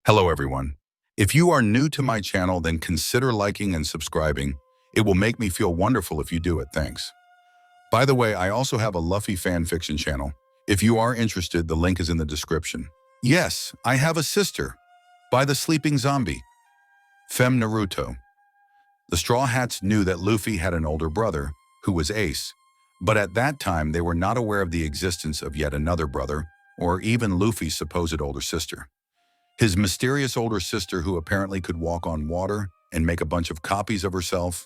Hello everyone. If you are new to my channel, then consider liking and subscribing. It will make me feel wonderful if you do it, thanks. By the way, I also have a Luffy fan fiction channel. If you are interested, the link is in the description. Yes, I have a sister. By the sleeping zombie. Fem Naruto. The Straw Hats knew that Luffy had an older brother, who was Ace. But at that time, they were not aware of the existence of yet another brother, or even Luffy's supposed older sister. His mysterious older sister who apparently could walk on water and make a bunch of copies of herself.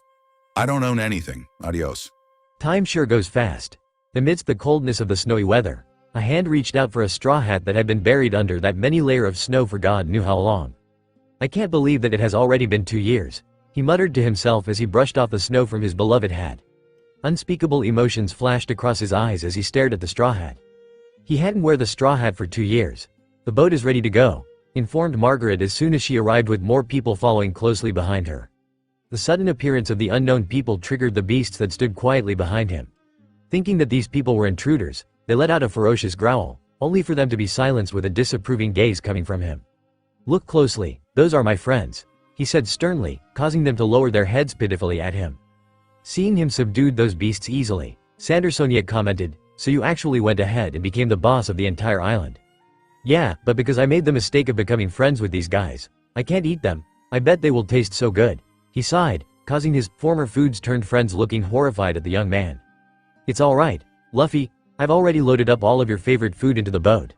I don't own anything. Adios. Time sure goes fast. Amidst the coldness of the snowy weather, a hand reached out for a straw hat that had been buried under that many layer of snow for God knew how long. I can't believe that it has already been 2 years, he muttered to himself as he brushed off the snow from his beloved hat. Unspeakable emotions flashed across his eyes as he stared at the straw hat. He hadn't wear the straw hat for 2 years. The boat is ready to go, informed Margaret as soon as she arrived with more people following closely behind her. The sudden appearance of the unknown people triggered the beasts that stood quietly behind him. Thinking that these people were intruders, they let out a ferocious growl, only for them to be silenced with a disapproving gaze coming from him. "Look closely, those are my friends," he said sternly, causing them to lower their heads pitifully at him. Seeing him subdued those beasts easily, Sandersonia commented, "So you actually went ahead and became the boss of the entire island." "Yeah, but because I made the mistake of becoming friends with these guys, I can't eat them. I bet they will taste so good," he sighed, causing his former foods-turned-friends looking horrified at the young man. "It's alright, Luffy, I've already loaded up all of your favorite food into the boat."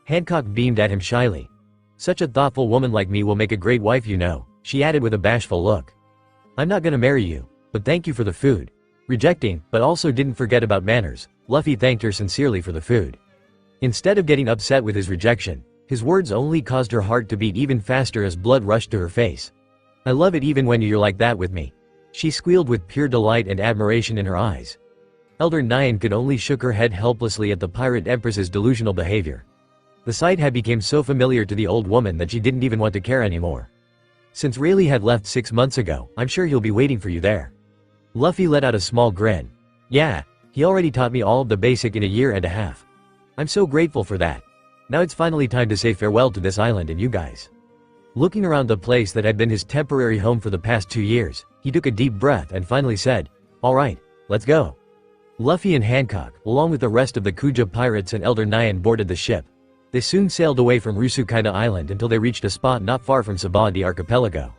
Hancock beamed at him shyly. "Such a thoughtful woman like me will make a great wife, you know," she added with a bashful look. "I'm not gonna marry you, but thank you for the food." Rejecting, but also didn't forget about manners, Luffy thanked her sincerely for the food. Instead of getting upset with his rejection, his words only caused her heart to beat even faster as blood rushed to her face. "I love it even when you're like that with me," she squealed with pure delight and admiration in her eyes. Elder Nyan could only shook her head helplessly at the pirate empress's delusional behavior. The sight had become so familiar to the old woman that she didn't even want to care anymore. "Since Rayleigh had left 6 months ago, I'm sure he'll be waiting for you there." Luffy let out a small grin. "Yeah, he already taught me all of the basic in a year and a half. I'm so grateful for that. Now it's finally time to say farewell to this island and you guys." Looking around the place that had been his temporary home for the past 2 years, he took a deep breath and finally said, "Alright, let's go." Luffy and Hancock, along with the rest of the Kuja pirates and Elder Nyan, boarded the ship. They soon sailed away from Rusukaina Island until they reached a spot not far from Sabaody Archipelago.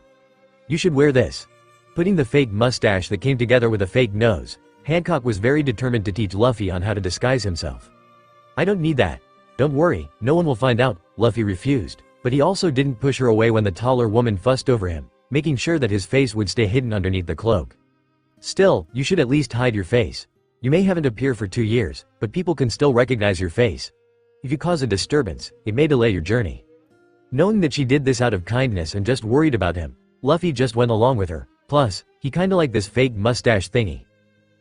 "You should wear this." Putting the fake mustache that came together with a fake nose, Hancock was very determined to teach Luffy on how to disguise himself. "I don't need that. Don't worry, no one will find out," Luffy refused, but he also didn't push her away when the taller woman fussed over him, making sure that his face would stay hidden underneath the cloak. "Still, you should at least hide your face. You may haven't appeared for 2 years, but people can still recognize your face. If you cause a disturbance, it may delay your journey." Knowing that she did this out of kindness and just worried about him, Luffy just went along with her. Plus, he kinda liked this fake mustache thingy.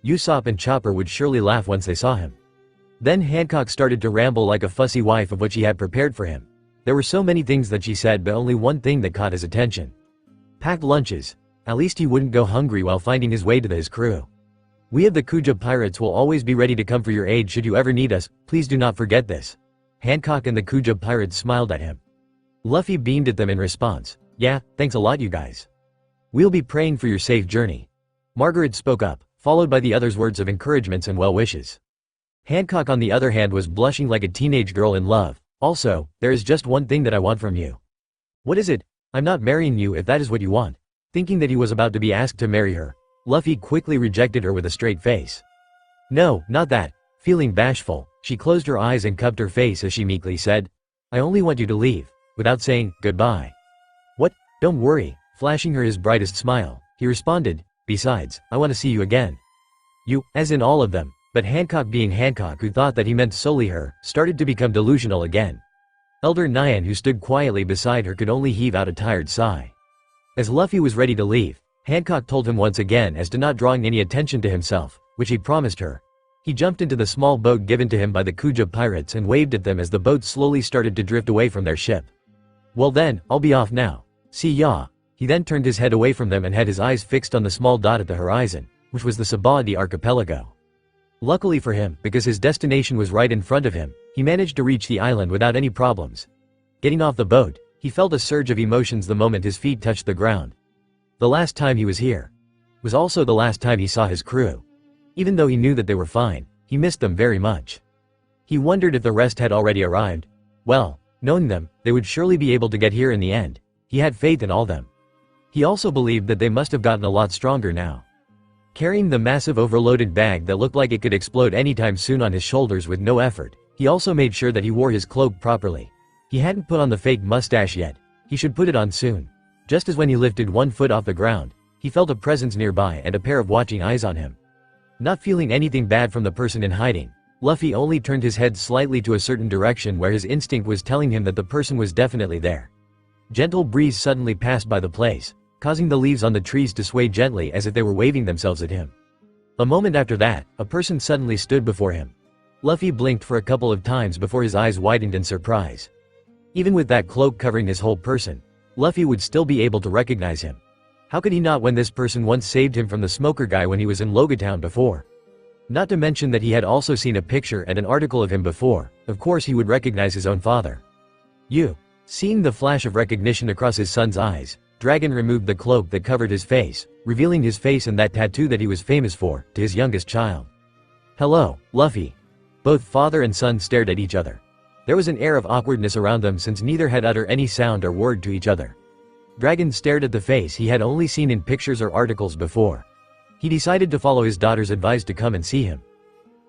Usopp and Chopper would surely laugh once they saw him. Then Hancock started to ramble like a fussy wife of what she had prepared for him. There were so many things that she said, but only one thing that caught his attention. Packed lunches. At least he wouldn't go hungry while finding his way to his crew. "We of the Kuja pirates will always be ready to come for your aid should you ever need us, please do not forget this." Hancock and the Kuja pirates smiled at him. Luffy beamed at them in response. "Yeah, thanks a lot you guys. We'll be praying for your safe journey." Margaret spoke up, followed by the others' words of encouragements and well wishes. Hancock on the other hand was blushing like a teenage girl in love. "Also, there is just one thing that I want from you." "What is it?" "I'm not marrying you if that is what you want." Thinking that he was about to be asked to marry her, Luffy quickly rejected her with a straight face. "No, not that." Feeling bashful, she closed her eyes and cupped her face as she meekly said, "I only want you to leave," without saying goodbye. "What? Don't worry," flashing her his brightest smile, he responded, "Besides, I want to see you again." "You, as in all of them," but Hancock, being Hancock who thought that he meant solely her, started to become delusional again. Elder Nyan, who stood quietly beside her, could only heave out a tired sigh. As Luffy was ready to leave, Hancock told him once again as to not drawing any attention to himself, which he promised her. He jumped into the small boat given to him by the Kuja pirates and waved at them as the boat slowly started to drift away from their ship. "Well then, I'll be off now. See ya." He then turned his head away from them and had his eyes fixed on the small dot at the horizon, which was the Sabaody Archipelago. Luckily for him, because his destination was right in front of him, he managed to reach the island without any problems. Getting off the boat, He felt a surge of emotions the moment his feet touched the ground. The last time he was here was also the last time he saw his crew. Even though he knew that they were fine, he missed them very much. He wondered if the rest had already arrived. Well, knowing them, they would surely be able to get here in the end. He had faith in all them. He also believed that they must have gotten a lot stronger now. Carrying the massive overloaded bag that looked like it could explode anytime soon on his shoulders with no effort, he also made sure that he wore his cloak properly. He hadn't put on the fake mustache yet. He should put it on soon. Just as when he lifted one foot off the ground, he felt a presence nearby and a pair of watching eyes on him. Not feeling anything bad from the person in hiding, Luffy only turned his head slightly to a certain direction where his instinct was telling him that the person was definitely there. Gentle breeze suddenly passed by the place, causing the leaves on the trees to sway gently as if they were waving themselves at him. A moment after that, a person suddenly stood before him. Luffy blinked for a couple of times before his eyes widened in surprise. Even with that cloak covering his whole person, Luffy would still be able to recognize him. How could he not when this person once saved him from the smoker guy when he was in Logatown before? Not to mention that he had also seen a picture and an article of him before. Of course he would recognize his own father. You. Seeing the flash of recognition across his son's eyes, Dragon removed the cloak that covered his face, revealing his face and that tattoo that he was famous for, to his youngest child. Hello, Luffy. Both father and son stared at each other. There was an air of awkwardness around them since neither had uttered any sound or word to each other. Dragon stared at the face he had only seen in pictures or articles before. He decided to follow his daughter's advice to come and see him.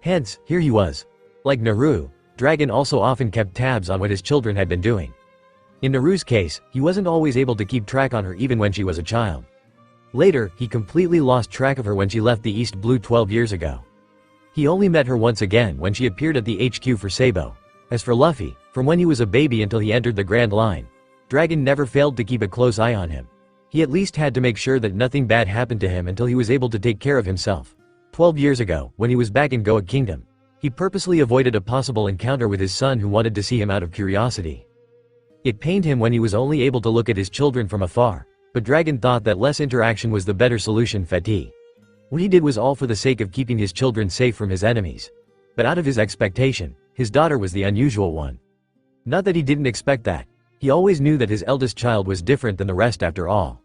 Hence, here he was. Like Naru, Dragon also often kept tabs on what his children had been doing. In Naru's case, he wasn't always able to keep track on her even when she was a child. Later, he completely lost track of her when she left the East Blue 12 years ago. He only met her once again when she appeared at the HQ for Sabo. As for Luffy, from when he was a baby until he entered the Grand Line, Dragon never failed to keep a close eye on him. He at least had to make sure that nothing bad happened to him until he was able to take care of himself. 12 years ago, when he was back in Goa Kingdom, he purposely avoided a possible encounter with his son who wanted to see him out of curiosity. It pained him when he was only able to look at his children from afar, but Dragon thought that less interaction was the better solution. What he did was all for the sake of keeping his children safe from his enemies. But out of his expectation, his daughter was the unusual one. Not that he didn't expect that. He always knew that his eldest child was different than the rest after all.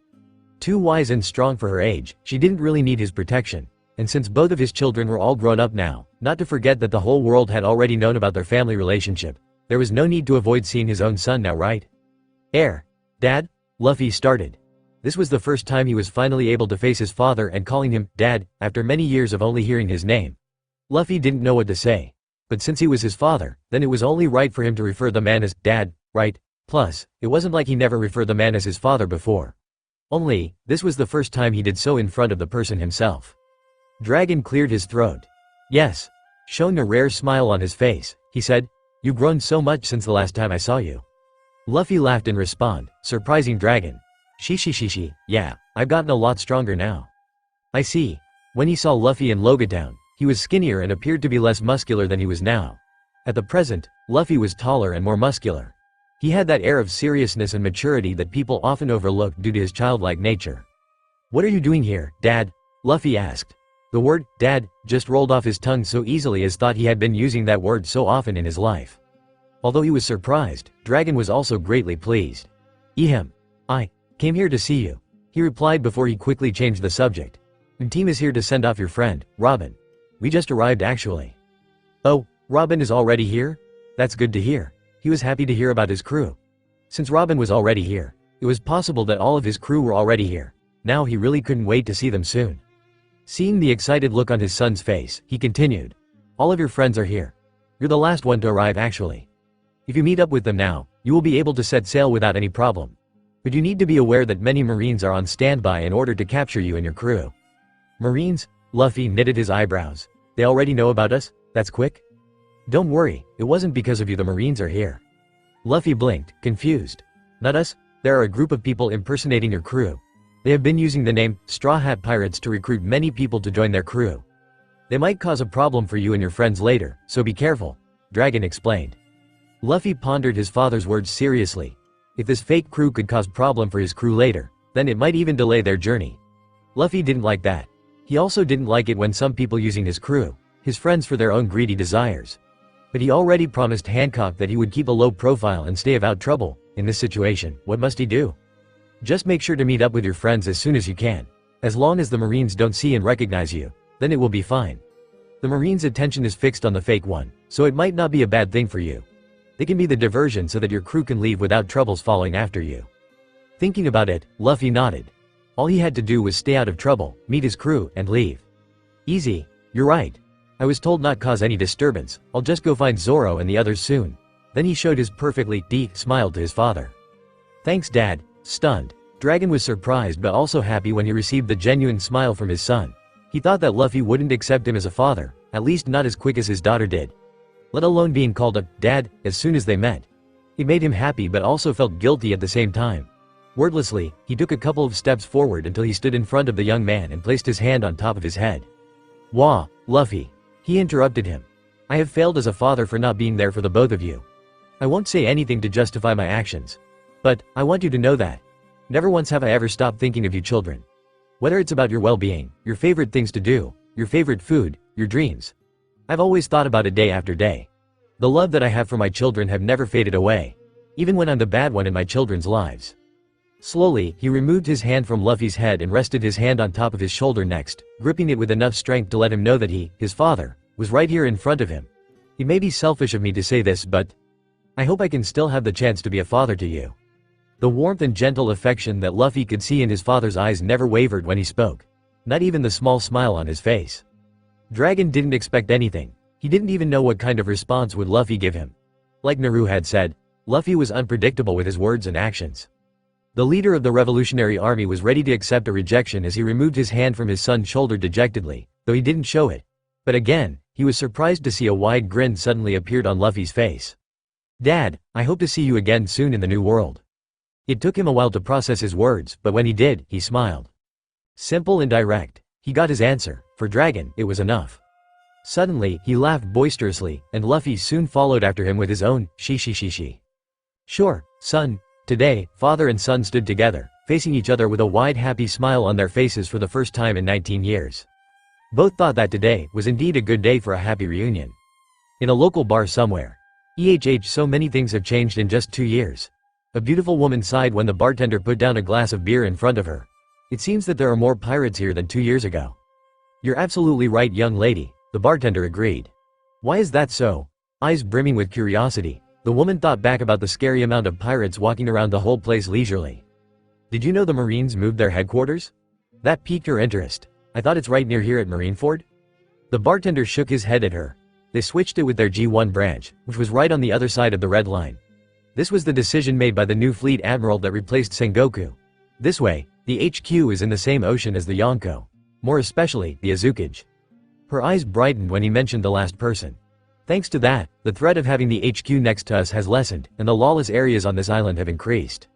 Too wise and strong for her age, she didn't really need his protection. And since both of his children were all grown up now, not to forget that the whole world had already known about their family relationship, there was no need to avoid seeing his own son now, right? Dad? Luffy started. This was the first time he was finally able to face his father and calling him Dad, after many years of only hearing his name. Luffy didn't know what to say. But since he was his father, then it was only right for him to refer the man as Dad, right? Plus, it wasn't like he never referred the man as his father before. Only, this was the first time he did so in front of the person himself. Dragon cleared his throat. Yes. Showing a rare smile on his face, he said, "You've grown so much since the last time I saw you." Luffy laughed in response, surprising Dragon. Shishi, yeah, I've gotten a lot stronger now. I see. When he saw Luffy in Logatown, he was skinnier and appeared to be less muscular than he was now. At the present, Luffy was taller and more muscular. He had that air of seriousness and maturity that people often overlook due to his childlike nature. "What are you doing here, Dad?" Luffy asked. The word, Dad, just rolled off his tongue so easily as thought he had been using that word so often in his life. Although he was surprised, Dragon was also greatly pleased. I came here to see you," he replied before he quickly changed the subject. "The team is here to send off your friend, Robin. We just arrived actually." "Oh, Robin is already here? That's good to hear." He was happy to hear about his crew. Since Robin was already here, it was possible that all of his crew were already here. Now he really couldn't wait to see them soon. Seeing the excited look on his son's face, he continued. "All of your friends are here. You're the last one to arrive actually. If you meet up with them now, you will be able to set sail without any problem. But you need to be aware that many Marines are on standby in order to capture you and your crew." "Marines?" Luffy knitted his eyebrows. "They already know about us? That's quick?" "Don't worry, it wasn't because of you the Marines are here." Luffy blinked, confused. "Not us? There are a group of people impersonating your crew. They have been using the name Straw Hat Pirates to recruit many people to join their crew. They might cause a problem for you and your friends later, so be careful," Dragon explained. Luffy pondered his father's words seriously. If this fake crew could cause problem for his crew later, then it might even delay their journey. Luffy didn't like that. He also didn't like it when some people using his crew, his friends, for their own greedy desires. But he already promised Hancock that he would keep a low profile and stay out of trouble, In this situation, what must he do? Just make sure to meet up with your friends as soon as you can. As long as the Marines don't see and recognize you, then it will be fine. The Marines' attention is fixed on the fake one, so it might not be a bad thing for you. They can be the diversion so that your crew can leave without troubles following after you. Thinking about it, Luffy nodded. All he had to do was stay out of trouble, meet his crew, and leave. Easy, you're right. I was told not cause any disturbance, I'll just go find Zoro and the others soon. Then he showed his perfectly deep smile to his father. Thanks, Dad. Stunned, Dragon was surprised but also happy when he received the genuine smile from his son. He thought that Luffy wouldn't accept him as a father, at least not as quick as his daughter did. Let alone being called a dad as soon as they met. It made him happy but also felt guilty at the same time. Wordlessly, he took a couple of steps forward until he stood in front of the young man and placed his hand on top of his head. Wah, Luffy. He interrupted him. I have failed as a father for not being there for the both of you. I won't say anything to justify my actions. But, I want you to know that. Never once have I ever stopped thinking of you children. Whether it's about your well-being, your favorite things to do, your favorite food, your dreams. I've always thought about it day after day. The love that I have for my children have never faded away. Even when I'm the bad one in my children's lives. Slowly, he removed his hand from Luffy's head and rested his hand on top of his shoulder next, gripping it with enough strength to let him know that he, his father, was right here in front of him. It may be selfish of me to say this, but I hope I can still have the chance to be a father to you. The warmth and gentle affection that Luffy could see in his father's eyes never wavered when he spoke. Not even the small smile on his face. Dragon didn't expect anything. He didn't even know what kind of response would Luffy give him. Like Naru had said, Luffy was unpredictable with his words and actions. The leader of the Revolutionary Army was ready to accept a rejection as he removed his hand from his son's shoulder dejectedly, though he didn't show it. But again, he was surprised to see a wide grin suddenly appeared on Luffy's face. Dad, I hope to see you again soon in the new world. It took him a while to process his words, but when he did, he smiled. Simple and direct. He got his answer. For Dragon, it was enough. Suddenly, he laughed boisterously, and Luffy soon followed after him with his own, shi. Sure, son. Today, father and son stood together, facing each other with a wide happy smile on their faces for the first time in 19 years. Both thought that today was indeed a good day for a happy reunion. In a local bar somewhere. So many things have changed in just 2 years. A beautiful woman sighed when the bartender put down a glass of beer in front of her. It seems that there are more pirates here than 2 years ago. You're absolutely right, young lady, the bartender agreed. Why is that so? Eyes brimming with curiosity, the woman thought back about the scary amount of pirates walking around the whole place leisurely. Did you know the Marines moved their headquarters? That piqued her interest. I thought it's right near here at Marineford? The bartender shook his head at her. They switched it with their G1 branch, which was right on the other side of the red line. This was the decision made by the new fleet admiral that replaced Sengoku. This way, the HQ is in the same ocean as the Yonko. More especially, the Azukage. Her eyes brightened when he mentioned the last person. Thanks to that, the threat of having the HQ next to us has lessened, and the lawless areas on this island have increased.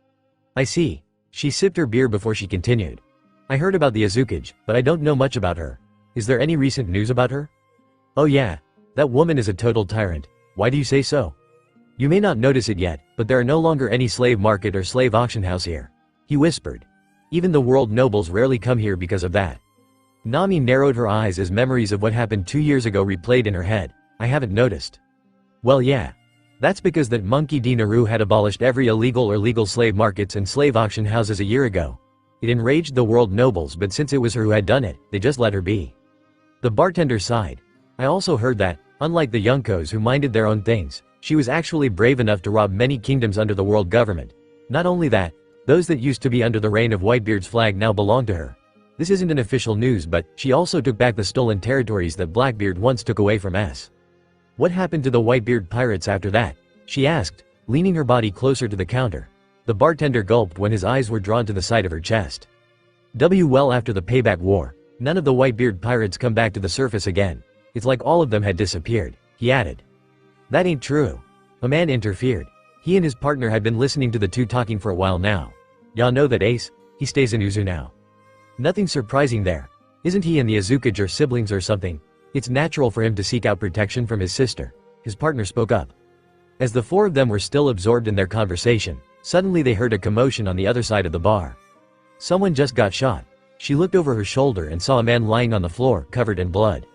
I see. She sipped her beer before she continued. I heard about the Azukage, but I don't know much about her. Is there any recent news about her? Oh yeah. That woman is a total tyrant. Why do you say so? You may not notice it yet, but there are no longer any slave market or slave auction house here. He whispered. Even the world nobles rarely come here because of that. Nami narrowed her eyes as memories of what happened 2 years ago replayed in her head. I haven't noticed. Well yeah. That's because that monkey D. Naru had abolished every illegal or legal slave markets and slave auction houses a year ago. It enraged the world nobles, but since it was her who had done it, they just let her be. The bartender sighed. I also heard that, unlike the Yonkos who minded their own things, she was actually brave enough to rob many kingdoms under the world government. Not only that, those that used to be under the reign of Whitebeard's flag now belong to her. This isn't an official news, but she also took back the stolen territories that Blackbeard once took away from us. What happened to the Whitebeard pirates after that? She asked, leaning her body closer to the counter. The bartender gulped when his eyes were drawn to the side of her chest. Well, after the payback war, none of the Whitebeard pirates come back to the surface again. It's like all of them had disappeared, he added. That ain't true. A man interfered. He and his partner had been listening to the two talking for a while now. Y'all know that Ace? He stays in Uzu now. Nothing surprising there. Isn't he and the Azukage or siblings or something? It's natural for him to seek out protection from his sister. His partner spoke up. As the four of them were still absorbed in their conversation, suddenly they heard a commotion on the other side of the bar. Someone just got shot. She looked over her shoulder and saw a man lying on the floor, covered in blood.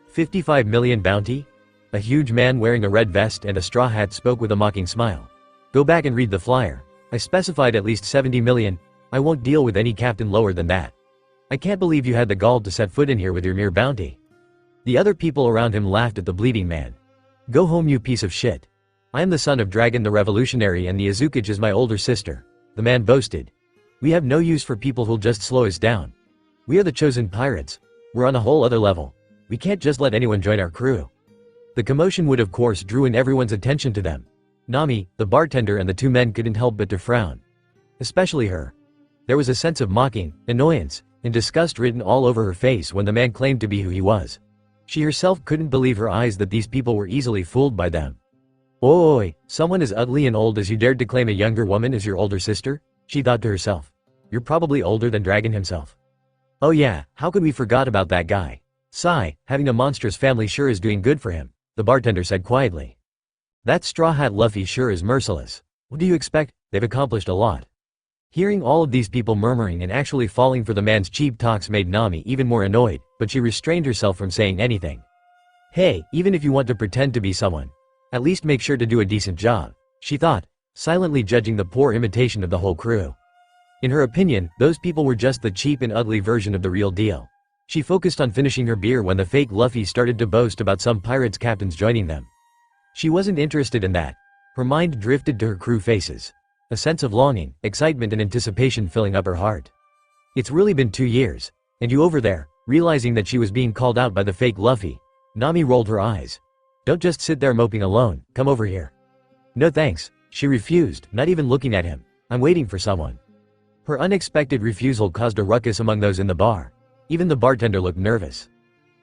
55 million bounty? A huge man wearing a red vest and a straw hat spoke with a mocking smile. Go back and read the flyer. I specified at least 70 million. I won't deal with any captain lower than that. I can't believe you had the gall to set foot in here with your mere bounty. The other people around him laughed at the bleeding man. Go home, you piece of shit. I am the son of Dragon the Revolutionary and the Azukage is my older sister, the man boasted. We have no use for people who'll just slow us down. We are the chosen pirates. We're on a whole other level. We can't just let anyone join our crew. The commotion would of course drew in everyone's attention to them. Nami, the bartender and the two men couldn't help but to frown. Especially her. There was a sense of mocking, annoyance, and disgust written all over her face when the man claimed to be who he was. She herself couldn't believe her eyes that these people were easily fooled by them. Oi, someone as ugly and old as you dared to claim a younger woman as your older sister? She thought to herself. You're probably older than Dragon himself. Oh yeah, how could we forgot about that guy? Sigh, having a monstrous family sure is doing good for him, the bartender said quietly. That Straw Hat Luffy sure is merciless. What do you expect? They've accomplished a lot. Hearing all of these people murmuring and actually falling for the man's cheap talks made Nami even more annoyed, but she restrained herself from saying anything. Hey, even if you want to pretend to be someone, at least make sure to do a decent job, she thought, silently judging the poor imitation of the whole crew. In her opinion, those people were just the cheap and ugly version of the real deal. She focused on finishing her beer when the fake Luffy started to boast about some pirates captains joining them. She wasn't interested in that. Her mind drifted to her crew faces. A sense of longing, excitement and anticipation filling up her heart. It's really been 2 years. And you over there, realizing that she was being called out by the fake Luffy. Nami rolled her eyes. Don't just sit there moping alone, come over here. No thanks, she refused, not even looking at him. I'm waiting for someone. Her unexpected refusal caused a ruckus among those in the bar. Even the bartender looked nervous.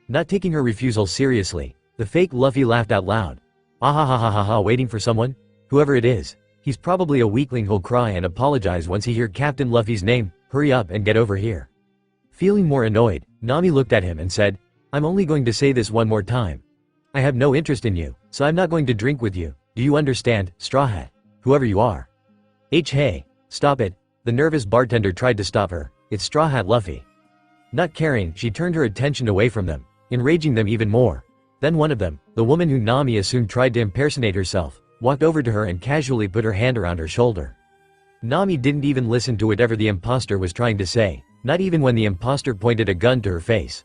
Not taking her refusal seriously, the fake Luffy laughed out loud. Ah ha ha ha ha ha, waiting for someone? Whoever it is. He's probably a weakling who'll cry and apologize once he hear Captain Luffy's name. Hurry up and get over here. Feeling more annoyed, Nami looked at him and said, I'm only going to say this one more time. I have no interest in you, so I'm not going to drink with you. Do you understand, Straw Hat? Whoever you are. Hey, stop it. The nervous bartender tried to stop her. It's Straw Hat Luffy. Not caring, she turned her attention away from them, enraging them even more. Then one of them, the woman who Nami assumed tried to impersonate herself, walked over to her and casually put her hand around her shoulder. Nami didn't even listen to whatever the imposter was trying to say, not even when the imposter pointed a gun to her face.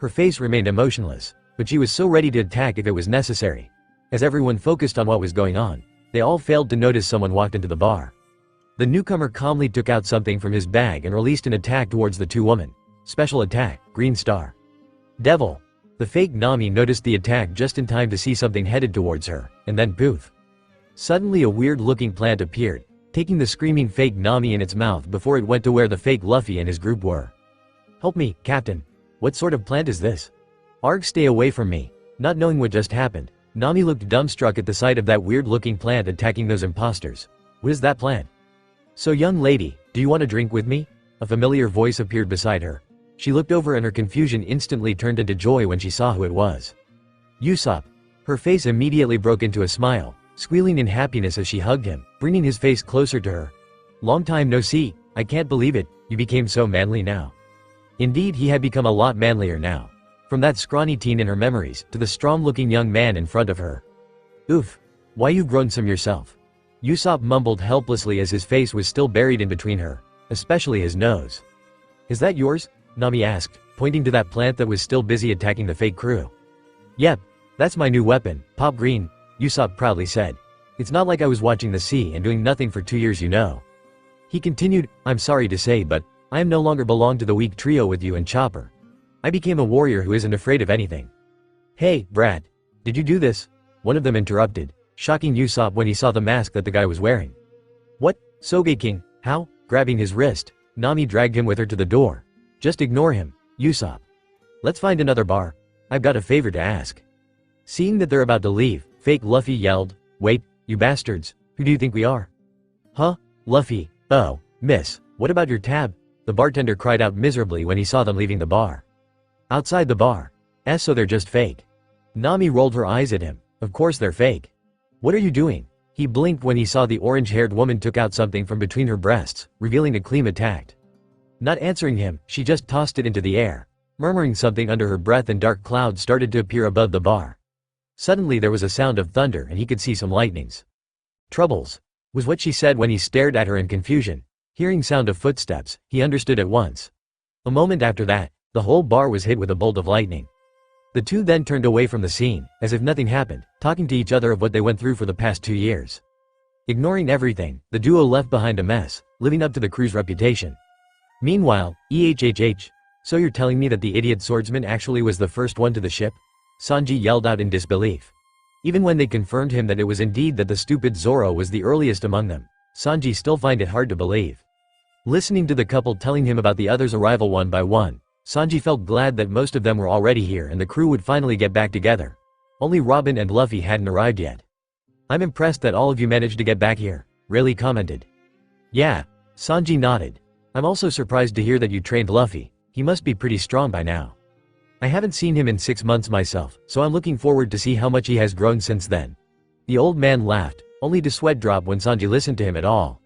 Her face remained emotionless, but she was so ready to attack if it was necessary. As everyone focused on what was going on, they all failed to notice someone walked into the bar. The newcomer calmly took out something from his bag and released an attack towards the two women. Special attack, Green Star. Devil. The fake Nami noticed the attack just in time to see something headed towards her, and then poof. Suddenly a weird-looking plant appeared, taking the screaming fake Nami in its mouth before it went to where the fake Luffy and his group were. Help me, Captain. What sort of plant is this? Arg, stay away from me. Not knowing what just happened, Nami looked dumbstruck at the sight of that weird-looking plant attacking those imposters. What is that plant? So young lady, do you want to drink with me? A familiar voice appeared beside her. She looked over and her confusion instantly turned into joy when she saw who it was. Usopp. Her face immediately broke into a smile, squealing in happiness as she hugged him, bringing his face closer to her. Long time no see, I can't believe it, you became so manly now. Indeed, he had become a lot manlier now. From that scrawny teen in her memories, to the strong-looking young man in front of her. Oof. Why you grown some yourself? Usopp mumbled helplessly as his face was still buried in between her, especially his nose. Is that yours? Nami asked, pointing to that plant that was still busy attacking the fake crew. Yep, that's my new weapon, Pop Green, Usopp proudly said. It's not like I was watching the sea and doing nothing for 2 years, you know. He continued, I'm sorry to say, but I am no longer belong to the weak trio with you and Chopper. I became a warrior who isn't afraid of anything. Hey, Brad. Did you do this? One of them interrupted, shocking Usopp when he saw the mask that the guy was wearing. What? Sogeking, how? Grabbing his wrist, Nami dragged him with her to the door. Just ignore him, Usopp. Let's find another bar. I've got a favor to ask. Seeing that they're about to leave, fake Luffy yelled, wait, you bastards, who do you think we are? Huh? Luffy, oh, miss, what about your tab? The bartender cried out miserably when he saw them leaving the bar. Outside the bar. So they're just fake. Nami rolled her eyes at him, of course they're fake. What are you doing? He blinked when he saw the orange-haired woman took out something from between her breasts, revealing a claim attacked. Not answering him, she just tossed it into the air, murmuring something under her breath and dark clouds started to appear above the bar. Suddenly there was a sound of thunder and he could see some lightnings. Troubles. was what she said when he stared at her in confusion. Hearing sound of footsteps, he understood at once. A moment after that, the whole bar was hit with a bolt of lightning. The two then turned away from the scene, as if nothing happened, talking to each other of what they went through for the past 2 years. Ignoring everything, the duo left behind a mess, living up to the crew's reputation. Meanwhile, so you're telling me that the idiot swordsman actually was the first one to the ship? Sanji yelled out in disbelief. Even when they confirmed him that it was indeed that the stupid Zoro was the earliest among them, Sanji still find it hard to believe. Listening to the couple telling him about the others' arrival one by one, Sanji felt glad that most of them were already here and the crew would finally get back together. Only Robin and Luffy hadn't arrived yet. I'm impressed that all of you managed to get back here, Rayleigh commented. Yeah, Sanji nodded. I'm also surprised to hear that you trained Luffy. He must be pretty strong by now. I haven't seen him in 6 months myself, so I'm looking forward to see how much he has grown since then. The old man laughed, only to sweat drop when Sanji listened to him at all.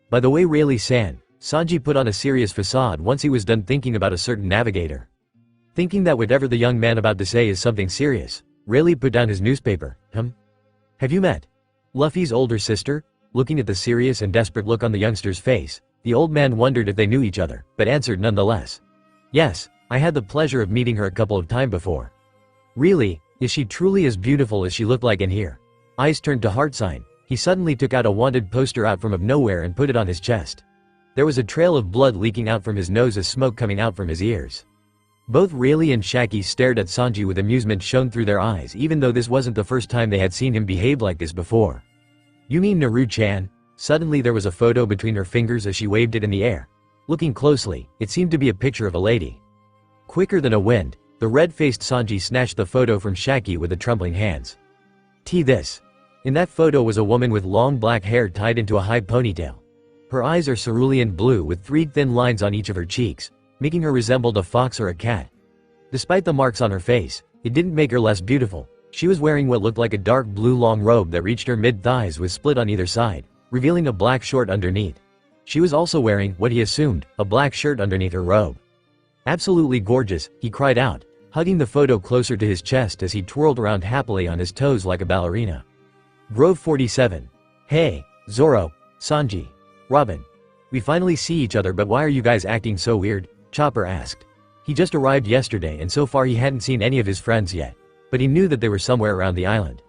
By the way, Rayleigh-san, Sanji put on a serious facade once he was done thinking about a certain navigator. Thinking that whatever the young man about to say is something serious, Rayleigh put down his newspaper. Have you met Luffy's older sister? Looking at the serious and desperate look on the youngster's face, the old man wondered if they knew each other, but answered nonetheless. Yes, I had the pleasure of meeting her a couple of times before. Really, is she truly as beautiful as she looked like in here? Eyes turned to heart sign. He suddenly took out a wanted poster out from nowhere and put it on his chest. There was a trail of blood leaking out from his nose as smoke coming out from his ears. Both Rayleigh and Shaggy stared at Sanji with amusement shown through their eyes, even though this wasn't the first time they had seen him behave like this before. You mean Naru-chan? Suddenly there was a photo between her fingers as she waved it in the air. Looking closely, it seemed to be a picture of a lady. Quicker than a wind, the red-faced Sanji snatched the photo from Shaggy with the trembling hands. This. In that photo was a woman with long black hair tied into a high ponytail. Her eyes are cerulean blue with 3 thin lines on each of her cheeks, making her resemble a fox or a cat. Despite the marks on her face, it didn't make her less beautiful. She was wearing what looked like a dark blue long robe that reached her mid-thighs with split on either side, revealing a black short underneath. She was also wearing, what he assumed, a black shirt underneath her robe. Absolutely gorgeous, he cried out, hugging the photo closer to his chest as he twirled around happily on his toes like a ballerina. Grove 47. Hey, Zoro, Sanji, Robin. We finally see each other, but why are you guys acting so weird? Chopper asked. He just arrived yesterday and so far he hadn't seen any of his friends yet, but he knew that they were somewhere around the island.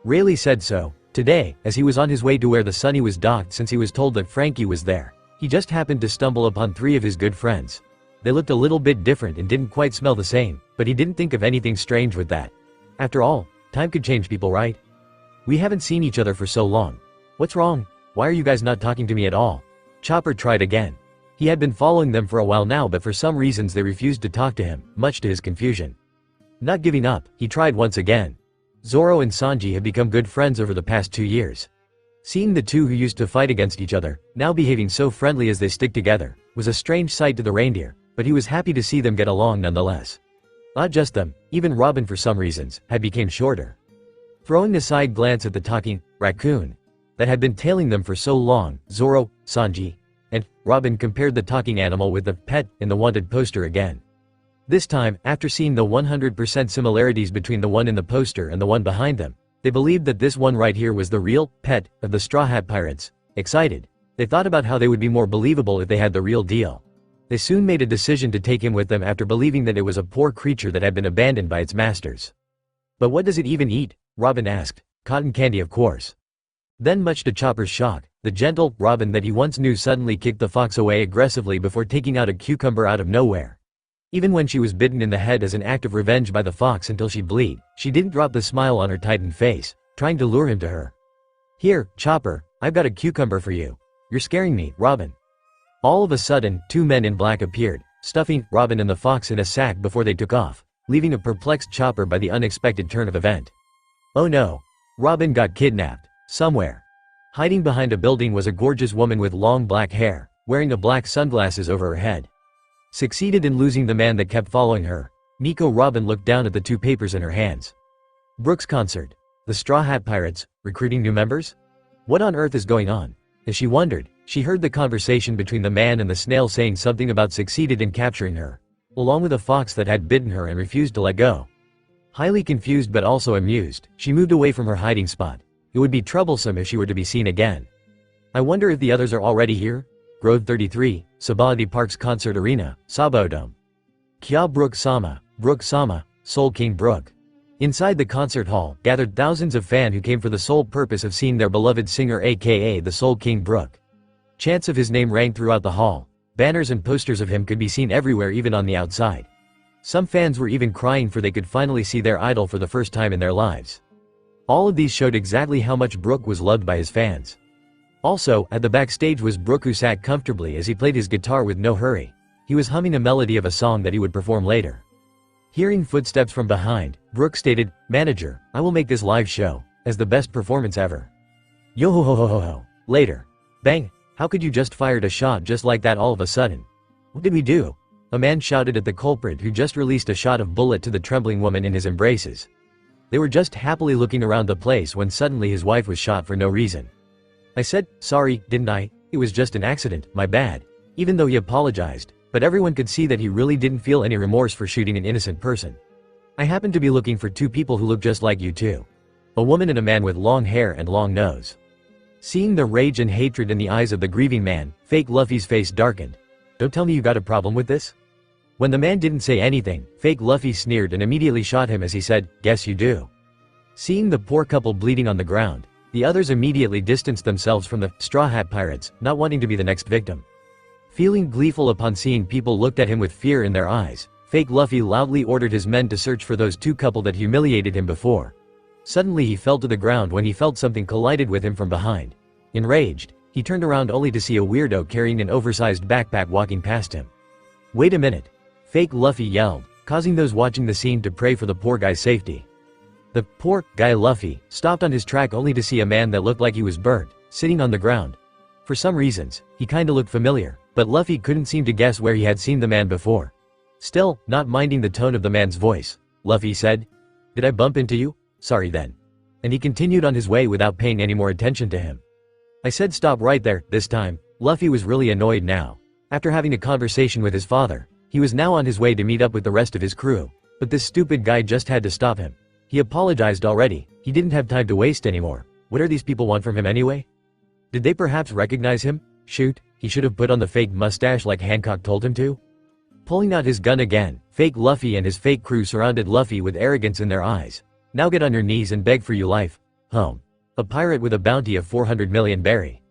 Rayleigh said so. Today, as he was on his way to where the Sunny was docked since he was told that Frankie was there, he just happened to stumble upon 3 of his good friends. They looked a little bit different and didn't quite smell the same, but he didn't think of anything strange with that. After all, time could change people, right? We haven't seen each other for so long. What's wrong? Why are you guys not talking to me at all? Chopper tried again. He had been following them for a while now, but for some reasons they refused to talk to him, much to his confusion. Not giving up, he tried once again. Zoro and Sanji had become good friends over the past 2 years. Seeing the two who used to fight against each other, now behaving so friendly as they stick together, was a strange sight to the reindeer, but he was happy to see them get along nonetheless. Not just them, even Robin for some reasons, had become shorter. Throwing a side glance at the talking raccoon that had been tailing them for so long, Zoro, Sanji, and Robin compared the talking animal with the pet in the wanted poster again. This time, after seeing the 100% similarities between the one in the poster and the one behind them, they believed that this one right here was the real pet of the Straw Hat Pirates. Excited, they thought about how they would be more believable if they had the real deal. They soon made a decision to take him with them after believing that it was a poor creature that had been abandoned by its masters. But what does it even eat? Robin asked. Cotton candy, of course. Then, much to Chopper's shock, the gentle Robin that he once knew suddenly kicked the fox away aggressively before taking out a cucumber out of nowhere. Even when she was bitten in the head as an act of revenge by the fox until she bled, she didn't drop the smile on her tightened face, trying to lure him to her. Here, Chopper, I've got a cucumber for you. You're scaring me, Robin. All of a sudden, 2 men in black appeared, stuffing Robin and the fox in a sack before they took off, leaving a perplexed Chopper by the unexpected turn of event. Oh no. Robin got kidnapped. Somewhere. Hiding behind a building was a gorgeous woman with long black hair, wearing a black sunglasses over her head. Succeeded in losing the man that kept following her. Nico. Robin looked down at the 2 papers in her hands. Brooks concert. The Straw Hat Pirates, recruiting new members? What on earth is going on? As she wondered, she heard the conversation between the man and the snail saying something about succeeded in capturing her, along with a fox that had bitten her and refused to let go. Highly confused but also amused, she moved away from her hiding spot. It would be troublesome if she were to be seen again. I wonder if the others are already here? Grove 33, Sabaody Park's concert arena, Sabodome. Kya Brook Sama, Soul King Brook. Inside the concert hall, gathered thousands of fans who came for the sole purpose of seeing their beloved singer aka the Soul King Brook. Chants of his name rang throughout the hall. Banners and posters of him could be seen everywhere, even on the outside. Some fans were even crying for they could finally see their idol for the first time in their lives. All of these showed exactly how much Brook was loved by his fans. Also, at the backstage was Brook, who sat comfortably as he played his guitar with no hurry. He was humming a melody of a song that he would perform later. Hearing footsteps from behind, Brook stated, "Manager, I will make this live show as the best performance ever." Yo ho ho ho ho ho. Later. Bang, how could you just fired a shot just like that all of a sudden? What did we do? A man shouted at the culprit, who just released a shot of bullet to the trembling woman in his embraces. They were just happily looking around the place when suddenly his wife was shot for no reason. I said, "Sorry, didn't I? It was just an accident, my bad." Even though he apologized, but everyone could see that he really didn't feel any remorse for shooting an innocent person. I happened to be looking for two people who look just like you too. A woman and a man with long hair and long nose. Seeing the rage and hatred in the eyes of the grieving man, fake Luffy's face darkened. Don't tell me you got a problem with this? When the man didn't say anything, fake Luffy sneered and immediately shot him as he said, "Guess you do." Seeing the poor couple bleeding on the ground, the others immediately distanced themselves from the Straw Hat Pirates, not wanting to be the next victim. Feeling gleeful upon seeing people looked at him with fear in their eyes, fake Luffy loudly ordered his men to search for those two couple that humiliated him before. Suddenly he fell to the ground when he felt something collided with him from behind. Enraged, he turned around only to see a weirdo carrying an oversized backpack walking past him. "Wait a minute!" Fake Luffy yelled, causing those watching the scene to pray for the poor guy's safety. The poor guy Luffy stopped on his track only to see a man that looked like he was burnt, sitting on the ground. For some reasons, he kinda looked familiar, but Luffy couldn't seem to guess where he had seen the man before. Still, not minding the tone of the man's voice, Luffy said, "Did I bump into you? Sorry then." And he continued on his way without paying any more attention to him. I said stop right there. This time, Luffy was really annoyed now. After having a conversation with his father, he was now on his way to meet up with the rest of his crew. But this stupid guy just had to stop him. He apologized already, he didn't have time to waste anymore. What do these people want from him anyway? Did they perhaps recognize him? Shoot, he should have put on the fake mustache like Hancock told him to. Pulling out his gun again, fake Luffy and his fake crew surrounded Luffy with arrogance in their eyes. "Now get on your knees and beg for your life, home. A pirate with a bounty of 400 million berry."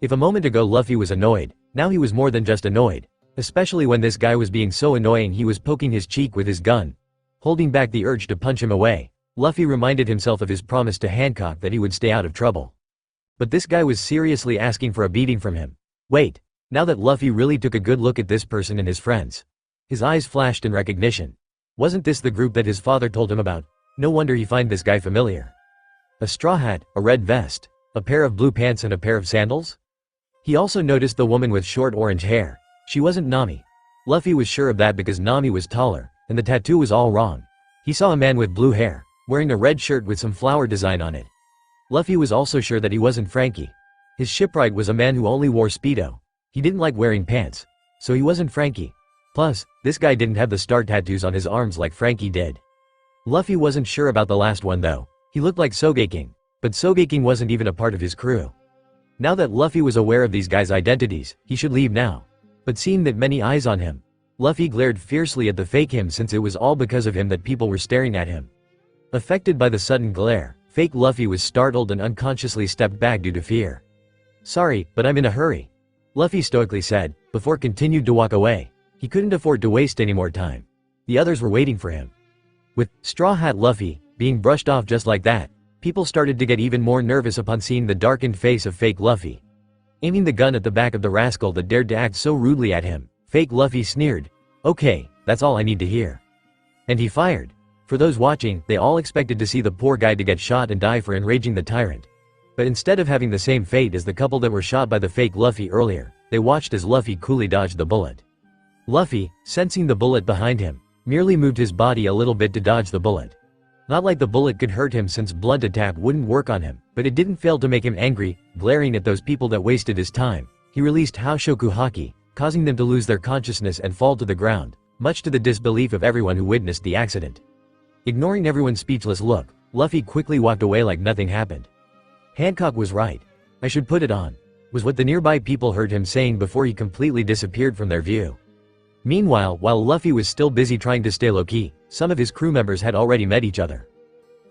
If a moment ago Luffy was annoyed, now he was more than just annoyed. Especially when this guy was being so annoying he was poking his cheek with his gun. Holding back the urge to punch him away, Luffy reminded himself of his promise to Hancock that he would stay out of trouble. But this guy was seriously asking for a beating from him. Wait, now that Luffy really took a good look at this person and his friends. His eyes flashed in recognition. Wasn't this the group that his father told him about? No wonder he find this guy familiar. A straw hat, a red vest, a pair of blue pants and a pair of sandals? He also noticed the woman with short orange hair. She wasn't Nami. Luffy was sure of that because Nami was taller, and the tattoo was all wrong. He saw a man with blue hair, wearing a red shirt with some flower design on it. Luffy was also sure that he wasn't Frankie. His shipwright was a man who only wore Speedo. He didn't like wearing pants, so he wasn't Frankie. Plus, this guy didn't have the star tattoos on his arms like Frankie did. Luffy wasn't sure about the last one though. He looked like Sogeking, but Sogeking wasn't even a part of his crew. Now that Luffy was aware of these guys' identities, he should leave now. But seeing that many eyes on him, Luffy glared fiercely at the fake him since it was all because of him that people were staring at him. Affected by the sudden glare, fake Luffy was startled and unconsciously stepped back due to fear. "Sorry, but I'm in a hurry," Luffy stoically said, before continued to walk away. He couldn't afford to waste any more time. The others were waiting for him. With Straw Hat Luffy being brushed off just like that, people started to get even more nervous upon seeing the darkened face of fake Luffy. Aiming the gun at the back of the rascal that dared to act so rudely at him, fake Luffy sneered, "Okay, that's all I need to hear." And he fired. For those watching, they all expected to see the poor guy to get shot and die for enraging the tyrant. But instead of having the same fate as the couple that were shot by the fake Luffy earlier, they watched as Luffy coolly dodged the bullet. Luffy, sensing the bullet behind him, merely moved his body a little bit to dodge the bullet. Not like the bullet could hurt him since blunt attack wouldn't work on him, but it didn't fail to make him angry, glaring at those people that wasted his time. He released Haoshoku Haki, causing them to lose their consciousness and fall to the ground, much to the disbelief of everyone who witnessed the accident. Ignoring everyone's speechless look, Luffy quickly walked away like nothing happened. Hancock was right. I should put it on. was what the nearby people heard him saying before he completely disappeared from their view. Meanwhile, while Luffy was still busy trying to stay low-key, some of his crew members had already met each other.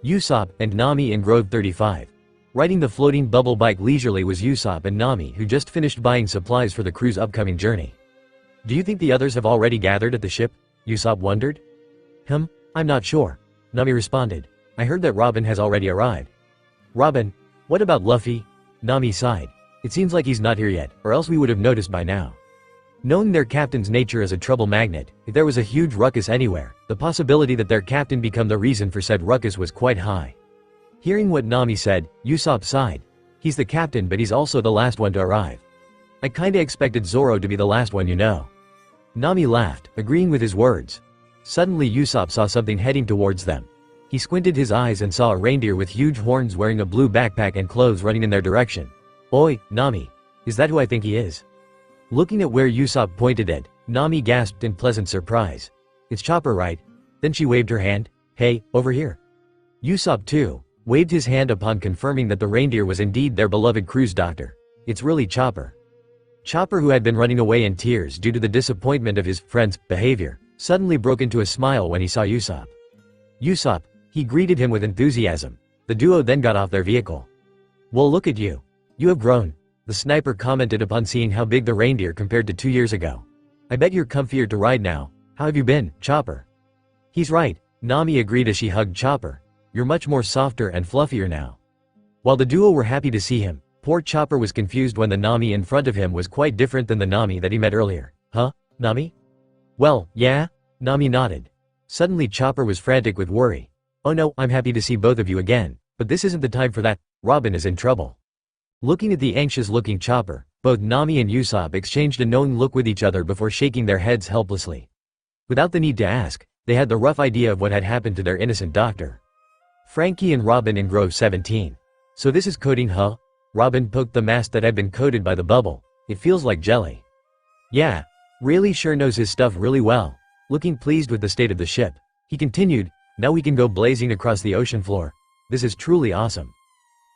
Usopp and Nami in Grove 35. Riding the floating bubble bike leisurely was Usopp and Nami, who just finished buying supplies for the crew's upcoming journey. "Do you think the others have already gathered at the ship?" Usopp wondered. I'm not sure," Nami responded. "I heard that Robin has already arrived." "Robin? What about Luffy?" Nami sighed. "It seems like he's not here yet, or else we would have noticed by now." Knowing their captain's nature as a trouble magnet, if there was a huge ruckus anywhere, the possibility that their captain become the reason for said ruckus was quite high. Hearing what Nami said, Usopp sighed. He's the captain, but he's also the last one to arrive. "I kinda expected Zoro to be the last one, you know." Nami laughed, agreeing with his words. Suddenly Usopp saw something heading towards them. He squinted his eyes and saw a reindeer with huge horns wearing a blue backpack and clothes running in their direction. "Oi, Nami. Is that who I think he is?" Looking at where Usopp pointed at, Nami gasped in pleasant surprise. "It's Chopper, right?" Then she waved her hand. "Hey, over here." Usopp too waved his hand upon confirming that the reindeer was indeed their beloved cruise doctor. "It's really Chopper." Chopper, who had been running away in tears due to the disappointment of his friend's behavior, suddenly broke into a smile when he saw Usopp. Usopp, he greeted him with enthusiasm. The duo then got off their vehicle. "Well, look at you. You have grown," the sniper commented upon seeing how big the reindeer compared to 2 years ago. "I bet you're comfier to ride now. How have you been, Chopper?" "He's right," Nami agreed as she hugged Chopper. "You're much more softer and fluffier now." While the duo were happy to see him, poor Chopper was confused when the Nami in front of him was quite different than the Nami that he met earlier. "Huh? Nami?" "Well, yeah?" Nami nodded. Suddenly Chopper was frantic with worry. "Oh no, I'm happy to see both of you again, but this isn't the time for that. Robin is in trouble." Looking at the anxious-looking Chopper, both Nami and Usopp exchanged a knowing look with each other before shaking their heads helplessly. Without the need to ask, they had the rough idea of what had happened to their innocent doctor. Frankie and Robin in Grove 17. "So this is coating, huh?" Robin poked the mask that had been coated by the bubble. "It feels like jelly." "Yeah. Really sure knows his stuff really well." Looking pleased with the state of the ship, he continued, "Now we can go blazing across the ocean floor. This is truly awesome."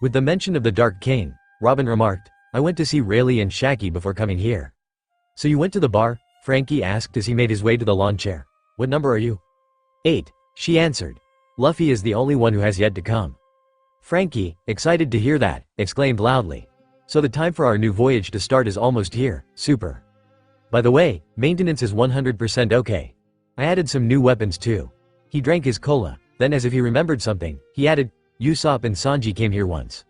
With the mention of the Dark King, Robin remarked, "I went to see Rayleigh and Shaggy before coming here." "So you went to the bar?" Frankie asked as he made his way to the lawn chair. "What number are you?" 8, she answered. "Luffy is the only one who has yet to come." Frankie, excited to hear that, exclaimed loudly. "So the time for our new voyage to start is almost here, super. By the way, maintenance is 100% okay. I added some new weapons too." He drank his cola, then as if he remembered something, he added, "Usopp and Sanji came here once.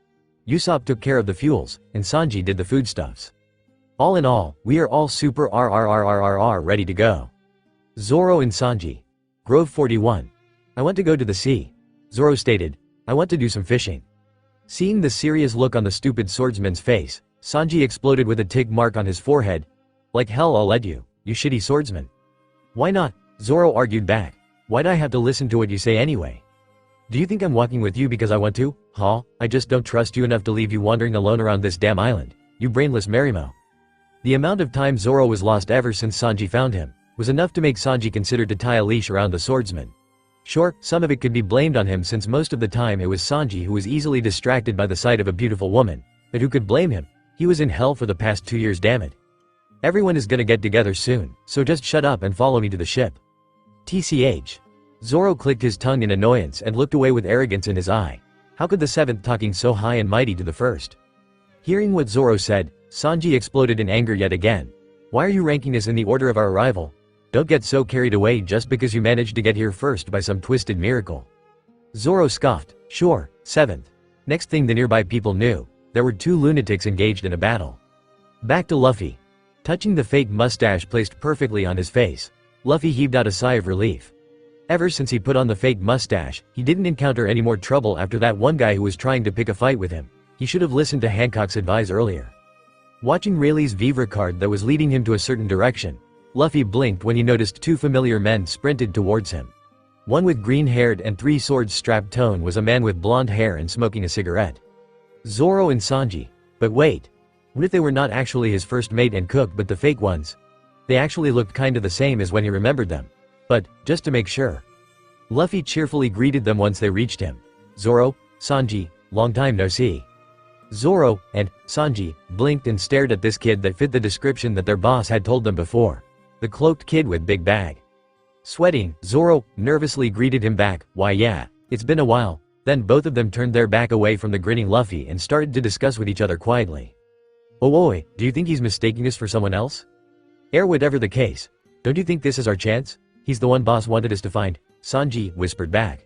Usopp took care of the fuels, and Sanji did the foodstuffs. All in all, we are all super ready to go." Zoro and Sanji. Grove 41. "I want to go to the sea." Zoro stated, "I want to do some fishing." Seeing the serious look on the stupid swordsman's face, Sanji exploded with a tick mark on his forehead. "Like hell I'll let you, you shitty swordsman." "Why not?" Zoro argued back. "Why'd I have to listen to what you say anyway? Do you think I'm walking with you because I want to, huh? I just don't trust you enough to leave you wandering alone around this damn island, you brainless Marimo." The amount of time Zoro was lost ever since Sanji found him was enough to make Sanji consider to tie a leash around the swordsman. Sure, some of it could be blamed on him since most of the time it was Sanji who was easily distracted by the sight of a beautiful woman, but who could blame him? He was in hell for the past 2 years, damn it. "Everyone is gonna get together soon, so just shut up and follow me to the ship." TCH. Zoro clicked his tongue in annoyance and looked away with arrogance in his eye. How could the seventh talking so high and mighty to the first? Hearing what Zoro said, Sanji exploded in anger yet again. "Why are you ranking us in the order of our arrival? Don't get so carried away just because you managed to get here first by some twisted miracle." Zoro scoffed. "Sure, 7th. Next thing the nearby people knew, there were 2 lunatics engaged in a battle. Back to Luffy. Touching the fake mustache placed perfectly on his face, Luffy heaved out a sigh of relief. Ever since he put on the fake mustache, he didn't encounter any more trouble after that one guy who was trying to pick a fight with him. He should have listened to Hancock's advice earlier. Watching Rayleigh's Vivre card that was leading him to a certain direction, Luffy blinked when he noticed 2 familiar men sprinted towards him. One with green-haired and 3 swords strapped tone was a man with blonde hair and smoking a cigarette. Zoro and Sanji. But wait. What if they were not actually his first mate and cook but the fake ones? They actually looked kinda the same as when he remembered them. But, just to make sure. Luffy cheerfully greeted them once they reached him. "Zoro, Sanji, long time no see." Zoro and Sanji blinked and stared at this kid that fit the description that their boss had told them before. The cloaked kid with big bag. Sweating, Zoro nervously greeted him back. "Why yeah, it's been a while." Then both of them turned their back away from the grinning Luffy and started to discuss with each other quietly. "Oh oi, do you think he's mistaking us for someone else? Whatever the case, don't you think this is our chance? He's the one boss wanted us to find," Sanji whispered back.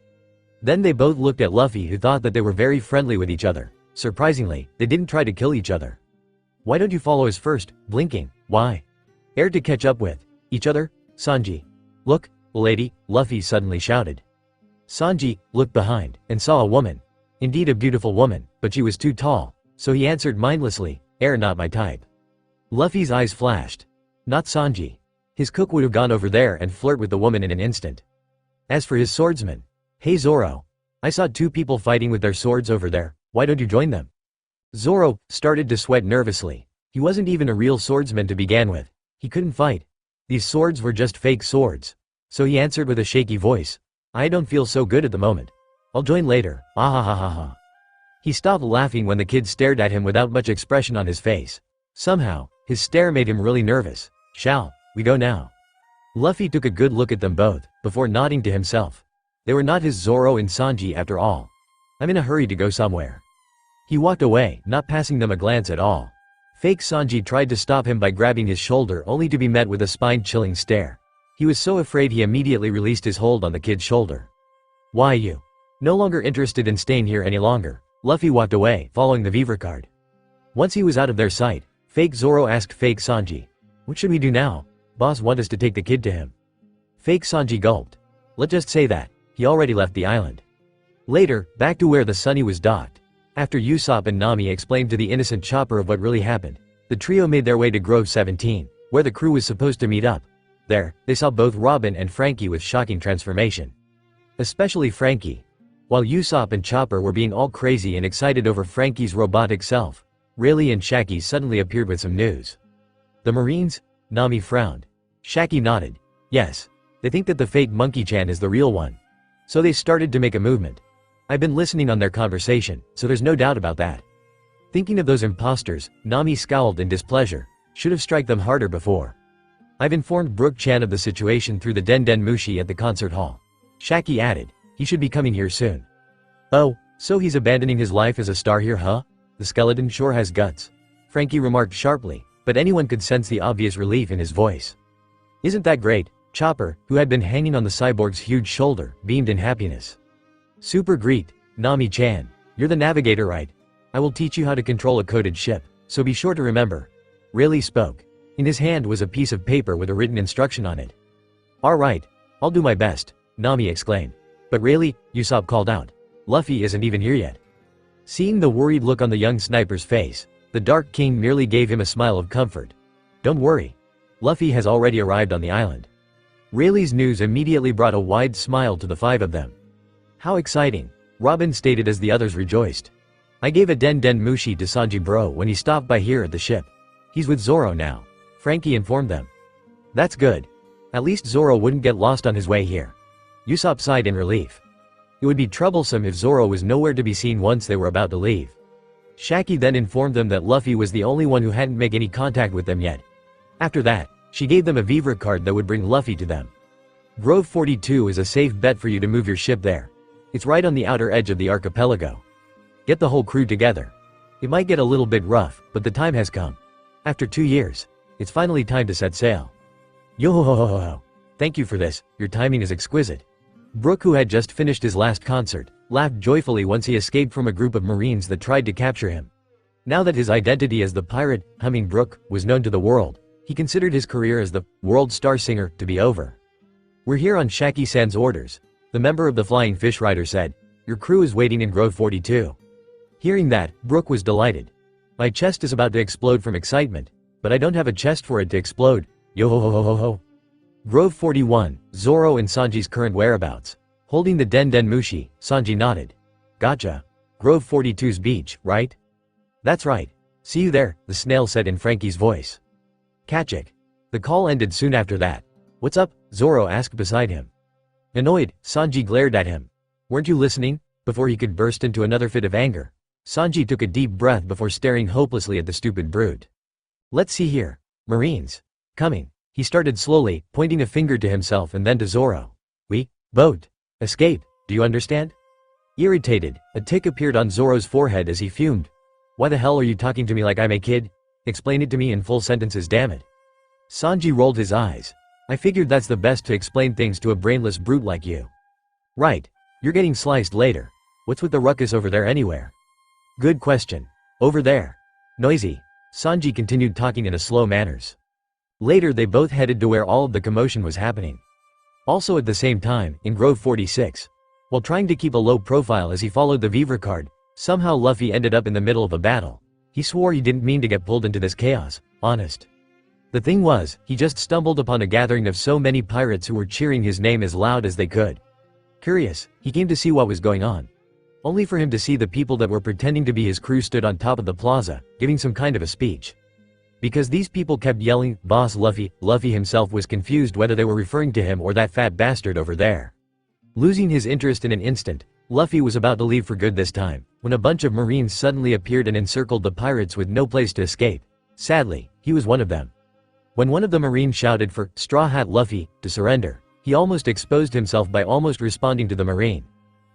Then they both looked at Luffy, who thought that they were very friendly with each other. Surprisingly, they didn't try to kill each other. "Why don't you follow us first?" Blinking. "Why? To catch up with each other?" Sanji. "Look, lady," Luffy suddenly shouted. Sanji looked behind and saw a woman. Indeed a beautiful woman, but she was too tall, so he answered mindlessly, "Not my type." Luffy's eyes flashed. Not Sanji. His cook would have gone over there and flirt with the woman in an instant. As for his swordsman, "Hey Zoro, I saw two people fighting with their swords over there, why don't you join them?" Zoro started to sweat nervously. He wasn't even a real swordsman to begin with. He couldn't fight. These swords were just fake swords. So he answered with a shaky voice, "I don't feel so good at the moment. I'll join later, ah ha ha ha ha." He stopped laughing when the kid stared at him without much expression on his face. Somehow, his stare made him really nervous. "Shall we go now?" Luffy took a good look at them both, before nodding to himself. They were not his Zoro and Sanji after all. "I'm in a hurry to go somewhere." He walked away, not passing them a glance at all. Fake Sanji tried to stop him by grabbing his shoulder, only to be met with a spine-chilling stare. He was so afraid he immediately released his hold on the kid's shoulder. "Why you? No longer interested in staying here any longer." Luffy walked away, following the Vivre card. Once he was out of their sight, fake Zoro asked fake Sanji, "What should we do now? Boss want us to take the kid to him." Fake Sanji gulped. "Let's just say that he already left the island." Later, back to where the Sunny was docked. After Usopp and Nami explained to the innocent Chopper of what really happened, the trio made their way to Grove 17, where the crew was supposed to meet up. There, they saw both Robin and Frankie with shocking transformation. Especially Frankie. While Usopp and Chopper were being all crazy and excited over Frankie's robotic self, Rayleigh and Shaggy suddenly appeared with some news. "The Marines?" Nami frowned. Shaggy nodded. "Yes. They think that the fake Monkey-chan is the real one. So they started to make a movement. I've been listening on their conversation, so there's no doubt about that." Thinking of those imposters, Nami scowled in displeasure. Should have struck them harder before. "I've informed Brook-chan of the situation through the Den Den Mushi at the concert hall." Shaggy added. "He should be coming here soon." "Oh, so he's abandoning his life as a star here, huh? The skeleton sure has guts," Frankie remarked sharply, but anyone could sense the obvious relief in his voice. "Isn't that great?" Chopper, who had been hanging on the cyborg's huge shoulder, beamed in happiness. "Super great, Nami-chan. You're the navigator, right? I will teach you how to control a coded ship, so be sure to remember." Rayleigh spoke. In his hand was a piece of paper with a written instruction on it. "All right, I'll do my best," Nami exclaimed. "But Rayleigh," Usopp called out. "Luffy isn't even here yet." Seeing the worried look on the young sniper's face, the Dark King merely gave him a smile of comfort. "Don't worry. Luffy has already arrived on the island." Rayleigh's news immediately brought a wide smile to the five of them. "How exciting," Robin stated as the others rejoiced. "I gave a Den Den Mushi to Sanji bro when he stopped by here at the ship. He's with Zoro now," Frankie informed them. "That's good. At least Zoro wouldn't get lost on his way here." Usopp sighed in relief. It would be troublesome if Zoro was nowhere to be seen once they were about to leave. Shaggy then informed them that Luffy was the only one who hadn't made any contact with them yet. After that, she gave them a Vivre card that would bring Luffy to them. "Grove 42 is a safe bet for you to move your ship there. It's right on the outer edge of the archipelago. Get the whole crew together. It might get a little bit rough, but the time has come. After 2 years, it's finally time to set sail." "Yo ho ho ho ho ho. Thank you for this, your timing is exquisite." Brook, who had just finished his last concert, laughed joyfully once he escaped from a group of Marines that tried to capture him. Now that his identity as the pirate, Humming Brook, was known to the world, he considered his career as the world star singer to be over. "We're here on Shaggy-san's orders," the member of the Flying Fish Rider said. "Your crew is waiting in Grove 42. Hearing that, Brook was delighted. "My chest is about to explode from excitement, but I don't have a chest for it to explode. Yo ho ho ho ho ho." Grove 41, Zoro and Sanji's current whereabouts. Holding the Den Den Mushi, Sanji nodded. "Gotcha. Grove 42's beach, right?" "That's right. See you there," the snail said in Frankie's voice. "Catchick." The call ended soon after that. "What's up?" Zoro asked beside him. Annoyed, Sanji glared at him. "Weren't you listening?" before he could burst into another fit of anger. Sanji took a deep breath before staring hopelessly at the stupid brute. Let's see here. Marines. Coming. He started slowly, pointing a finger to himself and then to Zoro. We, boat. Escape, do you understand? Irritated, a tick appeared on Zoro's forehead as he fumed. Why the hell are you talking to me like I'm a kid? Explain it to me in full sentences, damn it. Sanji rolled his eyes. I figured that's the best to explain things to a brainless brute like you. Right. You're getting sliced later. What's with the ruckus over there anywhere? Good question. Over there. Noisy. Sanji continued talking in a slow manners. Later they both headed to where all of the commotion was happening. Also at the same time, in Grove 46. While trying to keep a low profile as he followed the Vivre card, somehow Luffy ended up in the middle of a battle. He swore he didn't mean to get pulled into this chaos, honest. The thing was, he just stumbled upon a gathering of so many pirates who were cheering his name as loud as they could. Curious, he came to see what was going on. Only for him to see the people that were pretending to be his crew stood on top of the plaza, giving some kind of a speech. Because these people kept yelling, "Boss Luffy," Luffy himself was confused whether they were referring to him or that fat bastard over there. Losing his interest in an instant, Luffy was about to leave for good this time, when a bunch of Marines suddenly appeared and encircled the pirates with no place to escape. Sadly, he was one of them. When one of the Marines shouted for Straw Hat Luffy to surrender, he almost exposed himself by almost responding to the Marine.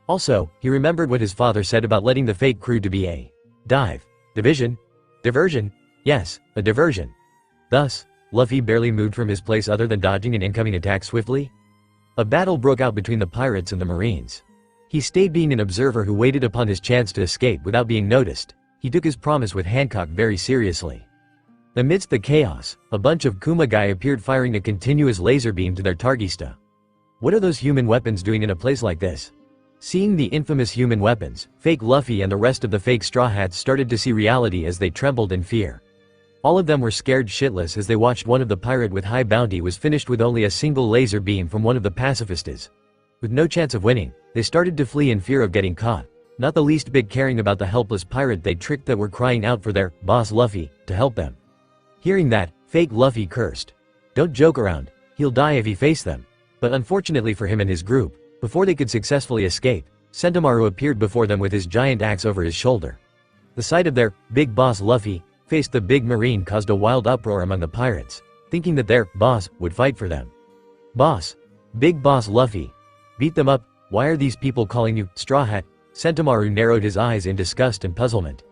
Also, he remembered what his father said about letting the fake crew to be a diversion? Yes, a diversion. Thus, Luffy barely moved from his place other than dodging an incoming attack swiftly. A battle broke out between the pirates and the Marines. He stayed being an observer who waited upon his chance to escape without being noticed. He took his promise with Hancock very seriously. Amidst the chaos, a bunch of Kumagai appeared firing a continuous laser beam to their Targista. What are those human weapons doing in a place like this? Seeing the infamous human weapons, fake Luffy and the rest of the fake Straw Hats started to see reality as they trembled in fear. All of them were scared shitless as they watched one of the pirate with high bounty was finished with only a single laser beam from one of the pacifistas. With no chance of winning, they started to flee in fear of getting caught, not the least bit caring about the helpless pirate they tricked that were crying out for their boss Luffy to help them. Hearing that, fake Luffy cursed. Don't joke around, he'll die if he face them. But unfortunately for him and his group, before they could successfully escape, Sentomaru appeared before them with his giant axe over his shoulder. The sight of their big boss Luffy faced the big Marine caused a wild uproar among the pirates, thinking that their boss would fight for them. Boss. Big boss Luffy. Beat them up. Why are these people calling you Straw Hat? Sentomaru narrowed his eyes in disgust and puzzlement.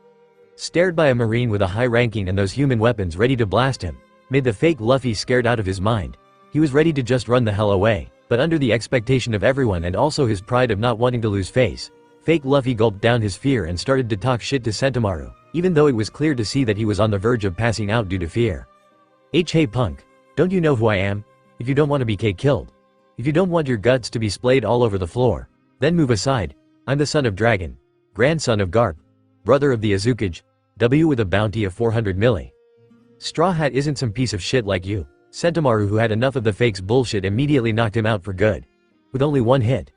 Stared by a Marine with a high ranking and those human weapons ready to blast him, made the fake Luffy scared out of his mind. He was ready to just run the hell away, but under the expectation of everyone and also his pride of not wanting to lose face, fake Luffy gulped down his fear and started to talk shit to Sentomaru, even though it was clear to see that he was on the verge of passing out due to fear. Hey punk, don't you know who I am? If you don't want to be killed. If you don't want your guts to be splayed all over the floor, then move aside. I'm the son of Dragon, grandson of Garp, brother of the Azukage, W with a bounty of 400 milli. Straw Hat isn't some piece of shit like you. Sentomaru, who had enough of the fake's bullshit, immediately knocked him out for good. With only one hit.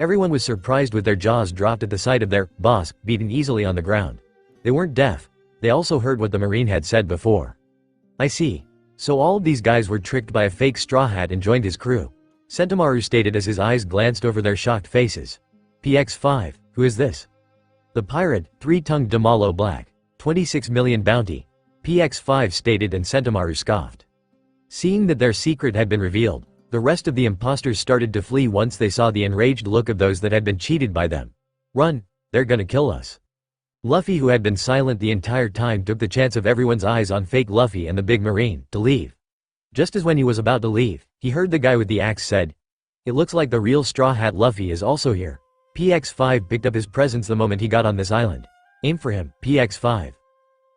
Everyone was surprised with their jaws dropped at the sight of their boss beaten easily on the ground. They weren't deaf. They also heard what the Marine had said before. I see. So all of these guys were tricked by a fake Straw Hat and joined his crew. Sentomaru stated as his eyes glanced over their shocked faces. PX5, who is this? The pirate, three-tongued Damalo Black, 26 million bounty. PX5 stated, and Sentomaru scoffed. Seeing that their secret had been revealed, the rest of the imposters started to flee once they saw the enraged look of those that had been cheated by them. Run, they're gonna kill us. Luffy, who had been silent the entire time, took the chance of everyone's eyes on fake Luffy and the big Marine to leave. Just as when he was about to leave, he heard the guy with the axe said, "It looks like the real Straw Hat Luffy is also here." PX5 picked up his presence the moment he got on this island. Aim for him, PX5.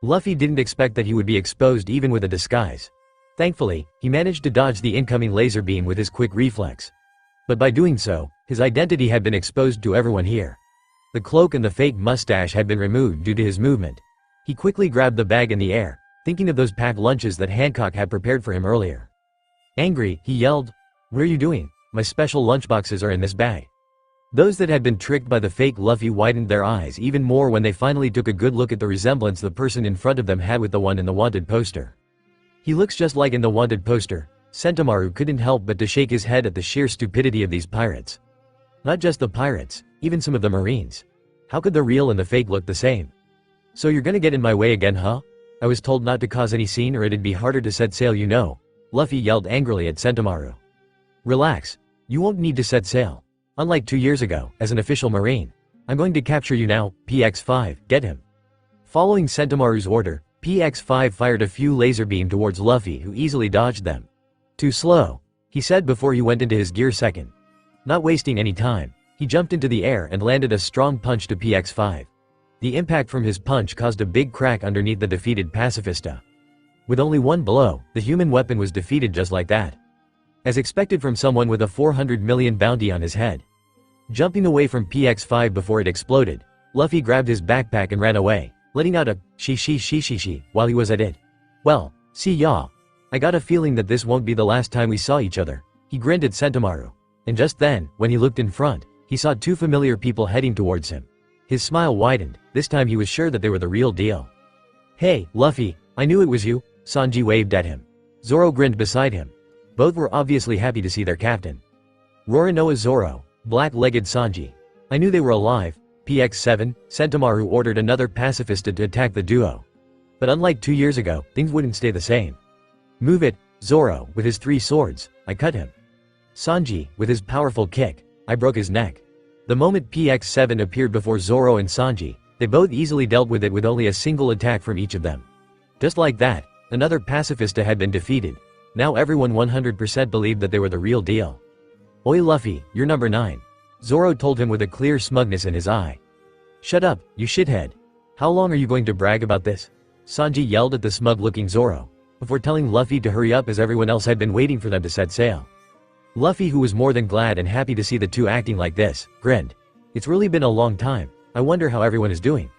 Luffy didn't expect that he would be exposed even with a disguise. Thankfully, he managed to dodge the incoming laser beam with his quick reflex. But by doing so, his identity had been exposed to everyone here. The cloak and the fake mustache had been removed due to his movement. He quickly grabbed the bag in the air, thinking of those packed lunches that Hancock had prepared for him earlier. Angry, he yelled, "What are you doing? My special lunchboxes are in this bag." Those that had been tricked by the fake Luffy widened their eyes even more when they finally took a good look at the resemblance the person in front of them had with the one in the wanted poster. He looks just like in the wanted poster. Sentomaru couldn't help but to shake his head at the sheer stupidity of these pirates. Not just the pirates, even some of the Marines. How could the real and the fake look the same? So you're gonna get in my way again, huh? I was told not to cause any scene or it'd be harder to set sail, you know. Luffy yelled angrily at Sentomaru. Relax. You won't need to set sail. Unlike 2 years ago, as an official marine. I'm going to capture you now, PX-5, get him. Following Sentomaru's order, PX-5 fired a few laser beam towards Luffy, who easily dodged them. Too slow, he said before he went into his gear second. Not wasting any time, he jumped into the air and landed a strong punch to PX-5. The impact from his punch caused a big crack underneath the defeated pacifista. With only one blow, the human weapon was defeated just like that. As expected from someone with a 400 million bounty on his head. Jumping away from PX-5 before it exploded, Luffy grabbed his backpack and ran away, letting out a she while he was at it. Well, see ya. I got a feeling that this won't be the last time we saw each other. He grinned at Sentomaru. And just then, when he looked in front, he saw two familiar people heading towards him. His smile widened, this time he was sure that they were the real deal. Hey, Luffy, I knew it was you, Sanji waved at him. Zoro grinned beside him. Both were obviously happy to see their captain. Roronoa Zoro, black-legged Sanji. I knew they were alive. PX-7, Sentomaru ordered another pacifista to attack the duo. But unlike 2 years ago, things wouldn't stay the same. Move it, Zoro, with his 3 swords, I cut him. Sanji, with his powerful kick, I broke his neck. The moment PX-7 appeared before Zoro and Sanji, they both easily dealt with it with only a single attack from each of them. Just like that, another pacifista had been defeated. Now everyone 100% believed that they were the real deal. Oi Luffy, you're number 9. Zoro told him with a clear smugness in his eye. Shut up, you shithead. How long are you going to brag about this? Sanji yelled at the smug-looking Zoro, before telling Luffy to hurry up as everyone else had been waiting for them to set sail. Luffy, who was more than glad and happy to see the two acting like this, grinned. It's really been a long time, I wonder how everyone is doing.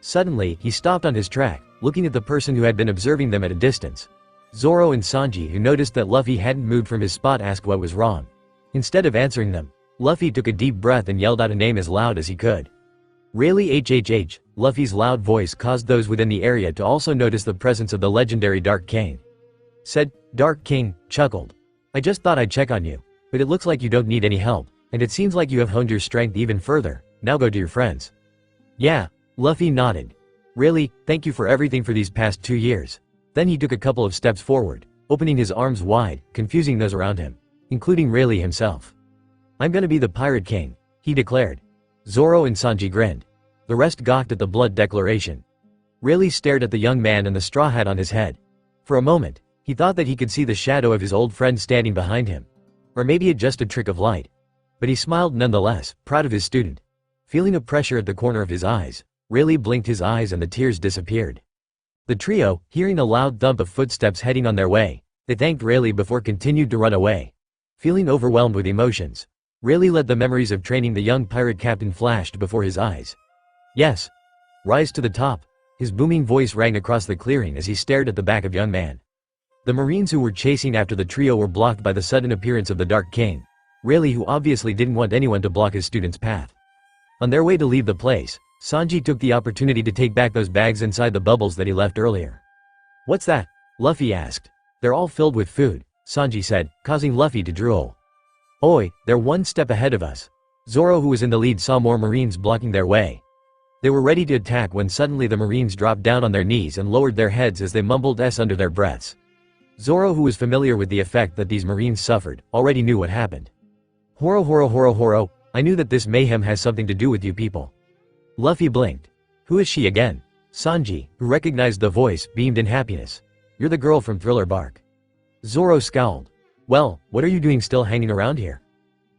Suddenly, he stopped on his track, looking at the person who had been observing them at a distance. Zoro and Sanji, who noticed that Luffy hadn't moved from his spot, asked what was wrong. Instead of answering them, Luffy took a deep breath and yelled out a name as loud as he could. Really HHH, Luffy's loud voice caused those within the area to also notice the presence of the legendary Dark King. Said, Dark King, chuckled. I just thought I'd check on you, but it looks like you don't need any help, and it seems like you have honed your strength even further, now go to your friends. Yeah, Luffy nodded. Really, thank you for everything for these past 2 years. Then he took a couple of steps forward, opening his arms wide, confusing those around him, including Rayleigh himself. I'm gonna be the Pirate King, he declared. Zoro and Sanji grinned. The rest gawked at the blood declaration. Rayleigh stared at the young man and the straw hat on his head. For a moment, he thought that he could see the shadow of his old friend standing behind him. Or maybe it just a trick of light. But he smiled nonetheless, proud of his student. Feeling a pressure at the corner of his eyes, Rayleigh blinked his eyes and the tears disappeared. The trio, hearing a loud thump of footsteps heading on their way, they thanked Rayleigh before continued to run away. Feeling overwhelmed with emotions, Rayleigh let the memories of training the young pirate captain flashed before his eyes. Yes. Rise to the top. His booming voice rang across the clearing as he stared at the back of young man. The Marines who were chasing after the trio were blocked by the sudden appearance of the Dark King. Rayleigh, who obviously didn't want anyone to block his student's path. On their way to leave the place, Sanji took the opportunity to take back those bags inside the bubbles that he left earlier. What's that? Luffy asked. They're all filled with food, Sanji said, causing Luffy to drool. Oi, they're one step ahead of us. Zoro, who was in the lead, saw more Marines blocking their way. They were ready to attack when suddenly the Marines dropped down on their knees and lowered their heads as they mumbled S under their breaths. Zoro, who was familiar with the effect that these Marines suffered, already knew what happened. Horo, I knew that this mayhem has something to do with you people. Luffy blinked. Who is she again? Sanji, who recognized the voice, beamed in happiness. You're the girl from Thriller Bark. Zoro scowled. Well, what are you doing still hanging around here?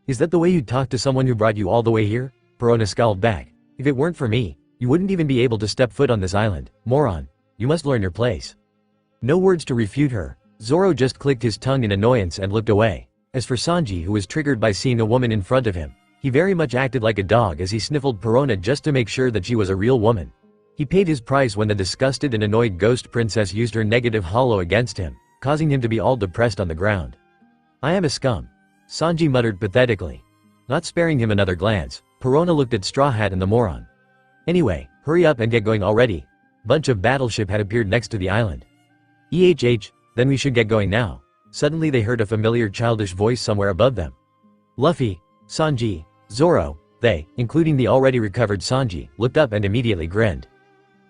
Is that the way you'd talk to someone who brought you all the way here? Perona scowled back. If it weren't for me, you wouldn't even be able to step foot on this island, moron. You must learn your place. No words to refute her. Zoro just clicked his tongue in annoyance and looked away. As for Sanji, who was triggered by seeing a woman in front of him, he very much acted like a dog as he sniffled Perona just to make sure that she was a real woman. He paid his price when the disgusted and annoyed ghost princess used her negative holo against him, causing him to be all depressed on the ground. I am a scum. Sanji muttered pathetically. Not sparing him another glance, Perona looked at Straw Hat and the moron. Anyway, hurry up and get going already. Bunch of battleship had appeared next to the island. Then we should get going now. Suddenly they heard a familiar childish voice somewhere above them. Luffy, Sanji, Zoro, they, including the already recovered Sanji, looked up and immediately grinned.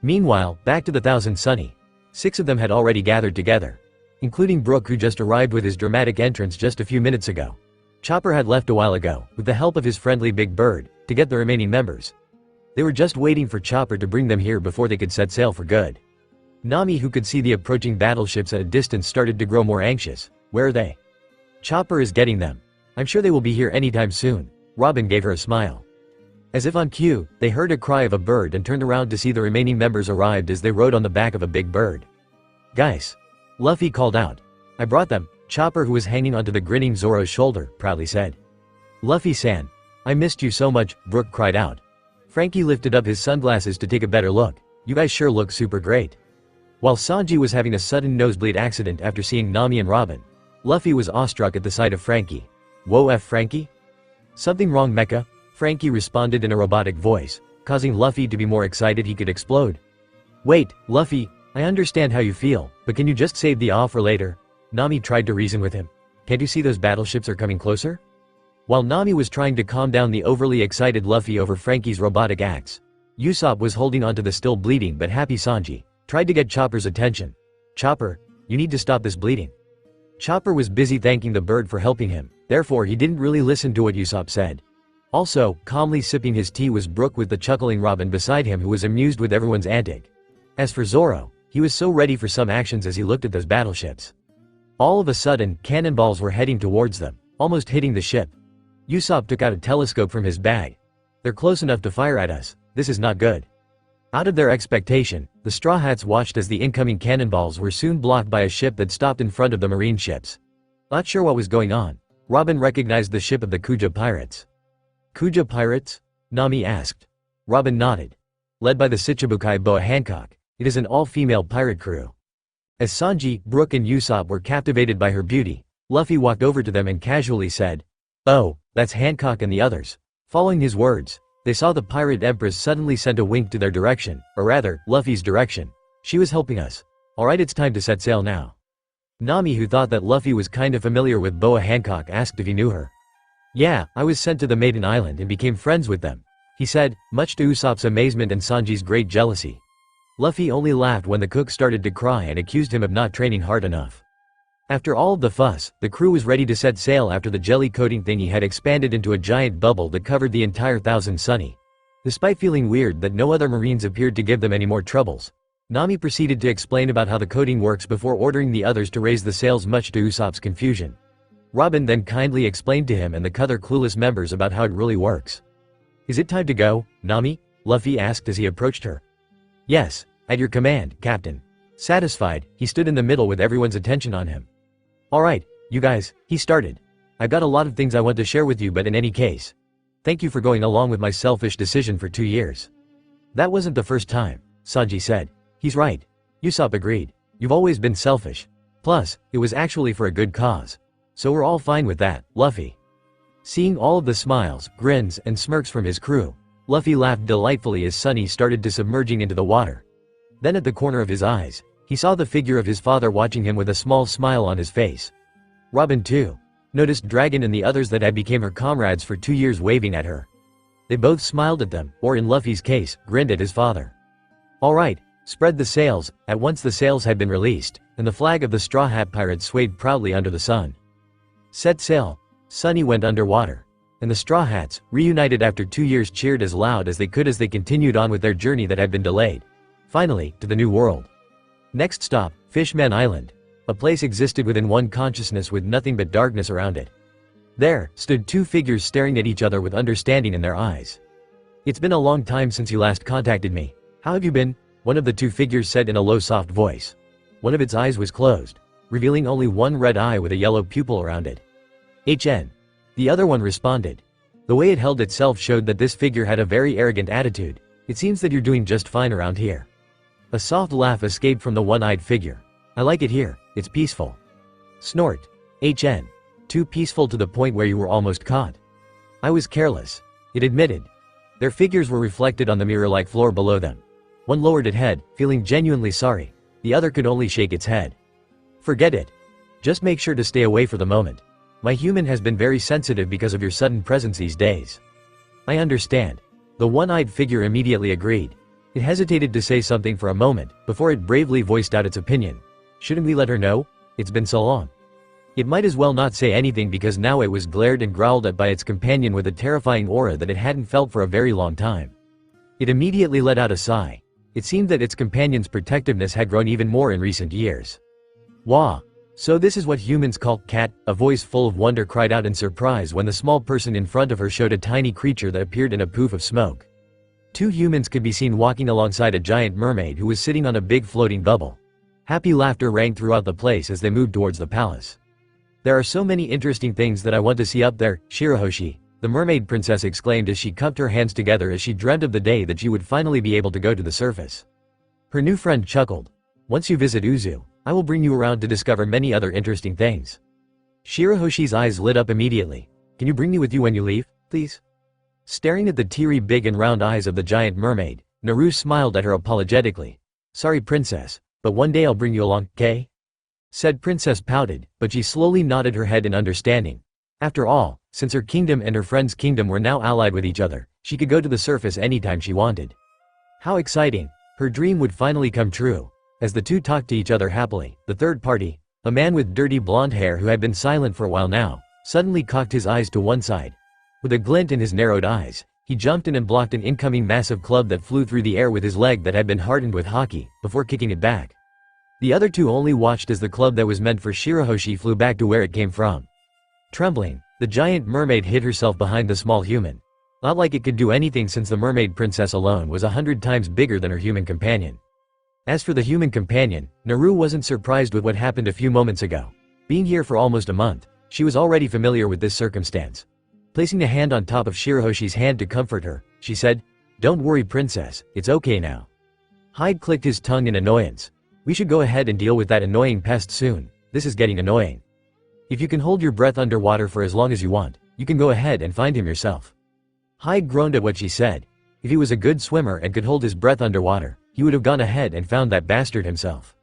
Meanwhile, back to the Thousand Sunny. 6 of them had already gathered together, including Brook, who just arrived with his dramatic entrance just a few minutes ago. Chopper had left a while ago, with the help of his friendly Big Bird, to get the remaining members. They were just waiting for Chopper to bring them here before they could set sail for good. Nami, who could see the approaching battleships at a distance, started to grow more anxious. Where are they? Chopper is getting them. I'm sure they will be here anytime soon. Robin gave her a smile. As if on cue, they heard a cry of a bird and turned around to see the remaining members arrived as they rode on the back of a big bird. Guys! Luffy called out. I brought them, Chopper, who was hanging onto the grinning Zoro's shoulder, proudly said. Luffy-san. I missed you so much, Brook cried out. Frankie lifted up his sunglasses to take a better look. You guys sure look super great. While Sanji was having a sudden nosebleed accident after seeing Nami and Robin, Luffy was awestruck at the sight of Frankie. Whoa Frankie? Something wrong, Mecha? Frankie responded in a robotic voice, causing Luffy to be more excited he could explode. Wait, Luffy, I understand how you feel, but can you just save the awe for later? Nami tried to reason with him. Can't you see those battleships are coming closer? While Nami was trying to calm down the overly excited Luffy over Frankie's robotic acts, Usopp was holding onto the still bleeding but happy Sanji, tried to get Chopper's attention. Chopper, you need to stop this bleeding. Chopper was busy thanking the bird for helping him, therefore he didn't really listen to what Usopp said. Also, calmly sipping his tea was Brook, with the chuckling Robin beside him, who was amused with everyone's antic. As for Zoro, he was so ready for some actions as he looked at those battleships. All of a sudden, cannonballs were heading towards them, almost hitting the ship. Usopp took out a telescope from his bag. They're close enough to fire at us, this is not good. Out of their expectation, the Straw Hats watched as the incoming cannonballs were soon blocked by a ship that stopped in front of the marine ships. Not sure what was going on, Robin recognized the ship of the Kuja pirates. Kuja pirates? Nami asked. Robin nodded. Led by the Shichibukai Boa Hancock, it is an all-female pirate crew. As Sanji, Brook and Usopp were captivated by her beauty, Luffy walked over to them and casually said, "Oh, that's Hancock and the others." Following his words, they saw the pirate empress suddenly sent a wink to their direction, or rather, Luffy's direction. She was helping us. Alright, it's time to set sail now. Nami, who thought that Luffy was kinda familiar with Boa Hancock, asked if he knew her. Yeah, I was sent to the Maiden Island and became friends with them, he said, much to Usopp's amazement and Sanji's great jealousy. Luffy only laughed when the cook started to cry and accused him of not training hard enough. After all of the fuss, the crew was ready to set sail after the jelly coating thingy had expanded into a giant bubble that covered the entire Thousand Sunny. Despite feeling weird that no other marines appeared to give them any more troubles, Nami proceeded to explain about how the coating works before ordering the others to raise the sails, much to Usopp's confusion. Robin then kindly explained to him and the other clueless members about how it really works. Is it time to go, Nami? Luffy asked as he approached her. Yes, at your command, Captain. Satisfied, he stood in the middle with everyone's attention on him. Alright, you guys, he started. I've got a lot of things I want to share with you, but in any case, thank you for going along with my selfish decision for 2 years. That wasn't the first time, Sanji said. He's right. Usopp agreed. You've always been selfish. Plus, it was actually for a good cause. So we're all fine with that, Luffy. Seeing all of the smiles, grins, and smirks from his crew, Luffy laughed delightfully as Sunny started to submerging into the water. Then at the corner of his eyes, he saw the figure of his father watching him with a small smile on his face. Robin too noticed Dragon and the others that had become her comrades for 2 years waving at her. They both smiled at them, or in Luffy's case, grinned at his father. Alright, spread the sails. At once the sails had been released, and the flag of the Straw Hat Pirates swayed proudly under the sun. Set sail. Sunny went underwater, and the Straw Hats, reunited after 2 years, cheered as loud as they could as they continued on with their journey that had been delayed. Finally, to the New World. Next stop, Fishman Island. A place existed within one consciousness with nothing but darkness around it. There stood 2 figures staring at each other with understanding in their eyes. It's been a long time since you last contacted me. How have you been? One of the 2 figures said in a low soft voice. One of its eyes was closed, revealing only one red eye with a yellow pupil around it. HN. The other one responded. The way it held itself showed that this figure had a very arrogant attitude. It seems that you're doing just fine around here. A soft laugh escaped from the one-eyed figure. I like it here, it's peaceful. Snort. HN. Too peaceful to the point where you were almost caught. I was careless. It admitted. Their figures were reflected on the mirror-like floor below them. One lowered its head, feeling genuinely sorry. The other could only shake its head. Forget it. Just make sure to stay away for the moment. My human has been very sensitive because of your sudden presence these days. I understand. The one-eyed figure immediately agreed. It hesitated to say something for a moment, before it bravely voiced out its opinion. Shouldn't we let her know? It's been so long. It might as well not say anything because now it was glared and growled at by its companion with a terrifying aura that it hadn't felt for a very long time. It immediately let out a sigh. It seemed that its companion's protectiveness had grown even more in recent years. Wah! So this is what humans call cat, a voice full of wonder cried out in surprise when the small person in front of her showed a tiny creature that appeared in a poof of smoke. Two humans could be seen walking alongside a giant mermaid who was sitting on a big floating bubble. Happy laughter rang throughout the place as they moved towards the palace. There are so many interesting things that I want to see up there, Shirahoshi, the mermaid princess exclaimed as she cupped her hands together as she dreamt of the day that she would finally be able to go to the surface. Her new friend chuckled. Once you visit Uzu, I will bring you around to discover many other interesting things. Shirahoshi's eyes lit up immediately. Can you bring me with you when you leave, please? Staring at the teary big and round eyes of the giant mermaid, Naru smiled at her apologetically. Sorry princess, but one day I'll bring you along, okay? Said princess pouted, but she slowly nodded her head in understanding. After all, since her kingdom and her friend's kingdom were now allied with each other, she could go to the surface anytime she wanted. How exciting! Her dream would finally come true. As the two talked to each other happily, the third party, a man with dirty blonde hair who had been silent for a while now, suddenly cocked his eyes to one side. With a glint in his narrowed eyes, he jumped in and blocked an incoming massive club that flew through the air with his leg that had been hardened with hockey, before kicking it back. The other two only watched as the club that was meant for Shirahoshi flew back to where it came from. Trembling, the giant mermaid hid herself behind the small human. Not like it could do anything since the mermaid princess alone was 100 times bigger than her human companion. As for the human companion, Naru wasn't surprised with what happened a few moments ago. Being here for almost a month, she was already familiar with this circumstance. Placing a hand on top of Shirahoshi's hand to comfort her, she said, "Don't worry princess, it's okay now." Hyde clicked his tongue in annoyance. We should go ahead and deal with that annoying pest soon. This is getting annoying. If you can hold your breath underwater for as long as you want, you can go ahead and find him yourself. Hyde groaned at what she said. If he was a good swimmer and could hold his breath underwater, he would have gone ahead and found that bastard himself.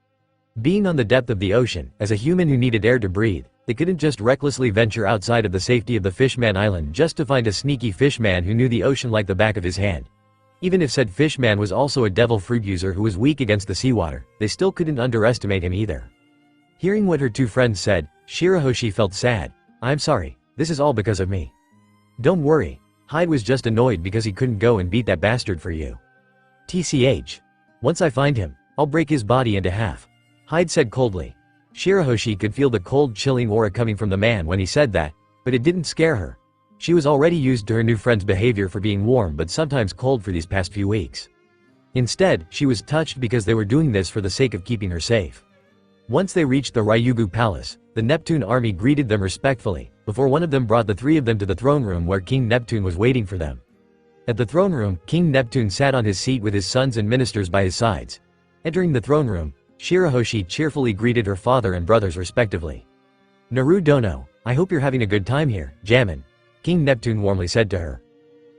Being on the depth of the ocean, as a human who needed air to breathe, they couldn't just recklessly venture outside of the safety of the Fishman Island just to find a sneaky fishman who knew the ocean like the back of his hand. Even if said fishman was also a devil fruit user who was weak against the seawater, they still couldn't underestimate him either. Hearing what her two friends said, Shirahoshi felt sad. I'm sorry, this is all because of me. Don't worry, Hyde was just annoyed because he couldn't go and beat that bastard for you. TCH. Once I find him, I'll break his body into half. Hyde said coldly. Shirahoshi could feel the cold chilling aura coming from the man when he said that, but it didn't scare her. She was already used to her new friend's behavior for being warm but sometimes cold for these past few weeks. Instead, she was touched because they were doing this for the sake of keeping her safe. Once they reached the Ryugu Palace, the Neptune army greeted them respectfully, before one of them brought the three of them to the throne room where King Neptune was waiting for them. At the throne room, King Neptune sat on his seat with his sons and ministers by his sides. Entering the throne room, Shirahoshi cheerfully greeted her father and brothers respectively. Naru Dono, I hope you're having a good time here, Jammin, King Neptune warmly said to her.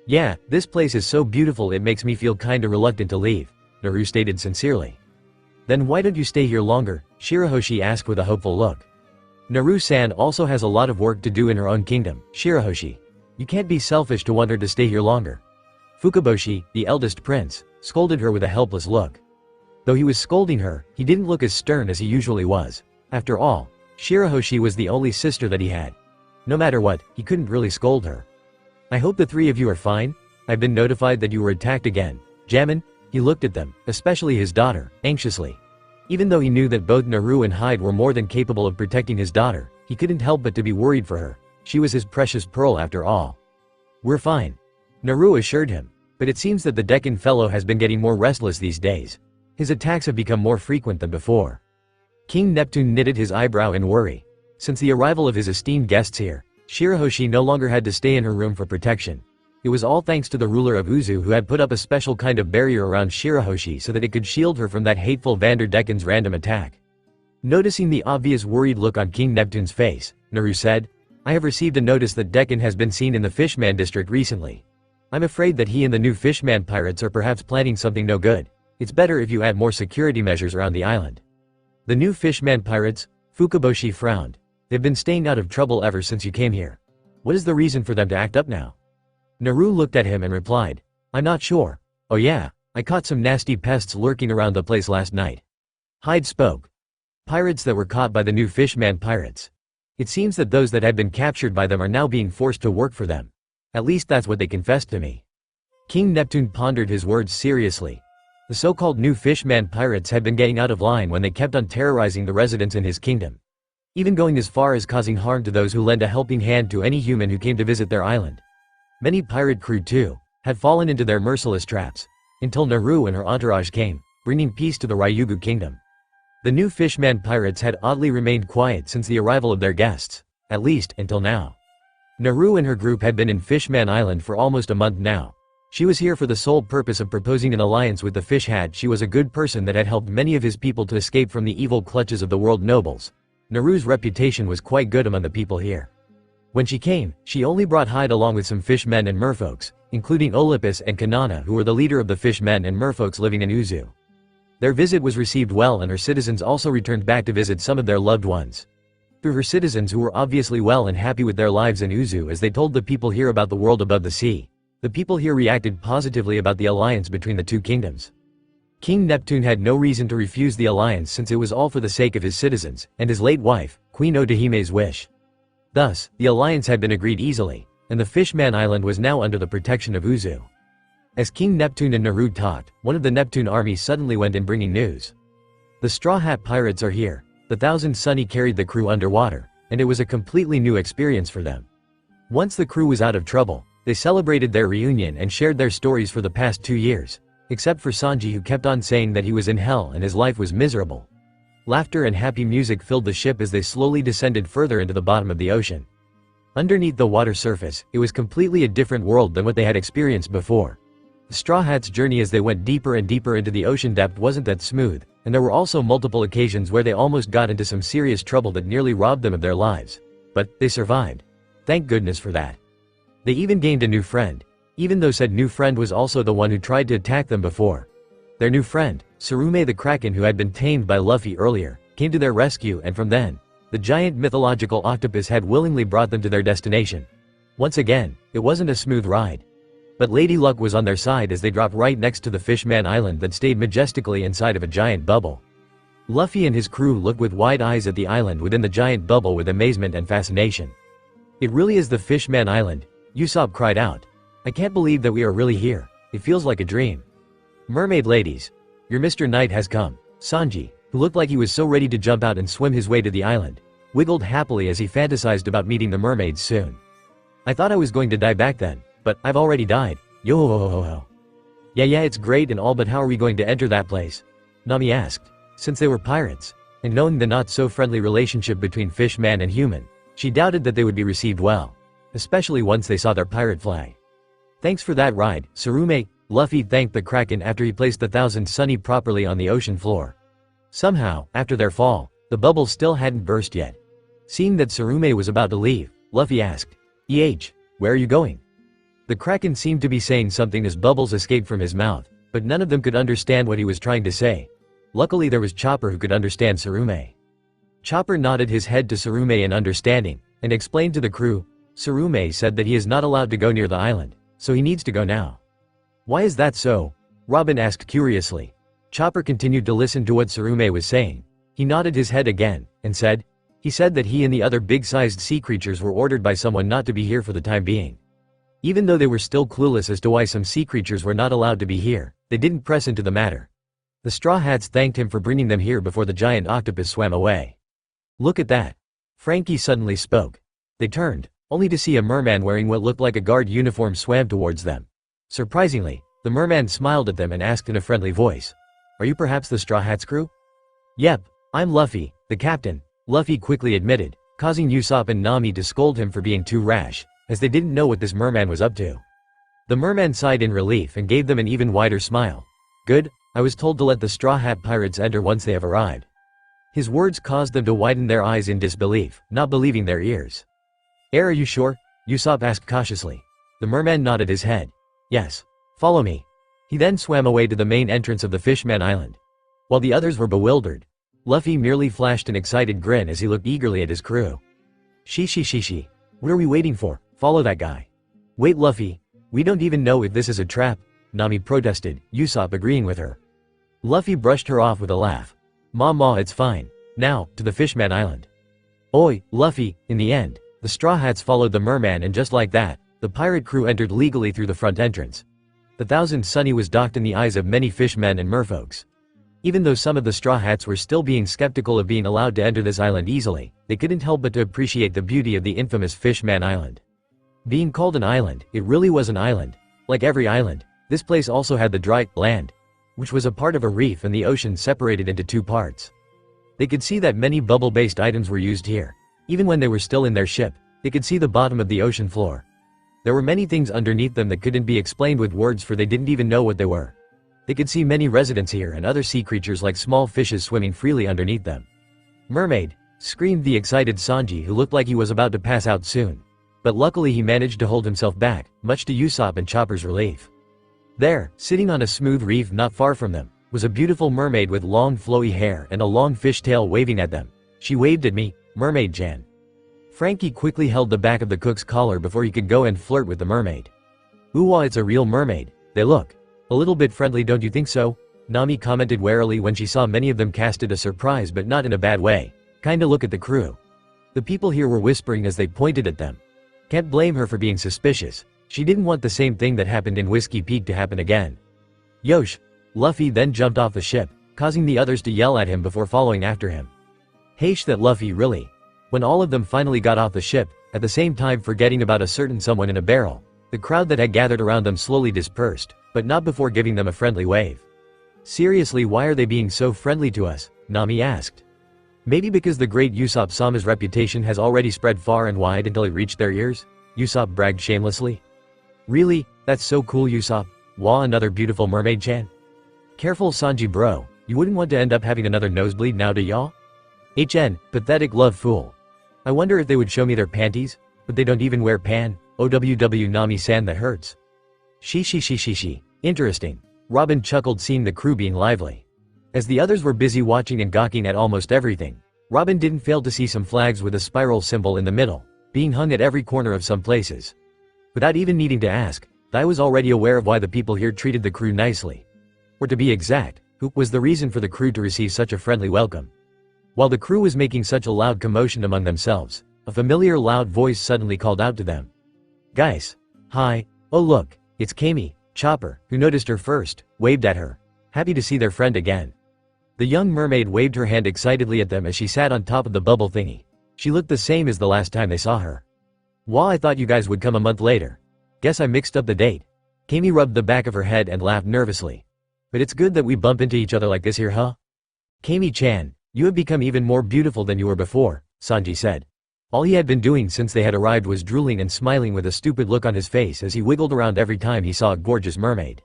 Yeah, this place is so beautiful it makes me feel kinda reluctant to leave, Naru stated sincerely. Then why don't you stay here longer, Shirahoshi asked with a hopeful look. Naru-san also has a lot of work to do in her own kingdom, Shirahoshi. You can't be selfish to want her to stay here longer. Fukaboshi, the eldest prince, scolded her with a helpless look. Though he was scolding her, he didn't look as stern as he usually was. After all, Shirahoshi was the only sister that he had. No matter what, he couldn't really scold her. I hope the three of you are fine. I've been notified that you were attacked again. Jammin? He looked at them, especially his daughter, anxiously. Even though he knew that both Naru and Hyde were more than capable of protecting his daughter, he couldn't help but to be worried for her. She was his precious pearl after all. We're fine, Naru assured him. But it seems that the Deccan fellow has been getting more restless these days. His attacks have become more frequent than before. King Neptune knitted his eyebrow in worry. Since the arrival of his esteemed guests here, Shirahoshi no longer had to stay in her room for protection. It was all thanks to the ruler of Uzu who had put up a special kind of barrier around Shirahoshi so that it could shield her from that hateful Vanderdecken's random attack. Noticing the obvious worried look on King Neptune's face, Naru said, I have received a notice that Deccan has been seen in the Fishman district recently. I'm afraid that he and the new Fishman pirates are perhaps planning something no good. It's better if you add more security measures around the island. The new Fishman pirates? Fukaboshi frowned. They've been staying out of trouble ever since you came here. What is the reason for them to act up now? Naru looked at him and replied, I'm not sure. Oh yeah, I caught some nasty pests lurking around the place last night. Hyde spoke. Pirates that were caught by the new fishman pirates. It seems that those that had been captured by them are now being forced to work for them. At least that's what they confessed to me. King Neptune pondered his words seriously. The so-called new fishman pirates had been getting out of line when they kept on terrorizing the residents in his kingdom. Even going as far as causing harm to those who lend a helping hand to any human who came to visit their island. Many pirate crew too had fallen into their merciless traps, until Naru and her entourage came, bringing peace to the Ryugu kingdom. The new fishman pirates had oddly remained quiet since the arrival of their guests, at least until now. Naru and her group had been in Fishman Island for almost a month now. She was here for the sole purpose of proposing an alliance with the fish hat. She was a good person that had helped many of his people to escape from the evil clutches of the world nobles. Naru's reputation was quite good among the people here. When she came, she only brought Hyde along with some fishmen and merfolks, including Olympus and Kanana, who were the leader of the fishmen and merfolks living in Uzu. Their visit was received well, and her citizens also returned back to visit some of their loved ones. Through her citizens, who were obviously well and happy with their lives in Uzu as they told the people here about the world above the sea, the people here reacted positively about the alliance between the two kingdoms. King Neptune had no reason to refuse the alliance since it was all for the sake of his citizens and his late wife, Queen Odahime's wish. Thus, the alliance had been agreed easily, and the Fishman Island was now under the protection of Uzu. As King Neptune and Naru talked, one of the Neptune armies suddenly went in bringing news. The Straw Hat Pirates are here. The Thousand Sunny carried the crew underwater, and it was a completely new experience for them. Once the crew was out of trouble, they celebrated their reunion and shared their stories for the past 2 years, except for Sanji, who kept on saying that he was in hell and his life was miserable. Laughter and happy music filled the ship as they slowly descended further into the bottom of the ocean. Underneath the water surface, it was completely a different world than what they had experienced before. The Straw Hats' journey as they went deeper and deeper into the ocean depth wasn't that smooth, and there were also multiple occasions where they almost got into some serious trouble that nearly robbed them of their lives. But they survived. Thank goodness for that. They even gained a new friend, even though said new friend was also the one who tried to attack them before. Their new friend, Tsurume the Kraken, who had been tamed by Luffy earlier, came to their rescue, and from then, the giant mythological octopus had willingly brought them to their destination. Once again, it wasn't a smooth ride. But Lady Luck was on their side as they dropped right next to the Fishman Island that stayed majestically inside of a giant bubble. Luffy and his crew looked with wide eyes at the island within the giant bubble with amazement and fascination. It really is the Fishman Island, Usopp cried out. I can't believe that we are really here. It feels like a dream. Mermaid ladies, your Mr. Knight has come. Sanji, who looked like he was so ready to jump out and swim his way to the island, wiggled happily as he fantasized about meeting the mermaids soon. I thought I was going to die back then, but I've already died. Yo ho ho ho ho. Yeah, it's great and all, but how are we going to enter that place? Nami asked. Since they were pirates, and knowing the not-so-friendly relationship between fishman and human, she doubted that they would be received well, especially once they saw their pirate flag. Thanks for that ride, Tsurume. Luffy thanked the Kraken after he placed the Thousand Sunny properly on the ocean floor. Somehow, after their fall, the bubble still hadn't burst yet. Seeing that Tsurume was about to leave, Luffy asked, where are you going? The Kraken seemed to be saying something as bubbles escaped from his mouth, but none of them could understand what he was trying to say. Luckily there was Chopper who could understand Tsurume. Chopper nodded his head to Tsurume in understanding, and explained to the crew. Tsurume said that he is not allowed to go near the island, so he needs to go now. Why is that so? Robin asked curiously. Chopper continued to listen to what Tsurume was saying. He nodded his head again, and said, he said that he and the other big-sized sea creatures were ordered by someone not to be here for the time being. Even though they were still clueless as to why some sea creatures were not allowed to be here, they didn't press into the matter. The Straw Hats thanked him for bringing them here before the giant octopus swam away. Look at that. Frankie suddenly spoke. They turned, only to see a merman wearing what looked like a guard uniform swam towards them. Surprisingly, the merman smiled at them and asked in a friendly voice, are you perhaps the Straw Hats crew? Yep, I'm Luffy, the captain, Luffy quickly admitted, causing Usopp and Nami to scold him for being too rash, as they didn't know what this merman was up to. The merman sighed in relief and gave them an even wider smile. Good, I was told to let the Straw Hat Pirates enter once they have arrived. His words caused them to widen their eyes in disbelief, not believing their ears. Are you sure? Usopp asked cautiously. The merman nodded his head. Yes. Follow me. He then swam away to the main entrance of the Fishman Island. While the others were bewildered, Luffy merely flashed an excited grin as he looked eagerly at his crew. Shishi. What are we waiting for? Follow that guy. Wait, Luffy. We don't even know if this is a trap. Nami protested, Usopp agreeing with her. Luffy brushed her off with a laugh. Ma, it's fine. Now, to the Fishman Island. Oi, Luffy. In the end, the Straw Hats followed the merman, and just like that, the pirate crew entered legally through the front entrance. The Thousand Sunny was docked in the eyes of many fishmen and merfolks. Even though some of the Straw Hats were still being skeptical of being allowed to enter this island easily, they couldn't help but to appreciate the beauty of the infamous Fishman Island. Being called an island, it really was an island. Like every island, this place also had the dry land, which was a part of a reef and the ocean separated into two parts. They could see that many bubble-based items were used here. Even when they were still in their ship, they could see the bottom of the ocean floor. There were many things underneath them that couldn't be explained with words, for they didn't even know what they were. They could see many residents here and other sea creatures like small fishes swimming freely underneath them. Mermaid! Screamed the excited Sanji, who looked like he was about to pass out soon. But luckily he managed to hold himself back, much to Usopp and Chopper's relief. There, sitting on a smooth reef not far from them, was a beautiful mermaid with long flowy hair and a long fish tail waving at them. She waved at me, Mermaid-chan. Frankie quickly held the back of the cook's collar before he could go and flirt with the mermaid. Ooh, it's a real mermaid. They look a little bit friendly, don't you think so? Nami commented warily when she saw many of them casted a surprise, but not in a bad way. Kinda look at the crew. The people here were whispering as they pointed at them. Can't blame her for being suspicious. She didn't want the same thing that happened in Whiskey Peak to happen again. Yosh! Luffy then jumped off the ship, causing the others to yell at him before following after him. Heish, that Luffy really. When all of them finally got off the ship, at the same time forgetting about a certain someone in a barrel, the crowd that had gathered around them slowly dispersed, but not before giving them a friendly wave. Seriously, why are they being so friendly to us? Nami asked. Maybe because the great Usopp Sama's reputation has already spread far and wide until it reached their ears? Usopp bragged shamelessly. Really? That's so cool, Usopp. Wah, another beautiful mermaid-chan. Careful, Sanji bro, you wouldn't want to end up having another nosebleed now, do y'all? HN, pathetic love fool. I wonder if they would show me their panties, but they don't even wear pan. OWW Nami-san, that hurts. She. Interesting. Robin chuckled, seeing the crew being lively. As the others were busy watching and gawking at almost everything, Robin didn't fail to see some flags with a spiral symbol in the middle, being hung at every corner of some places. Without even needing to ask, I was already aware of why the people here treated the crew nicely. Or to be exact, who was the reason for the crew to receive such a friendly welcome. While the crew was making such a loud commotion among themselves, a familiar loud voice suddenly called out to them. Guys. Hi. Oh look, it's Kami. Chopper, who noticed her first, waved at her. Happy to see their friend again. The young mermaid waved her hand excitedly at them as she sat on top of the bubble thingy. She looked the same as the last time they saw her. Wah, I thought you guys would come a month later. Guess I mixed up the date. Kami rubbed the back of her head and laughed nervously. But it's good that we bump into each other like this here, huh? Kami-chan, you have become even more beautiful than you were before, Sanji said. All he had been doing since they had arrived was drooling and smiling with a stupid look on his face as he wiggled around every time he saw a gorgeous mermaid.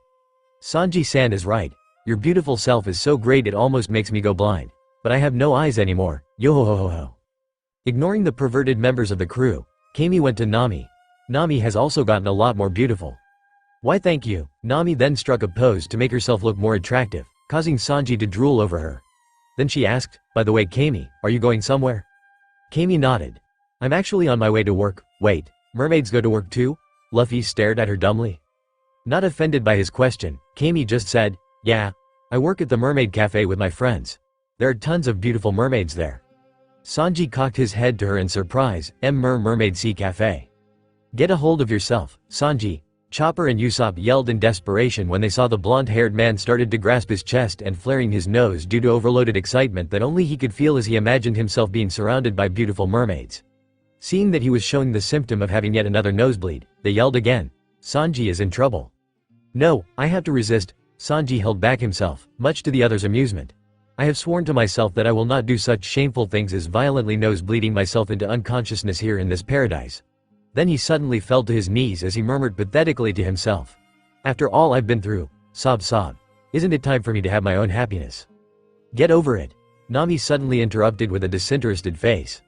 Sanji-san is right. Your beautiful self is so great it almost makes me go blind. But I have no eyes anymore, yo-ho-ho-ho-ho. Ignoring the perverted members of the crew, Kami went to Nami. Nami has also gotten a lot more beautiful. Why thank you. Nami then struck a pose to make herself look more attractive, causing Sanji to drool over her. Then she asked, by the way Kami, are you going somewhere? Kami nodded. I'm actually on my way to work. Wait, mermaids go to work too? Luffy stared at her dumbly. Not offended by his question, Kami just said, yeah, I work at the mermaid cafe with my friends. There are tons of beautiful mermaids there. Sanji cocked his head to her in surprise, Mermaid Sea Cafe. Get a hold of yourself, Sanji. Chopper and Usopp yelled in desperation when they saw the blonde-haired man started to grasp his chest and flaring his nose due to overloaded excitement that only he could feel as he imagined himself being surrounded by beautiful mermaids. Seeing that he was showing the symptom of having yet another nosebleed, they yelled again. Sanji is in trouble. No, I have to resist. Sanji held back himself, much to the others' amusement. I have sworn to myself that I will not do such shameful things as violently nose-bleeding myself into unconsciousness here in this paradise. Then he suddenly fell to his knees as he murmured pathetically to himself. After all I've been through, sob. Isn't it time for me to have my own happiness? Get over it. Nami suddenly interrupted with a disinterested face.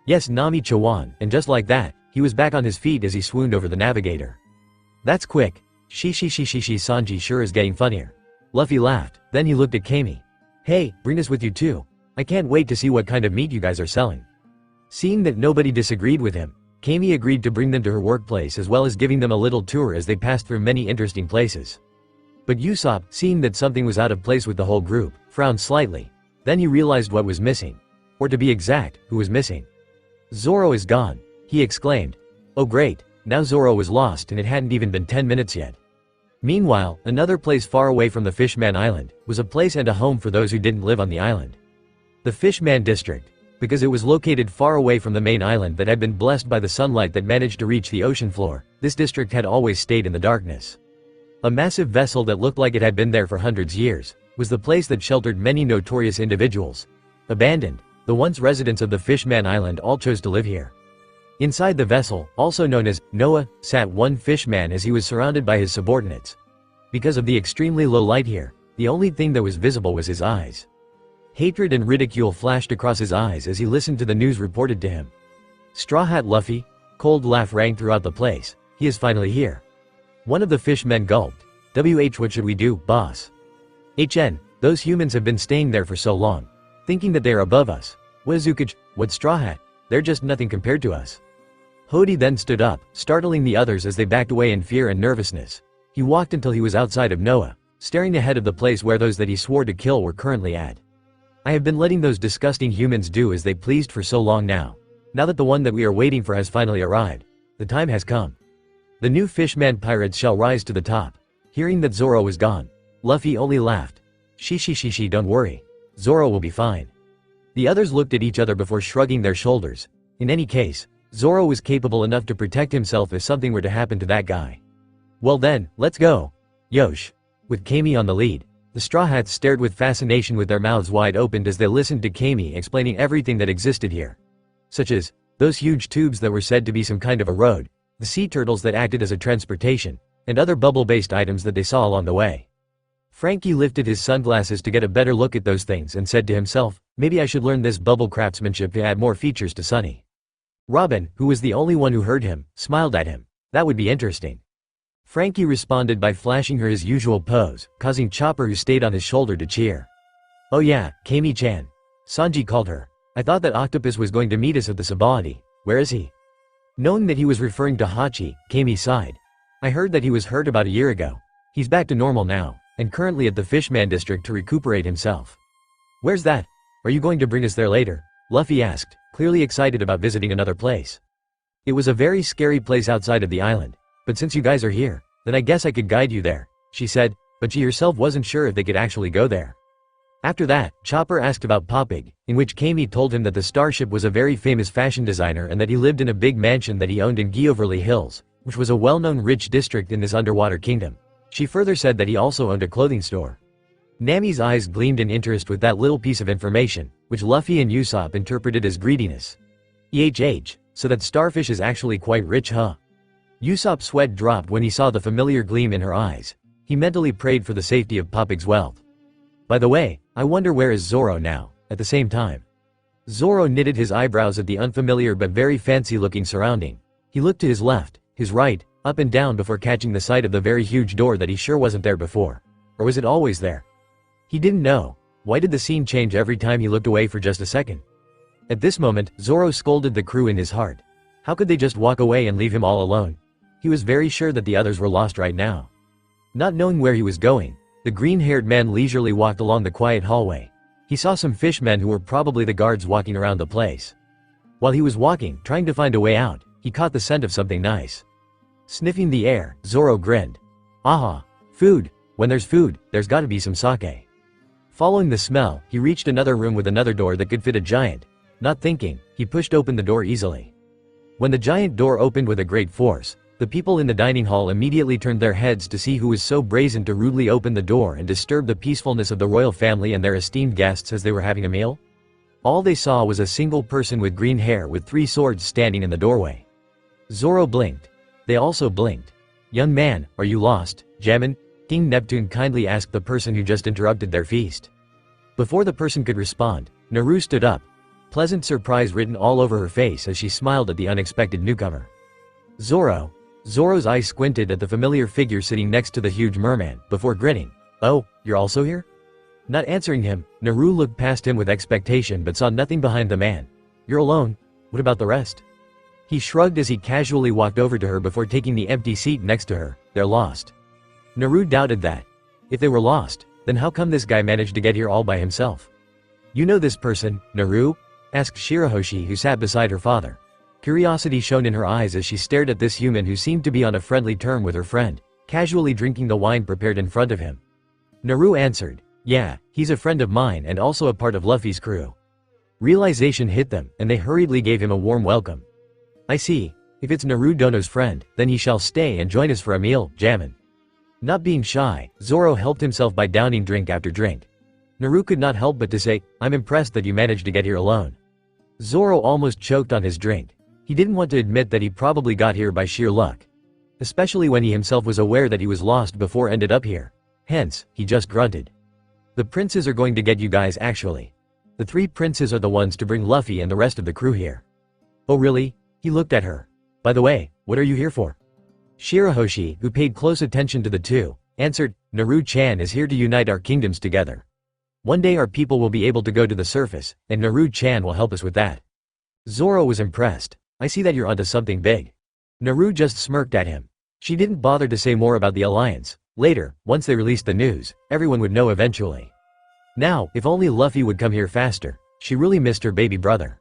Yes, Nami-chawan, and just like that, he was back on his feet as he swooned over the navigator. That's quick. Sanji sure is getting funnier. Luffy laughed, then he looked at Kami. Hey, bring us with you too. I can't wait to see what kind of meat you guys are selling. Seeing that nobody disagreed with him, Kami agreed to bring them to her workplace as well as giving them a little tour as they passed through many interesting places. But Usopp, seeing that something was out of place with the whole group, frowned slightly. Then he realized what was missing. Or to be exact, who was missing. "Zoro is gone," he exclaimed. Oh great, now Zoro was lost and it hadn't even been 10 minutes yet. Meanwhile, another place far away from the Fishman Island, was a place and a home for those who didn't live on the island. The Fishman District. Because it was located far away from the main island that had been blessed by the sunlight that managed to reach the ocean floor, this district had always stayed in the darkness. A massive vessel that looked like it had been there for hundreds of years, was the place that sheltered many notorious individuals. Abandoned, the once residents of the Fishman Island all chose to live here. Inside the vessel, also known as Noah, sat one fishman as he was surrounded by his subordinates. Because of the extremely low light here, the only thing that was visible was his eyes. Hatred and ridicule flashed across his eyes as he listened to the news reported to him. Straw Hat Luffy, cold laugh rang throughout the place. He is finally here. One of the fishmen gulped. What should we do, boss? Those humans have been staying there for so long, thinking that they are above us. What Straw Hat? They're just nothing compared to us. Hody then stood up, startling the others as they backed away in fear and nervousness. He walked until he was outside of Noah, staring ahead of the place where those that he swore to kill were currently at. I have been letting those disgusting humans do as they pleased for so long now. Now that the one that we are waiting for has finally arrived, the time has come. The new Fishman pirates shall rise to the top. Hearing that Zoro was gone, Luffy only laughed. She, don't worry. Zoro will be fine. The others looked at each other before shrugging their shoulders. In any case, Zoro was capable enough to protect himself if something were to happen to that guy. Well then, let's go. Yosh. With Kami on the lead, the Straw Hats stared with fascination with their mouths wide opened as they listened to Kami explaining everything that existed here. Such as, those huge tubes that were said to be some kind of a road, the sea turtles that acted as a transportation, and other bubble-based items that they saw along the way. Frankie lifted his sunglasses to get a better look at those things and said to himself, maybe I should learn this bubble craftsmanship to add more features to Sunny. Robin, who was the only one who heard him, smiled at him. That would be interesting. Frankie responded by flashing her his usual pose, causing Chopper who stayed on his shoulder to cheer. Oh yeah, Kami-chan. Sanji called her. I thought that Octopus was going to meet us at the Sabaody. Where is he? Knowing that he was referring to Hachi, Kami sighed. I heard that he was hurt about a year ago. He's back to normal now, and currently at the Fishman district to recuperate himself. Where's that? Are you going to bring us there later? Luffy asked, clearly excited about visiting another place. It was a very scary place outside of the island, but since you guys are here, then I guess I could guide you there, she said, but she herself wasn't sure if they could actually go there. After that, Chopper asked about Poppig, in which Kami told him that the Starship was a very famous fashion designer and that he lived in a big mansion that he owned in Gioverly Hills, which was a well-known rich district in this underwater kingdom. She further said that he also owned a clothing store. Nami's eyes gleamed in interest with that little piece of information, which Luffy and Usopp interpreted as greediness. So that Starfish is actually quite rich, huh? Usopp's sweat dropped when he saw the familiar gleam in her eyes. He mentally prayed for the safety of Poppig's wealth. By the way, I wonder where is Zoro now, at the same time. Zoro knitted his eyebrows at the unfamiliar but very fancy-looking surrounding. He looked to his left, his right, up and down before catching the sight of the very huge door that he sure wasn't there before. Or was it always there? He didn't know. Why did the scene change every time he looked away for just a second? At this moment, Zoro scolded the crew in his heart. How could they just walk away and leave him all alone? He was very sure that the others were lost right now. Not knowing where he was going, the green-haired man leisurely walked along the quiet hallway. He saw some fishmen who were probably the guards walking around the place. While he was walking, trying to find a way out, he caught the scent of something nice. Sniffing the air, Zoro grinned. Aha! Food! When there's food, there's gotta be some sake. Following the smell, he reached another room with another door that could fit a giant. Not thinking, he pushed open the door easily. When the giant door opened with a great force, the people in the dining hall immediately turned their heads to see who was so brazen to rudely open the door and disturb the peacefulness of the royal family and their esteemed guests as they were having a meal. All they saw was a single person with green hair with 3 swords standing in the doorway. Zoro blinked. They also blinked. Young man, are you lost, Jamin? King Neptune kindly asked the person who just interrupted their feast. Before the person could respond, Naru stood up. Pleasant surprise written all over her face as she smiled at the unexpected newcomer. Zoro. Zoro's eyes squinted at the familiar figure sitting next to the huge merman, before grinning. Oh, you're also here? Not answering him, Naru looked past him with expectation but saw nothing behind the man. You're alone? What about the rest? He shrugged as he casually walked over to her before taking the empty seat next to her. They're lost. Naru doubted that. If they were lost, then how come this guy managed to get here all by himself? You know this person, Naru? Asked Shirahoshi, who sat beside her father. Curiosity shone in her eyes as she stared at this human who seemed to be on a friendly term with her friend, casually drinking the wine prepared in front of him. Naru answered, "Yeah, he's a friend of mine and also a part of Luffy's crew." Realization hit them, and they hurriedly gave him a warm welcome. "I see. If it's Naruto's friend, then he shall stay and join us for a meal, Jammin." Not being shy, Zoro helped himself by downing drink after drink. Naru could not help but to say, "I'm impressed that you managed to get here alone." Zoro almost choked on his drink. He didn't want to admit that he probably got here by sheer luck. Especially when he himself was aware that he was lost before ended up here. Hence, he just grunted. "The princes are going to get you guys actually. The 3 princes are the ones to bring Luffy and the rest of the crew here." "Oh really?" He looked at her. "By the way, what are you here for?" Shirahoshi, who paid close attention to the two, answered, "Naru-chan is here to unite our kingdoms together. One day our people will be able to go to the surface, and Naru-chan will help us with that." Zoro was impressed. "I see that you're onto something big." Naru just smirked at him. She didn't bother to say more about the alliance. Later, once they released the news, everyone would know eventually. Now, if only Luffy would come here faster. She really missed her baby brother.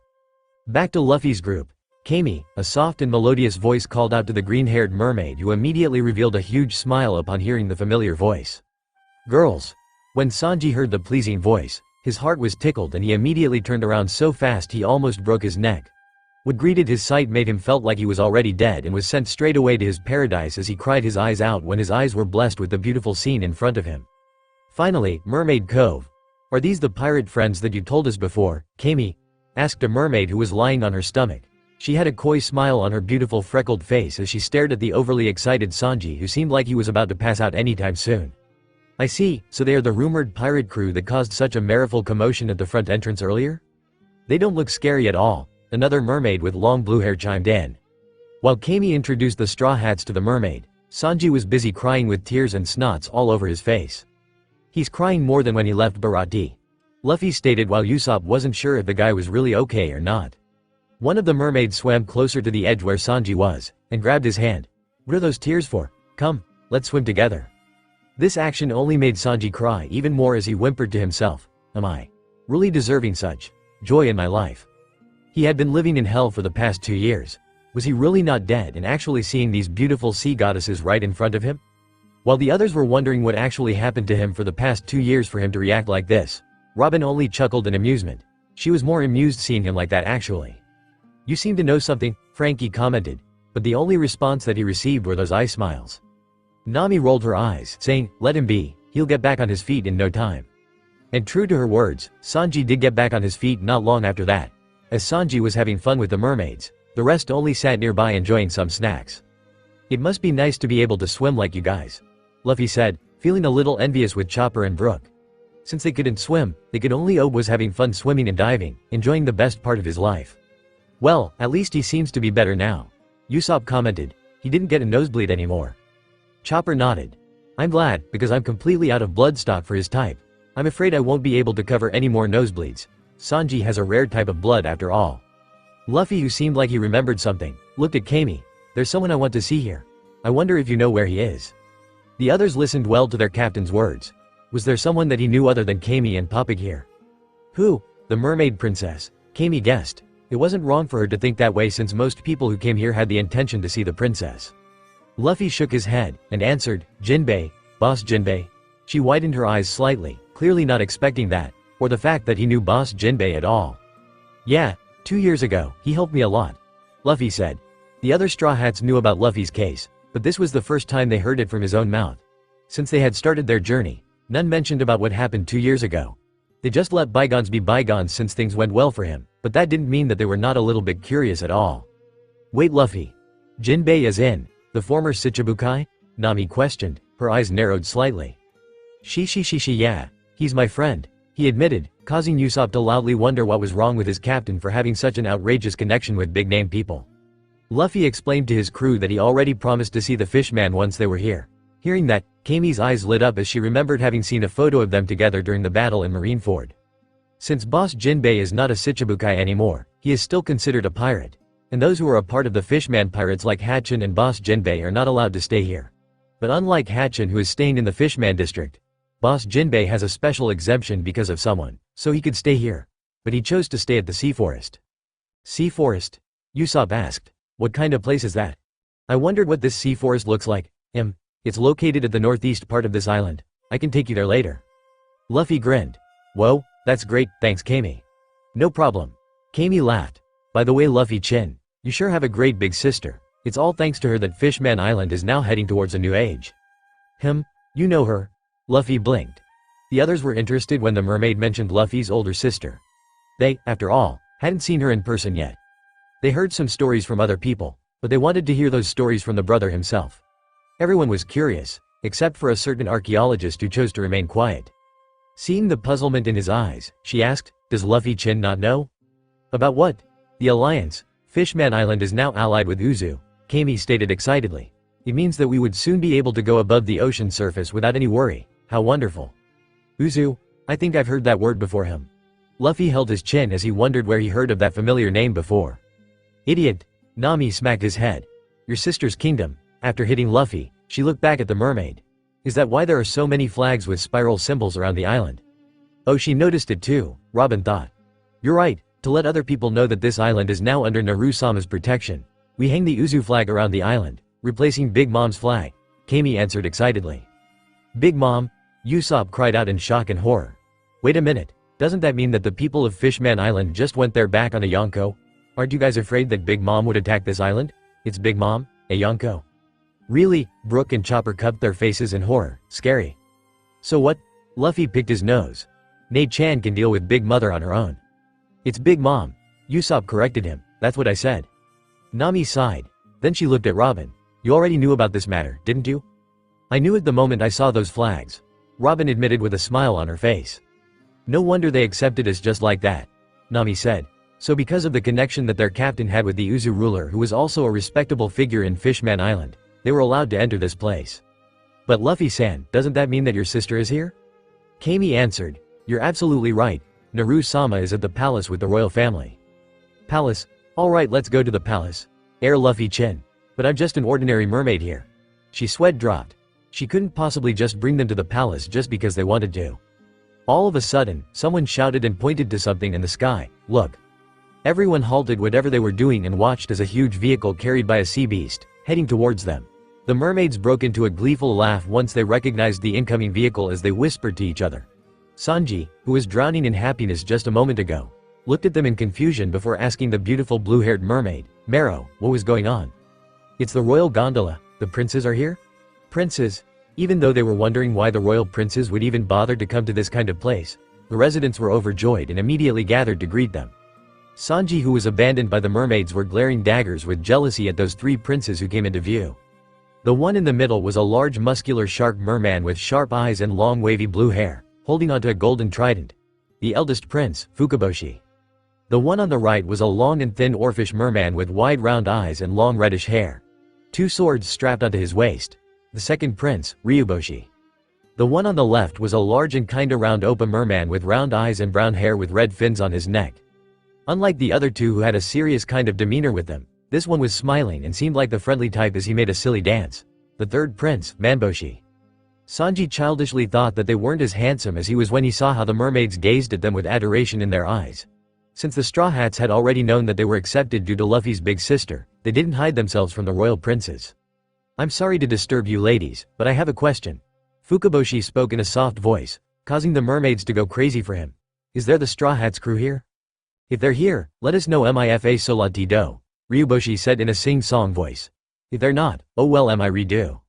Back to Luffy's group. Kami, a soft and melodious voice called out to the green-haired mermaid who immediately revealed a huge smile upon hearing the familiar voice. "Girls." When Sanji heard the pleasing voice, his heart was tickled and he immediately turned around so fast he almost broke his neck. What greeted his sight made him felt like he was already dead and was sent straight away to his paradise as he cried his eyes out when his eyes were blessed with the beautiful scene in front of him. Finally, Mermaid Cove. "Are these the pirate friends that you told us before, Kami?" asked a mermaid who was lying on her stomach. She had a coy smile on her beautiful freckled face as she stared at the overly excited Sanji who seemed like he was about to pass out anytime soon. "I see, so they are the rumored pirate crew that caused such a merriful commotion at the front entrance earlier? They don't look scary at all," another mermaid with long blue hair chimed in. While Kami introduced the straw hats to the mermaid, Sanji was busy crying with tears and snots all over his face. "He's crying more than when he left Baratie," Luffy stated while Usopp wasn't sure if the guy was really okay or not. One of the mermaids swam closer to the edge where Sanji was, and grabbed his hand. "What are those tears for? Come, let's swim together." This action only made Sanji cry even more as he whimpered to himself, "Am I really deserving such joy in my life?" He had been living in hell for the past 2 years. Was he really not dead and actually seeing these beautiful sea goddesses right in front of him? While the others were wondering what actually happened to him for the past 2 years for him to react like this, Robin only chuckled in amusement. She was more amused seeing him like that actually. "You seem to know something," Frankie commented, but the only response that he received were those eye smiles. Nami rolled her eyes, saying, "Let him be, he'll get back on his feet in no time." And true to her words, Sanji did get back on his feet not long after that. As Sanji was having fun with the mermaids, the rest only sat nearby enjoying some snacks. "It must be nice to be able to swim like you guys," Luffy said, feeling a little envious with Chopper and Brook. Since they couldn't swim, they could only hope was having fun swimming and diving, enjoying the best part of his life. "Well, at least he seems to be better now," Usopp commented. "He didn't get a nosebleed anymore." Chopper nodded. "I'm glad, because I'm completely out of blood stock for his type. I'm afraid I won't be able to cover any more nosebleeds. Sanji has a rare type of blood after all." Luffy, who seemed like he remembered something, looked at Kami. "There's someone I want to see here. I wonder if you know where he is." The others listened well to their captain's words. Was there someone that he knew other than Kami and Papig here? "Who?" "The mermaid princess," Kami guessed. It wasn't wrong for her to think that way since most people who came here had the intention to see the princess. Luffy shook his head, and answered, "Jinbei, Boss Jinbei." She widened her eyes slightly, clearly not expecting that, or the fact that he knew Boss Jinbei at all. "Yeah, 2 years ago, he helped me a lot," Luffy said. The other Straw Hats knew about Luffy's case, but this was the first time they heard it from his own mouth. Since they had started their journey, none mentioned about what happened 2 years ago. They just let bygones be bygones since things went well for him, but that didn't mean that they were not a little bit curious at all. "Wait, Luffy. Jinbei is in the former Shichibukai?" Nami questioned, her eyes narrowed slightly. She, yeah, he's my friend," he admitted, causing Usopp to loudly wonder what was wrong with his captain for having such an outrageous connection with big-name people. Luffy explained to his crew that he already promised to see the fishman once they were here. Hearing that, Kami's eyes lit up as she remembered having seen a photo of them together during the battle in Marineford. Since Boss Jinbei is not a Shichibukai anymore, he is still considered a pirate. And those who are a part of the Fishman pirates like Hatchin and Boss Jinbei are not allowed to stay here. But unlike Hatchin, who is staying in the Fishman district, Boss Jinbei has a special exemption because of someone, so he could stay here. But he chose to stay at the sea forest. Sea forest? Usopp asked. What kind of place is that? I wondered what this sea forest looks like. It's located at the northeast part of this island. I can take you there later. Luffy grinned. Whoa, that's great, thanks Kami. No problem. Kami laughed. By the way Luffy Chin, you sure have a great big sister. It's all thanks to her that Fishman Island is now heading towards a new age. You know her? Luffy blinked. The others were interested when the mermaid mentioned Luffy's older sister. They, after all, hadn't seen her in person yet. They heard some stories from other people, but they wanted to hear those stories from the brother himself. Everyone was curious, except for a certain archaeologist who chose to remain quiet. Seeing the puzzlement in his eyes, she asked, does Luffy Chin not know? About what? The alliance. Fishman Island is now allied with Uzu, Kami stated excitedly. It means that we would soon be able to go above the ocean surface without any worry. How wonderful. Uzu? I think I've heard that word before him. Luffy held his chin as he wondered where he heard of that familiar name before. Idiot. Nami smacked his head. Your sister's kingdom. After hitting Luffy, she looked back at the mermaid. Is that why there are so many flags with spiral symbols around the island? Oh, she noticed it too, Robin thought. You're right, to let other people know that this island is now under Naru-sama's protection. We hang the Uzu flag around the island, replacing Big Mom's flag, Kami answered excitedly. Big Mom? Usopp cried out in shock and horror. Wait a minute, doesn't that mean that the people of Fishman Island just went their back on a Yonko? Aren't you guys afraid that Big Mom would attack this island? It's Big Mom, a Yonko. Really? Brook and Chopper cupped their faces in horror. Scary. So what? Luffy picked his nose. Nate-chan can deal with Big Mother on her own. It's Big Mom. Usopp corrected him. That's what I said. Nami sighed. Then she looked at Robin. You already knew about this matter, didn't you? I knew it the moment I saw those flags. Robin admitted with a smile on her face. No wonder they accepted us just like that. Nami said. So because of the connection that their captain had with the Uzu ruler who was also a respectable figure in Fishman Island, they were allowed to enter this place. But Luffy-san, doesn't that mean that your sister is here? Kami answered. You're absolutely right. Naru-sama is at the palace with the royal family. Palace? Alright, let's go to the palace. Luffy Chin. But I'm just an ordinary mermaid here. She sweat dropped. She couldn't possibly just bring them to the palace just because they wanted to. All of a sudden, someone shouted and pointed to something in the sky. Look. Everyone halted whatever they were doing and watched as a huge vehicle carried by a sea beast, heading towards them. The mermaids broke into a gleeful laugh once they recognized the incoming vehicle as they whispered to each other. Sanji, who was drowning in happiness just a moment ago, looked at them in confusion before asking the beautiful blue-haired mermaid, Mero, what was going on. It's the royal gondola, the princes are here? Princes? Even though they were wondering why the royal princes would even bother to come to this kind of place, the residents were overjoyed and immediately gathered to greet them. Sanji, who was abandoned by the mermaids, were glaring daggers with jealousy at those three princes who came into view. The one in the middle was a large muscular shark merman with sharp eyes and long wavy blue hair, holding onto a golden trident. The eldest prince, Fukaboshi. The one on the right was a long and thin oarfish merman with wide round eyes and long reddish hair. Two swords strapped onto his waist. The second prince, Ryuboshi. The one on the left was a large and kinda round Oppa merman with round eyes and brown hair with red fins on his neck. Unlike the other two who had a serious kind of demeanor with them, this one was smiling and seemed like the friendly type as he made a silly dance. The third prince, Manboshi. Sanji childishly thought that they weren't as handsome as he was when he saw how the mermaids gazed at them with adoration in their eyes. Since the Straw Hats had already known that they were accepted due to Luffy's big sister, they didn't hide themselves from the royal princes. I'm sorry to disturb you ladies, but I have a question. Fukaboshi spoke in a soft voice, causing the mermaids to go crazy for him. Is there the Straw Hats crew here? If they're here, let us know mifa solati do, Ryuboshi said in a sing-song voice. If they're not, oh well mi redo.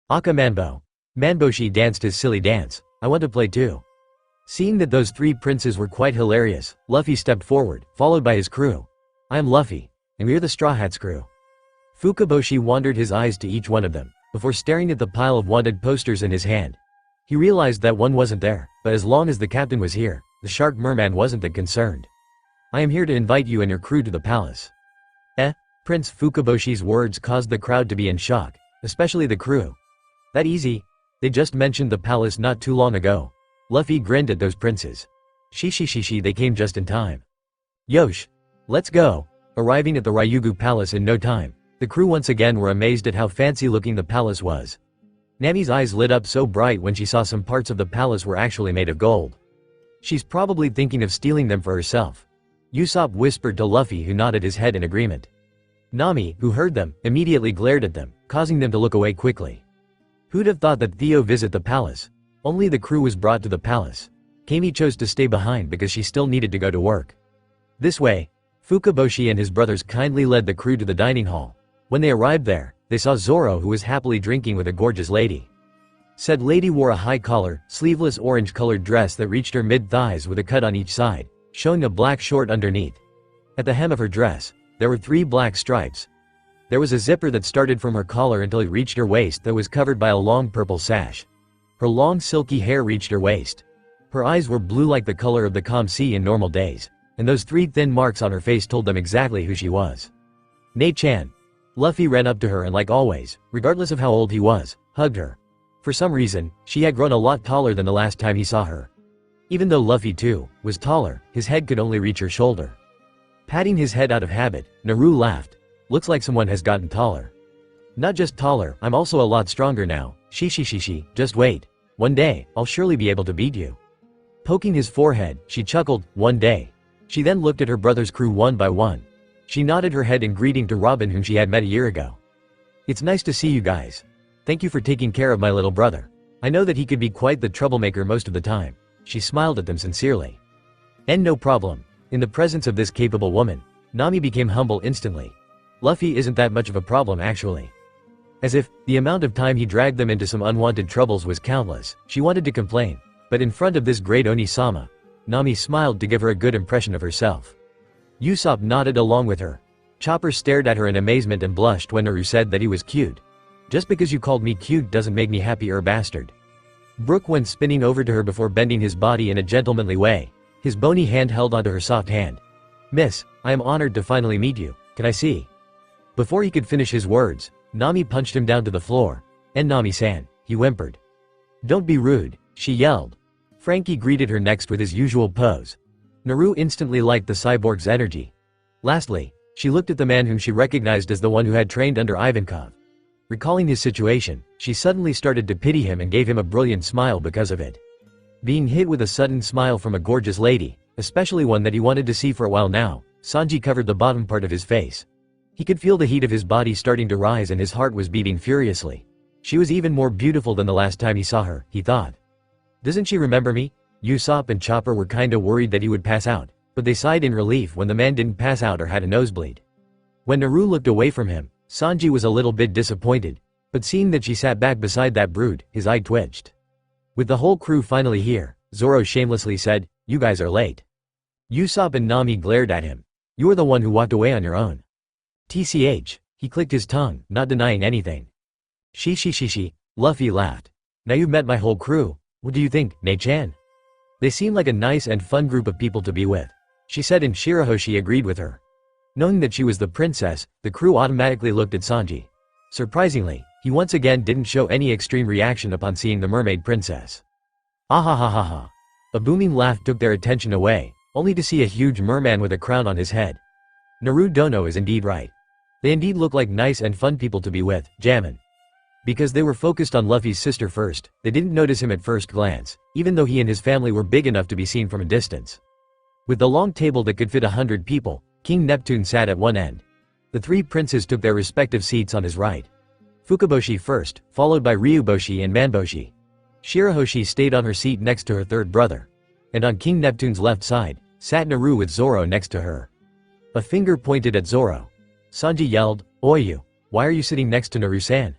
Aka Manbo. Manboshi danced his silly dance. I want to play too. Seeing that those three princes were quite hilarious, Luffy stepped forward, followed by his crew. I am Luffy, and we're the Straw Hats crew. Fukaboshi wandered his eyes to each one of them, before staring at the pile of wanted posters in his hand. He realized that one wasn't there, but as long as the captain was here, the shark merman wasn't that concerned. I am here to invite you and your crew to the palace. Prince Fukaboshi's words caused the crowd to be in shock, especially the crew. That easy? They just mentioned the palace not too long ago. Luffy grinned at those princes. Shishi, they came just in time. Yosh! Let's go! Arriving at the Ryugu Palace in no time, the crew once again were amazed at how fancy looking the palace was. Nami's eyes lit up so bright when she saw some parts of the palace were actually made of gold. She's probably thinking of stealing them for herself. Usopp whispered to Luffy, who nodded his head in agreement. Nami, who heard them, immediately glared at them, causing them to look away quickly. Who'd have thought that Theo visit the palace? Only the crew was brought to the palace. Kami chose to stay behind because she still needed to go to work. This way, Fukaboshi and his brothers kindly led the crew to the dining hall. When they arrived there, they saw Zoro, who was happily drinking with a gorgeous lady. Said lady wore a high-collar, sleeveless orange-colored dress that reached her mid-thighs with a cut on each side, showing a black short underneath. At the hem of her dress, there were 3 black stripes. There was a zipper that started from her collar until it reached her waist that was covered by a long purple sash. Her long silky hair reached her waist. Her eyes were blue like the color of the calm sea in normal days, and those 3 thin marks on her face told them exactly who she was. Nei-chan. Luffy ran up to her and, like always, regardless of how old he was, hugged her. For some reason, she had grown a lot taller than the last time he saw her. Even though Luffy too was taller, his head could only reach her shoulder. Patting his head out of habit, Naru laughed. Looks like someone has gotten taller. Not just taller, I'm also a lot stronger now. Shi, just wait. One day, I'll surely be able to beat you. Poking his forehead, she chuckled, one day. She then looked at her brother's crew one by one. She nodded her head in greeting to Robin, whom she had met a year ago. It's nice to see you guys. Thank you for taking care of my little brother. I know that he could be quite the troublemaker most of the time. She smiled at them sincerely. And no problem. In the presence of this capable woman, Nami became humble instantly. Luffy isn't that much of a problem actually. As if, the amount of time he dragged them into some unwanted troubles was countless, she wanted to complain. But in front of this great Oni-sama, Nami smiled to give her a good impression of herself. Usopp nodded along with her. Chopper stared at her in amazement and blushed when Naru said that he was cute. Just because you called me cute doesn't make me happy, bastard. Brook went spinning over to her before bending his body in a gentlemanly way, his bony hand held onto her soft hand. Miss, I am honored to finally meet you, can I see? Before he could finish his words, Nami punched him down to the floor. And Nami-san, he whimpered. Don't be rude, she yelled. Frankie greeted her next with his usual pose. Naru instantly liked the cyborg's energy. Lastly, she looked at the man whom she recognized as the one who had trained under Ivankov. Recalling his situation, she suddenly started to pity him and gave him a brilliant smile because of it. Being hit with a sudden smile from a gorgeous lady, especially one that he wanted to see for a while now, Sanji covered the bottom part of his face. He could feel the heat of his body starting to rise and his heart was beating furiously. She was even more beautiful than the last time he saw her, he thought. Doesn't she remember me? Usopp and Chopper were kinda worried that he would pass out, but they sighed in relief when the man didn't pass out or had a nosebleed. When Naru looked away from him, Sanji was a little bit disappointed, but seeing that she sat back beside that brute, his eye twitched. With the whole crew finally here, Zoro shamelessly said, you guys are late. Usopp and Nami glared at him. You were the one who walked away on your own. TCH, he clicked his tongue, not denying anything. Shi, Luffy laughed. Now you've met my whole crew, what do you think, Nei-chan? They seem like a nice and fun group of people to be with, she said, and Shirahoshi agreed with her. Knowing that she was the princess, the crew automatically looked at Sanji. Surprisingly, he once again didn't show any extreme reaction upon seeing the mermaid princess. Ahahaha. A booming laugh took their attention away, only to see a huge merman with a crown on his head. Naru Dono is indeed right. They indeed look like nice and fun people to be with, jammin'. Because they were focused on Luffy's sister first, they didn't notice him at first glance, even though he and his family were big enough to be seen from a distance. With the long table that could fit 100 people, King Neptune sat at one end. The 3 princes took their respective seats on his right. Fukaboshi first, followed by Ryuboshi and Manboshi. Shirahoshi stayed on her seat next to her third brother. And on King Neptune's left side, sat Naru with Zoro next to her. A finger pointed at Zoro. Sanji yelled, Oyu, why are you sitting next to Naru-san?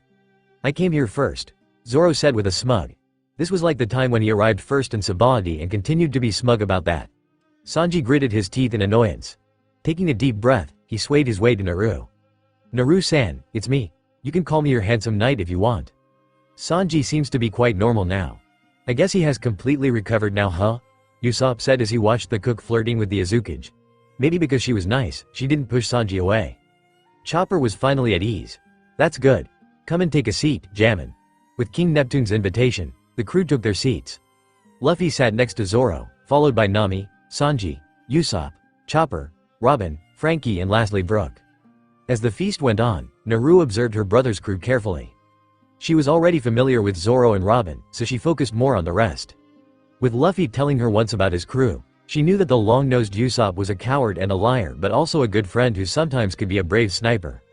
I came here first, Zoro said with a smug. This was like the time when he arrived first in Sabaody and continued to be smug about that. Sanji gritted his teeth in annoyance. Taking a deep breath, he swayed his way to Naru. Naru-san, it's me. You can call me your handsome knight if you want. Sanji seems to be quite normal now. I guess he has completely recovered now, huh? Usopp said as he watched the cook flirting with the Azukage. Maybe because she was nice, she didn't push Sanji away. Chopper was finally at ease. That's good. Come and take a seat, jammin'. With King Neptune's invitation, the crew took their seats. Luffy sat next to Zoro, followed by Nami, Sanji, Usopp, Chopper, Robin, Frankie and lastly Brook. As the feast went on, Naru observed her brother's crew carefully. She was already familiar with Zoro and Robin, so she focused more on the rest. With Luffy telling her once about his crew, she knew that the long-nosed Usopp was a coward and a liar but also a good friend who sometimes could be a brave sniper.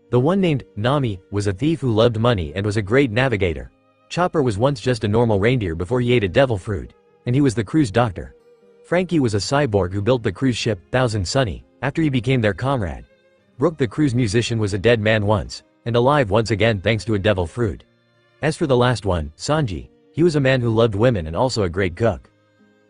The one named Nami was a thief who loved money and was a great navigator. Chopper was once just a normal reindeer before he ate a devil fruit, and he was the crew's doctor. Frankie was a cyborg who built the cruise ship Thousand Sunny after he became their comrade. Brooke the crew's musician was a dead man once, and alive once again thanks to a devil fruit. As for the last one, Sanji, he was a man who loved women and also a great cook.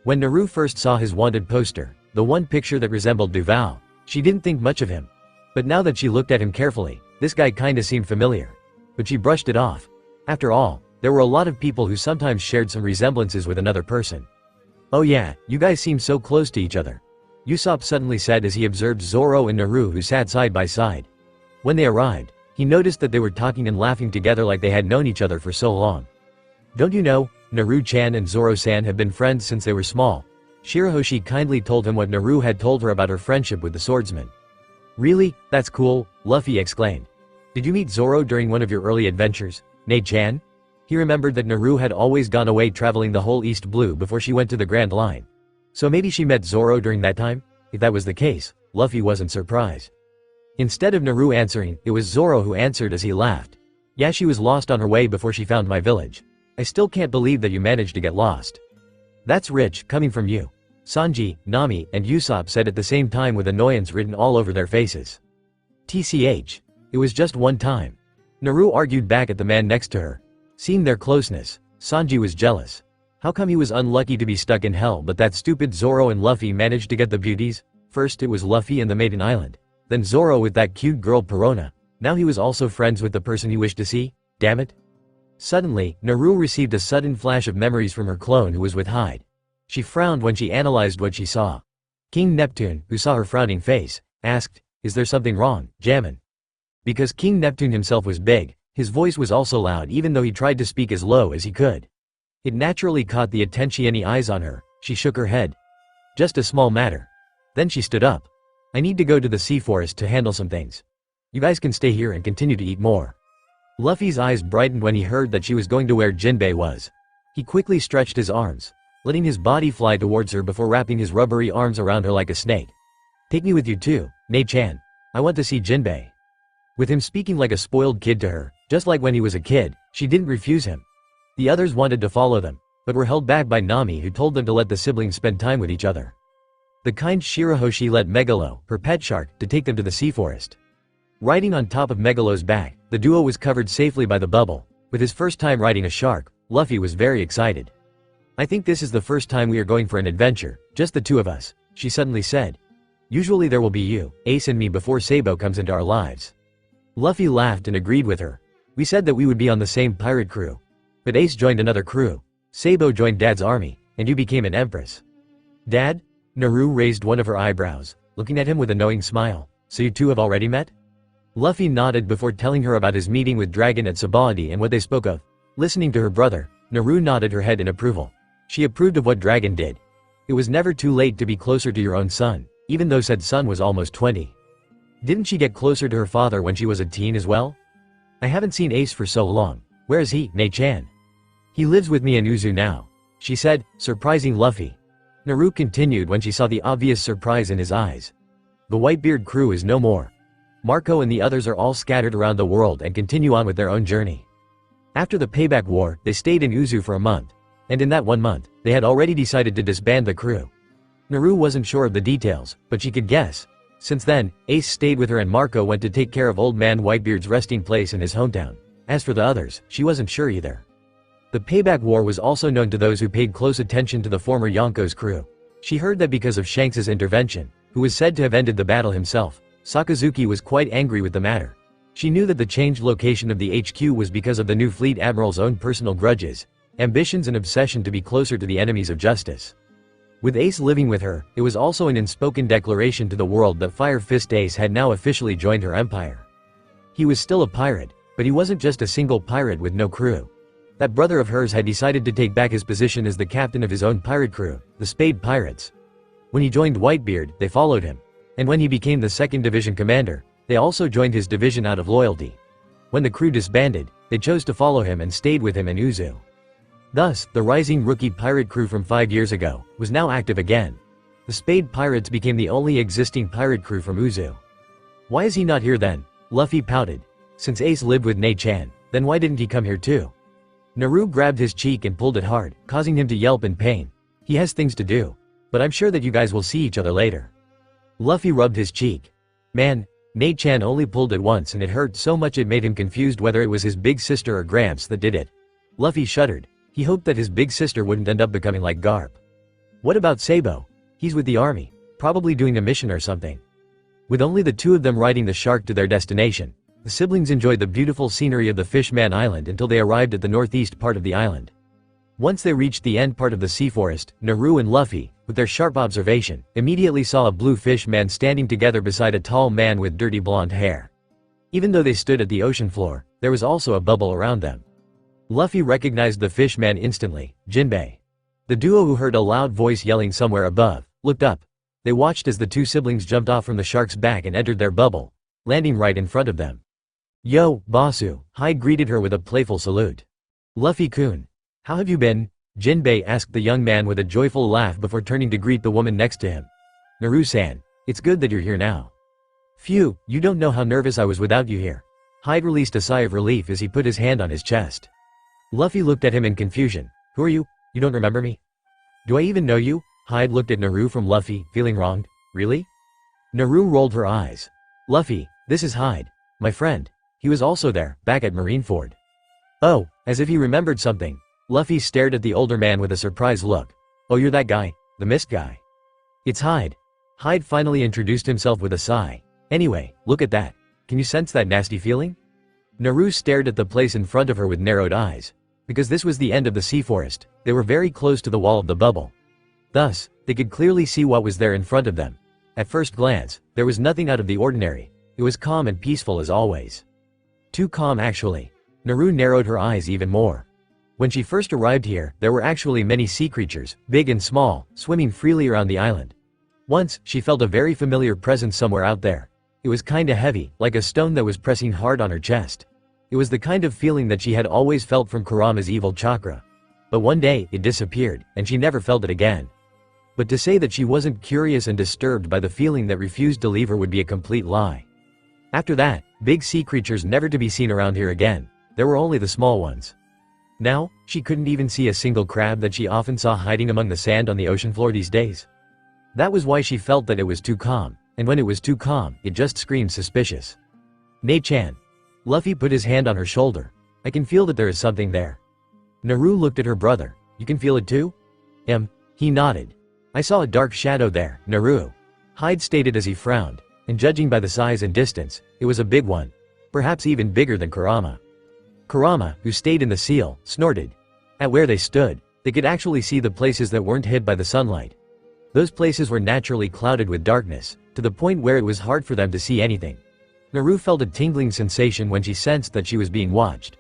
When Naru first saw his wanted poster, the one picture that resembled Duval, she didn't think much of him. But now that she looked at him carefully, this guy kinda seemed familiar. But she brushed it off. After all, there were a lot of people who sometimes shared some resemblances with another person. "Oh yeah, you guys seem so close to each other," Usopp suddenly said as he observed Zoro and Naru who sat side by side. When they arrived, he noticed that they were talking and laughing together like they had known each other for so long. "Don't you know, Naru-chan and Zoro-san have been friends since they were small." Shirahoshi kindly told him what Naru had told her about her friendship with the swordsman. "Really? That's cool," Luffy exclaimed. "Did you meet Zoro during one of your early adventures, Nei-chan?" He remembered that Naru had always gone away traveling the whole East Blue before she went to the Grand Line. So maybe she met Zoro during that time? If that was the case, Luffy wasn't surprised. Instead of Naru answering, it was Zoro who answered as he laughed. "Yeah, she was lost on her way before she found my village. I still can't believe that you managed to get lost." "That's rich, coming from you," Sanji, Nami, and Usopp said at the same time with annoyance written all over their faces. "TCH. It was just one time." Naru argued back at the man next to her. Seeing their closeness, Sanji was jealous. How come he was unlucky to be stuck in hell but that stupid Zoro and Luffy managed to get the beauties? First it was Luffy and the Maiden Island. Then Zoro with that cute girl Perona. Now he was also friends with the person he wished to see? Damn it. Suddenly, Naru received a sudden flash of memories from her clone who was with Hyde. She frowned when she analyzed what she saw. King Neptune, who saw her frowning face, asked, "Is there something wrong, Jammin?" Because King Neptune himself was big, his voice was also loud even though he tried to speak as low as he could. It naturally caught the attention eyes on her. She shook her head. "Just a small matter." Then she stood up. "I need to go to the sea forest to handle some things. You guys can stay here and continue to eat more." Luffy's eyes brightened when he heard that she was going to where Jinbei was. He quickly stretched his arms, letting his body fly towards her before wrapping his rubbery arms around her like a snake. "Take me with you too, Nei-chan. I want to see Jinbei." With him speaking like a spoiled kid to her, just like when he was a kid, she didn't refuse him. The others wanted to follow them, but were held back by Nami who told them to let the siblings spend time with each other. The kind Shirahoshi let Megalo, her pet shark, to take them to the sea forest. Riding on top of Megalo's back, the duo was covered safely by the bubble. With his first time riding a shark, Luffy was very excited. "I think this is the first time we are going for an adventure, just the two of us," she suddenly said. "Usually there will be you, Ace and me before Sabo comes into our lives." Luffy laughed and agreed with her. "We said that we would be on the same pirate crew. But Ace joined another crew. Sabo joined Dad's army, and you became an empress." "Dad?" Naru raised one of her eyebrows, looking at him with a knowing smile. "So you two have already met?" Luffy nodded before telling her about his meeting with Dragon at Sabaody and what they spoke of. Listening to her brother, Naru nodded her head in approval. She approved of what Dragon did. It was never too late to be closer to your own son, even though said son was almost 20. Didn't she get closer to her father when she was a teen as well? "I haven't seen Ace for so long. Where is he, Nei-chan?" "He lives with me in Uzu now," she said, surprising Luffy. Naru continued when she saw the obvious surprise in his eyes. "The Whitebeard crew is no more. Marco and the others are all scattered around the world and continue on with their own journey." After the Payback War, they stayed in Uzu for a month. And in that 1 month, they had already decided to disband the crew. Naru wasn't sure of the details, but she could guess. Since then, Ace stayed with her and Marco went to take care of Old Man Whitebeard's resting place in his hometown. As for the others, she wasn't sure either. The Payback War was also known to those who paid close attention to the former Yonko's crew. She heard that because of Shanks's intervention, who was said to have ended the battle himself, Sakazuki was quite angry with the matter. She knew that the changed location of the HQ was because of the new fleet admiral's own personal grudges, ambitions and obsession to be closer to the enemies of justice. With Ace living with her, it was also an unspoken declaration to the world that Fire Fist Ace had now officially joined her empire. He was still a pirate, but he wasn't just a single pirate with no crew. That brother of hers had decided to take back his position as the captain of his own pirate crew, the Spade Pirates. When he joined Whitebeard, they followed him. And when he became the 2nd Division commander, they also joined his division out of loyalty. When the crew disbanded, They chose to follow him and stayed with him in Uzu. Thus, the rising rookie pirate crew from 5 years ago was now active again. The Spade Pirates became the only existing pirate crew from Uzu. Why is he not here then? Luffy pouted. Since Ace lived with Ne-chan, then why didn't he come here too? Naru grabbed his cheek and pulled it hard, causing him to yelp in pain. He has things to do. But I'm sure that you guys will see each other later. Luffy rubbed his cheek. Man, Ne-chan only pulled it once and it hurt so much it made him confused whether it was his big sister or Gramps that did it. Luffy shuddered. He hoped that his big sister wouldn't end up becoming like Garp. What about Sabo? He's with the army, probably doing a mission or something. With only the two of them riding the shark to their destination, the siblings enjoyed the beautiful scenery of the Fishman Island until they arrived at the northeast part of the island. Once they reached the end part of the sea forest, Naru and Luffy, with their sharp observation, immediately saw a blue fish man standing together beside a tall man with dirty blonde hair. Even though they stood at the ocean floor, there was also a bubble around them. Luffy recognized the fish man instantly, Jinbei. The duo, who heard a loud voice yelling somewhere above, looked up. They watched as the two siblings jumped off from the shark's back and entered their bubble, landing right in front of them. Yo, Basu, Hyde greeted her with a playful salute. Luffy-kun, how have you been? Jinbei asked the young man with a joyful laugh before turning to greet the woman next to him. Naru-san, it's good that you're here now. Phew, you don't know how nervous I was without you here. Hyde released a sigh of relief as he put his hand on his chest. Luffy looked at him in confusion. Who are you? You don't remember me? Do I even know you? Hyde looked at Naru from Luffy, feeling wronged. Really? Naru rolled her eyes. Luffy, this is Hyde, my friend. He was also there, back at Marineford. Oh, as if he remembered something. Luffy stared at the older man with a surprised look. Oh, you're that guy, the mist guy. It's Hyde. Hyde finally introduced himself with a sigh. Anyway, look at that. Can you sense that nasty feeling? Naru stared at the place in front of her with narrowed eyes. Because this was the end of the sea forest, they were very close to the wall of the bubble. Thus, they could clearly see what was there in front of them. At first glance, there was nothing out of the ordinary. It was calm and peaceful as always. Too calm actually. Naru narrowed her eyes even more. When she first arrived here, there were actually many sea creatures, big and small, swimming freely around the island. Once, she felt a very familiar presence somewhere out there. It was kinda heavy, like a stone that was pressing hard on her chest. It was the kind of feeling that she had always felt from Kurama's evil chakra. But one day, it disappeared, and she never felt it again. But to say that she wasn't curious and disturbed by the feeling that refused to leave her would be a complete lie. After that, big sea creatures never to be seen around here again. There were only the small ones. Now, she couldn't even see a single crab that she often saw hiding among the sand on the ocean floor these days. That was why she felt that it was too calm, and when it was too calm, it just screamed suspicious. Ne-chan. Luffy put his hand on her shoulder. I can feel that there is something there. Naru looked at her brother. You can feel it too? He nodded. I saw a dark shadow there, Naru. Hyde stated as he frowned, and judging by the size and distance, it was a big one. Perhaps even bigger than Kurama. Kurama, who stayed in the seal, snorted. At where they stood, they could actually see the places that weren't hid by the sunlight. Those places were naturally clouded with darkness, to the point where it was hard for them to see anything. Naru felt a tingling sensation when she sensed that she was being watched.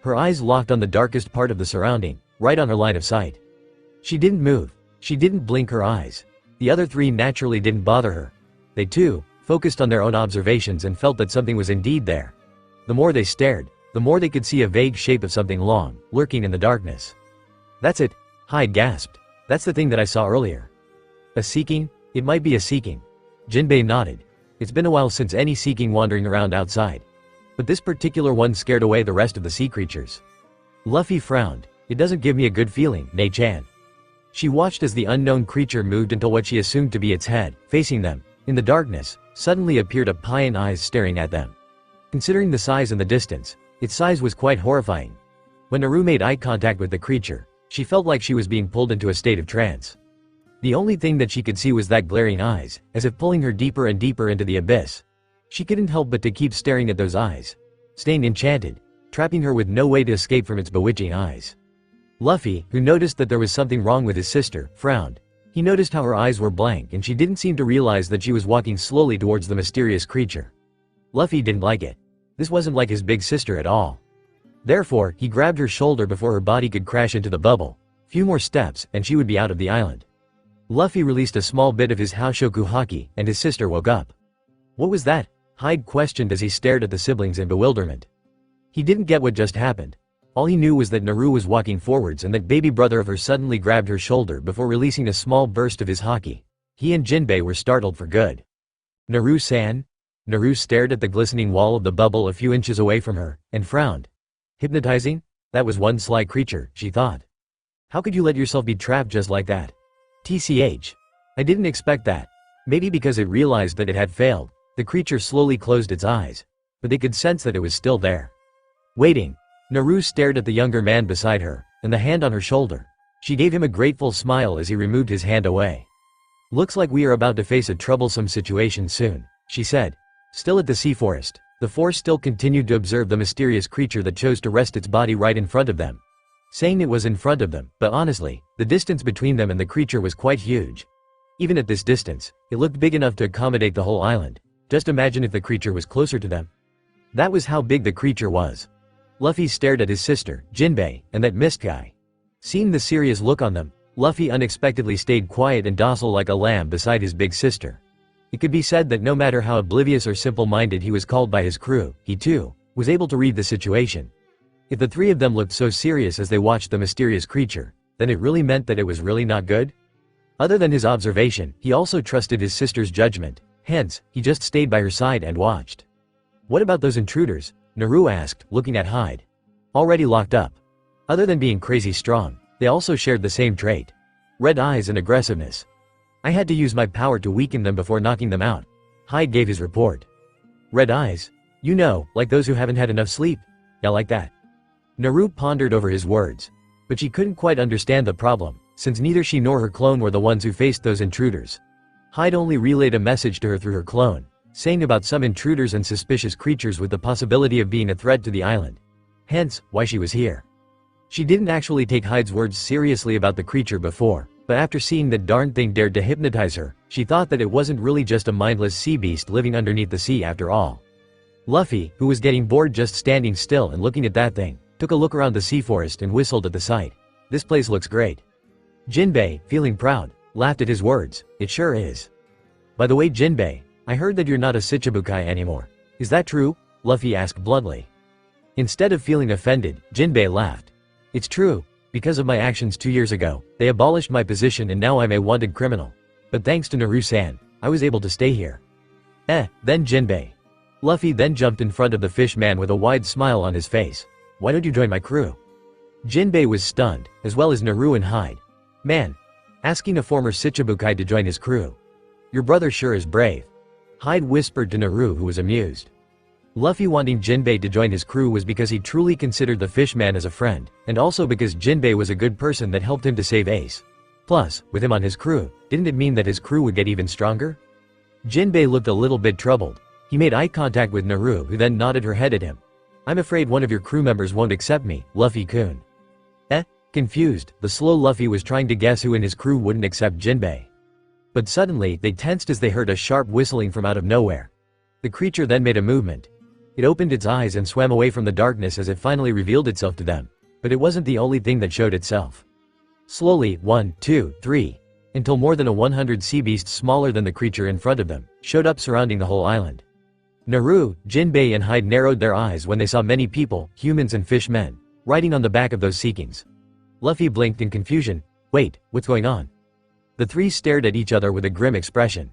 Her eyes locked on the darkest part of the surrounding, right on her line of sight. She didn't move. She didn't blink her eyes. The other three naturally didn't bother her. They too, focused on their own observations and felt that something was indeed there. The more they stared, the more they could see a vague shape of something long, lurking in the darkness. That's it, Hyde gasped. That's the thing that I saw earlier. A seeking? It might be a seeking. Jinbei nodded. It's been a while since any seeking wandering around outside. But this particular one scared away the rest of the sea creatures. Luffy frowned. It doesn't give me a good feeling, Ne-chan. She watched as the unknown creature moved until what she assumed to be its head, facing them, in the darkness, suddenly appeared a pine eyes staring at them. Considering the size and the distance, its size was quite horrifying. When Naru made eye contact with the creature, she felt like she was being pulled into a state of trance. The only thing that she could see was that glaring eyes, as if pulling her deeper and deeper into the abyss. She couldn't help but to keep staring at those eyes, staying enchanted, trapping her with no way to escape from its bewitching eyes. Luffy, who noticed that there was something wrong with his sister, frowned. He noticed how her eyes were blank and she didn't seem to realize that she was walking slowly towards the mysterious creature. Luffy didn't like it. This wasn't like his big sister at all. Therefore, he grabbed her shoulder before her body could crash into the bubble. Few more steps, and she would be out of the island. Luffy released a small bit of his Haoshoku haki, and his sister woke up. What was that? Hyde questioned as he stared at the siblings in bewilderment. He didn't get what just happened. All he knew was that Naru was walking forwards and that baby brother of her suddenly grabbed her shoulder before releasing a small burst of his haki. He and Jinbei were startled for good. Naru-san? Naru stared at the glistening wall of the bubble a few inches away from her, and frowned. Hypnotizing? That was one sly creature, she thought. How could you let yourself be trapped just like that? TCH. I didn't expect that. Maybe because it realized that it had failed, the creature slowly closed its eyes. But they could sense that it was still there. Waiting. Naru stared at the younger man beside her, and the hand on her shoulder. She gave him a grateful smile as he removed his hand away. Looks like we are about to face a troublesome situation soon, she said. Still at the sea forest, the four still continued to observe the mysterious creature that chose to rest its body right in front of them. Saying it was in front of them, but honestly, the distance between them and the creature was quite huge. Even at this distance, it looked big enough to accommodate the whole island. Just imagine if the creature was closer to them. That was how big the creature was. Luffy stared at his sister, Jinbei, and that mist guy. Seeing the serious look on them, Luffy unexpectedly stayed quiet and docile like a lamb beside his big sister. It could be said that no matter how oblivious or simple-minded he was called by his crew, he too was able to read the situation. If the three of them looked so serious as they watched the mysterious creature, then it really meant that it was really not good? Other than his observation, he also trusted his sister's judgment, hence, he just stayed by her side and watched. What about those intruders? Naru asked, looking at Hyde. Already locked up. Other than being crazy strong, they also shared the same trait. Red eyes and aggressiveness. I had to use my power to weaken them before knocking them out. Hyde gave his report. Red eyes? You know, like those who haven't had enough sleep. Yeah, like that. Naru pondered over his words. But she couldn't quite understand the problem, since neither she nor her clone were the ones who faced those intruders. Hyde only relayed a message to her through her clone, saying about some intruders and suspicious creatures with the possibility of being a threat to the island. Hence, why she was here. She didn't actually take Hyde's words seriously about the creature before, but after seeing that darn thing dared to hypnotize her, she thought that it wasn't really just a mindless sea beast living underneath the sea after all. Luffy, who was getting bored just standing still and looking at that thing, took a look around the sea forest and whistled at the sight. This place looks great. Jinbei, feeling proud, laughed at his words. It sure is. By the way, Jinbei, I heard that you're not a Shichibukai anymore. Is that true? Luffy asked bluntly. Instead of feeling offended, Jinbei laughed. It's true. Because of my actions 2 years ago, they abolished my position and now I'm a wanted criminal. But thanks to Naru-san, I was able to stay here. Then Jinbei. Luffy then jumped in front of the fish man with a wide smile on his face. Why don't you join my crew? Jinbei was stunned, as well as Naru and Hyde. Man. Asking a former Shichibukai to join his crew. Your brother sure is brave. Hyde whispered to Naru, who was amused. Luffy wanting Jinbei to join his crew was because he truly considered the fishman as a friend, and also because Jinbei was a good person that helped him to save Ace. Plus, with him on his crew, didn't it mean that his crew would get even stronger? Jinbei looked a little bit troubled. He made eye contact with Naru, who then nodded her head at him. I'm afraid one of your crew members won't accept me, Luffy-kun. Confused, the slow Luffy was trying to guess who in his crew wouldn't accept Jinbei. But suddenly, they tensed as they heard a sharp whistling from out of nowhere. The creature then made a movement. It opened its eyes and swam away from the darkness as it finally revealed itself to them. But it wasn't the only thing that showed itself. Slowly, 1, 2, 3, until more than 100 sea beasts smaller than the creature in front of them, showed up surrounding the whole island. Naru, Jinbei and Hyde narrowed their eyes when they saw many people, humans and fishmen, riding on the back of those sea kings. Luffy blinked in confusion. Wait, what's going on? The three stared at each other with a grim expression.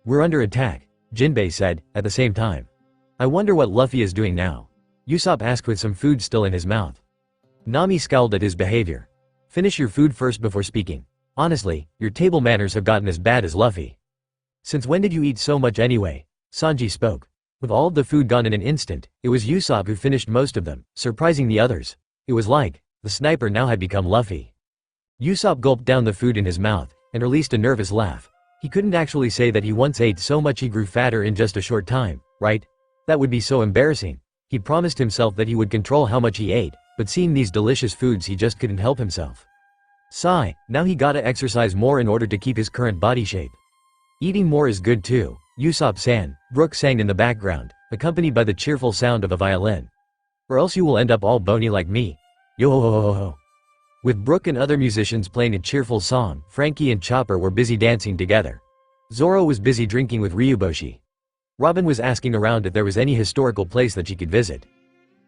We're under attack, Jinbei said, at the same time. I wonder what Luffy is doing now. Usopp asked with some food still in his mouth. Nami scowled at his behavior. Finish your food first before speaking. Honestly, your table manners have gotten as bad as Luffy. Since when did you eat so much anyway? Sanji spoke. With all of the food gone in an instant, it was Usopp who finished most of them, surprising the others. It was like, the sniper now had become Luffy. Usopp gulped down the food in his mouth, and released a nervous laugh. He couldn't actually say that he once ate so much he grew fatter in just a short time, right? That would be so embarrassing. He promised himself that he would control how much he ate, but seeing these delicious foods he just couldn't help himself. Sigh, now he gotta exercise more in order to keep his current body shape. Eating more is good too, Usopp-san, Brook sang in the background, accompanied by the cheerful sound of a violin. Or else you will end up all bony like me. Yo ho ho ho ho. With Brook and other musicians playing a cheerful song, Frankie and Chopper were busy dancing together. Zoro was busy drinking with Ryuboshi. Robin was asking around if there was any historical place that she could visit.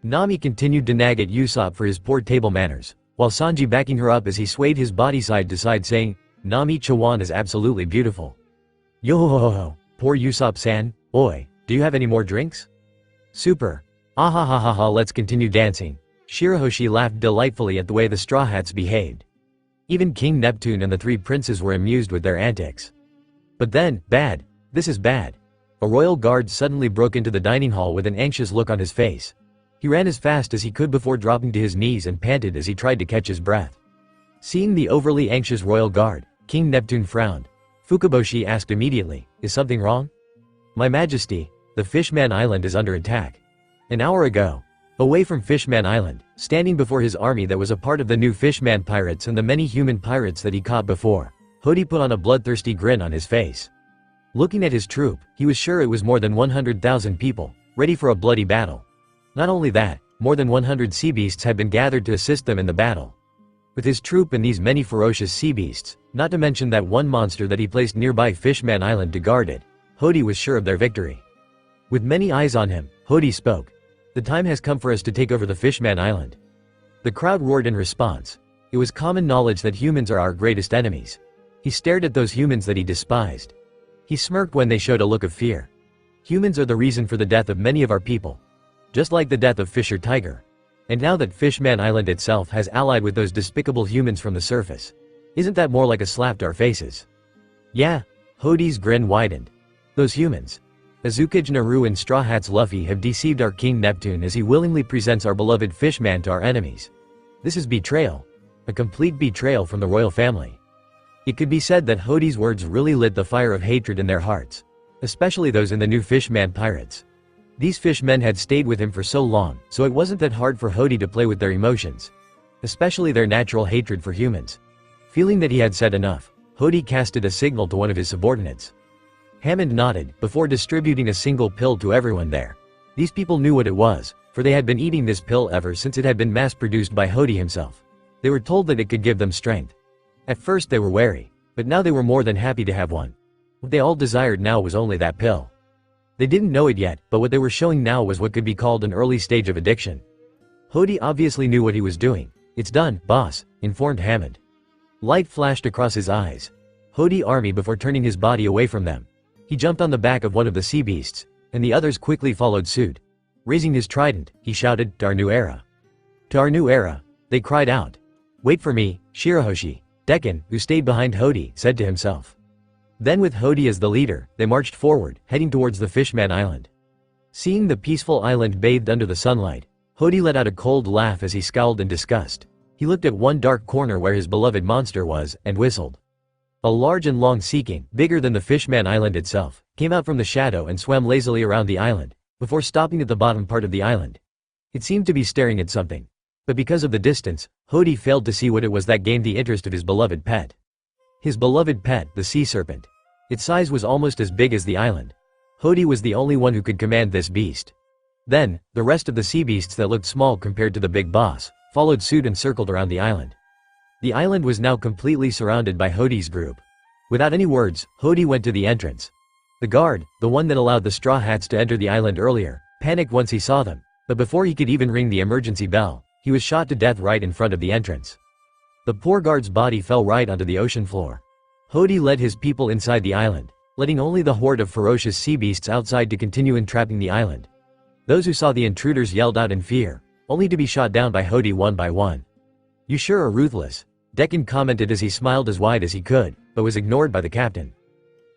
Nami continued to nag at Usopp for his poor table manners, while Sanji backing her up as he swayed his body side to side saying, "Nami-chawan is absolutely beautiful." Yo-ho-ho-ho, poor Usopp-san, oi, do you have any more drinks? Super. Ah-ha-ha-ha-ha, let's continue dancing. Shirahoshi laughed delightfully at the way the Straw Hats behaved. Even King Neptune and the three princes were amused with their antics. But then, bad. This is bad. A royal guard suddenly broke into the dining hall with an anxious look on his face. He ran as fast as he could before dropping to his knees and panted as he tried to catch his breath. Seeing the overly anxious royal guard, King Neptune frowned. Fukaboshi asked immediately, "Is something wrong?" "My Majesty, the Fishman Island is under attack." An hour ago, away from Fishman Island, standing before his army that was a part of the new Fishman pirates and the many human pirates that he caught before, Hody put on a bloodthirsty grin on his face. Looking at his troop, he was sure it was more than 100,000 people, ready for a bloody battle. Not only that, more than 100 sea beasts had been gathered to assist them in the battle. With his troop and these many ferocious sea beasts, not to mention that one monster that he placed nearby Fishman Island to guard it, Hody was sure of their victory. With many eyes on him, Hody spoke. "The time has come for us to take over the Fishman Island." The crowd roared in response. It was common knowledge that humans are our greatest enemies. He stared at those humans that he despised. He smirked when they showed a look of fear. Humans are the reason for the death of many of our people. Just like the death of Fisher Tiger. And now that Fishman Island itself has allied with those despicable humans from the surface. Isn't that more like a slap to our faces? Yeah. Hody's grin widened. Those humans. Azukage Naru and Straw Hats Luffy have deceived our King Neptune as he willingly presents our beloved Fishman to our enemies. This is betrayal. A complete betrayal from the royal family. It could be said that Hody's words really lit the fire of hatred in their hearts. Especially those in the new Fishman pirates. These fishmen had stayed with him for so long, so it wasn't that hard for Hody to play with their emotions. Especially their natural hatred for humans. Feeling that he had said enough, Hody casted a signal to one of his subordinates. Hammond nodded, before distributing a single pill to everyone there. These people knew what it was, for they had been eating this pill ever since it had been mass-produced by Hody himself. They were told that it could give them strength. At first they were wary, but now they were more than happy to have one. What they all desired now was only that pill. They didn't know it yet, but what they were showing now was what could be called an early stage of addiction. Hody obviously knew what he was doing. "It's done, boss," informed Hammond. Light flashed across his eyes. Hody army before turning his body away from them. He jumped on the back of one of the sea beasts, and the others quickly followed suit. Raising his trident, he shouted, "To our new era." To our new era, they cried out. "Wait for me, Shirahoshi," Dekken, who stayed behind Hody, said to himself. Then with Hody as the leader, they marched forward, heading towards the Fishman Island. Seeing the peaceful island bathed under the sunlight, Hody let out a cold laugh as he scowled in disgust. He looked at one dark corner where his beloved monster was, and whistled. A large and long sea king, bigger than the Fishman Island itself, came out from the shadow and swam lazily around the island, before stopping at the bottom part of the island. It seemed to be staring at something. But because of the distance, Hody failed to see what it was that gained the interest of his beloved pet. His beloved pet, the sea serpent. Its size was almost as big as the island. Hody was the only one who could command this beast. Then, the rest of the sea beasts that looked small compared to the big boss, followed suit and circled around the island. The island was now completely surrounded by Hody's group. Without any words, Hody went to the entrance. The guard, the one that allowed the Straw Hats to enter the island earlier, panicked once he saw them, but before he could even ring the emergency bell, he was shot to death right in front of the entrance. The poor guard's body fell right onto the ocean floor. Hody led his people inside the island, letting only the horde of ferocious sea beasts outside to continue entrapping the island. Those who saw the intruders yelled out in fear, only to be shot down by Hody one by one. "You sure are ruthless," Dekken commented as he smiled as wide as he could, but was ignored by the captain.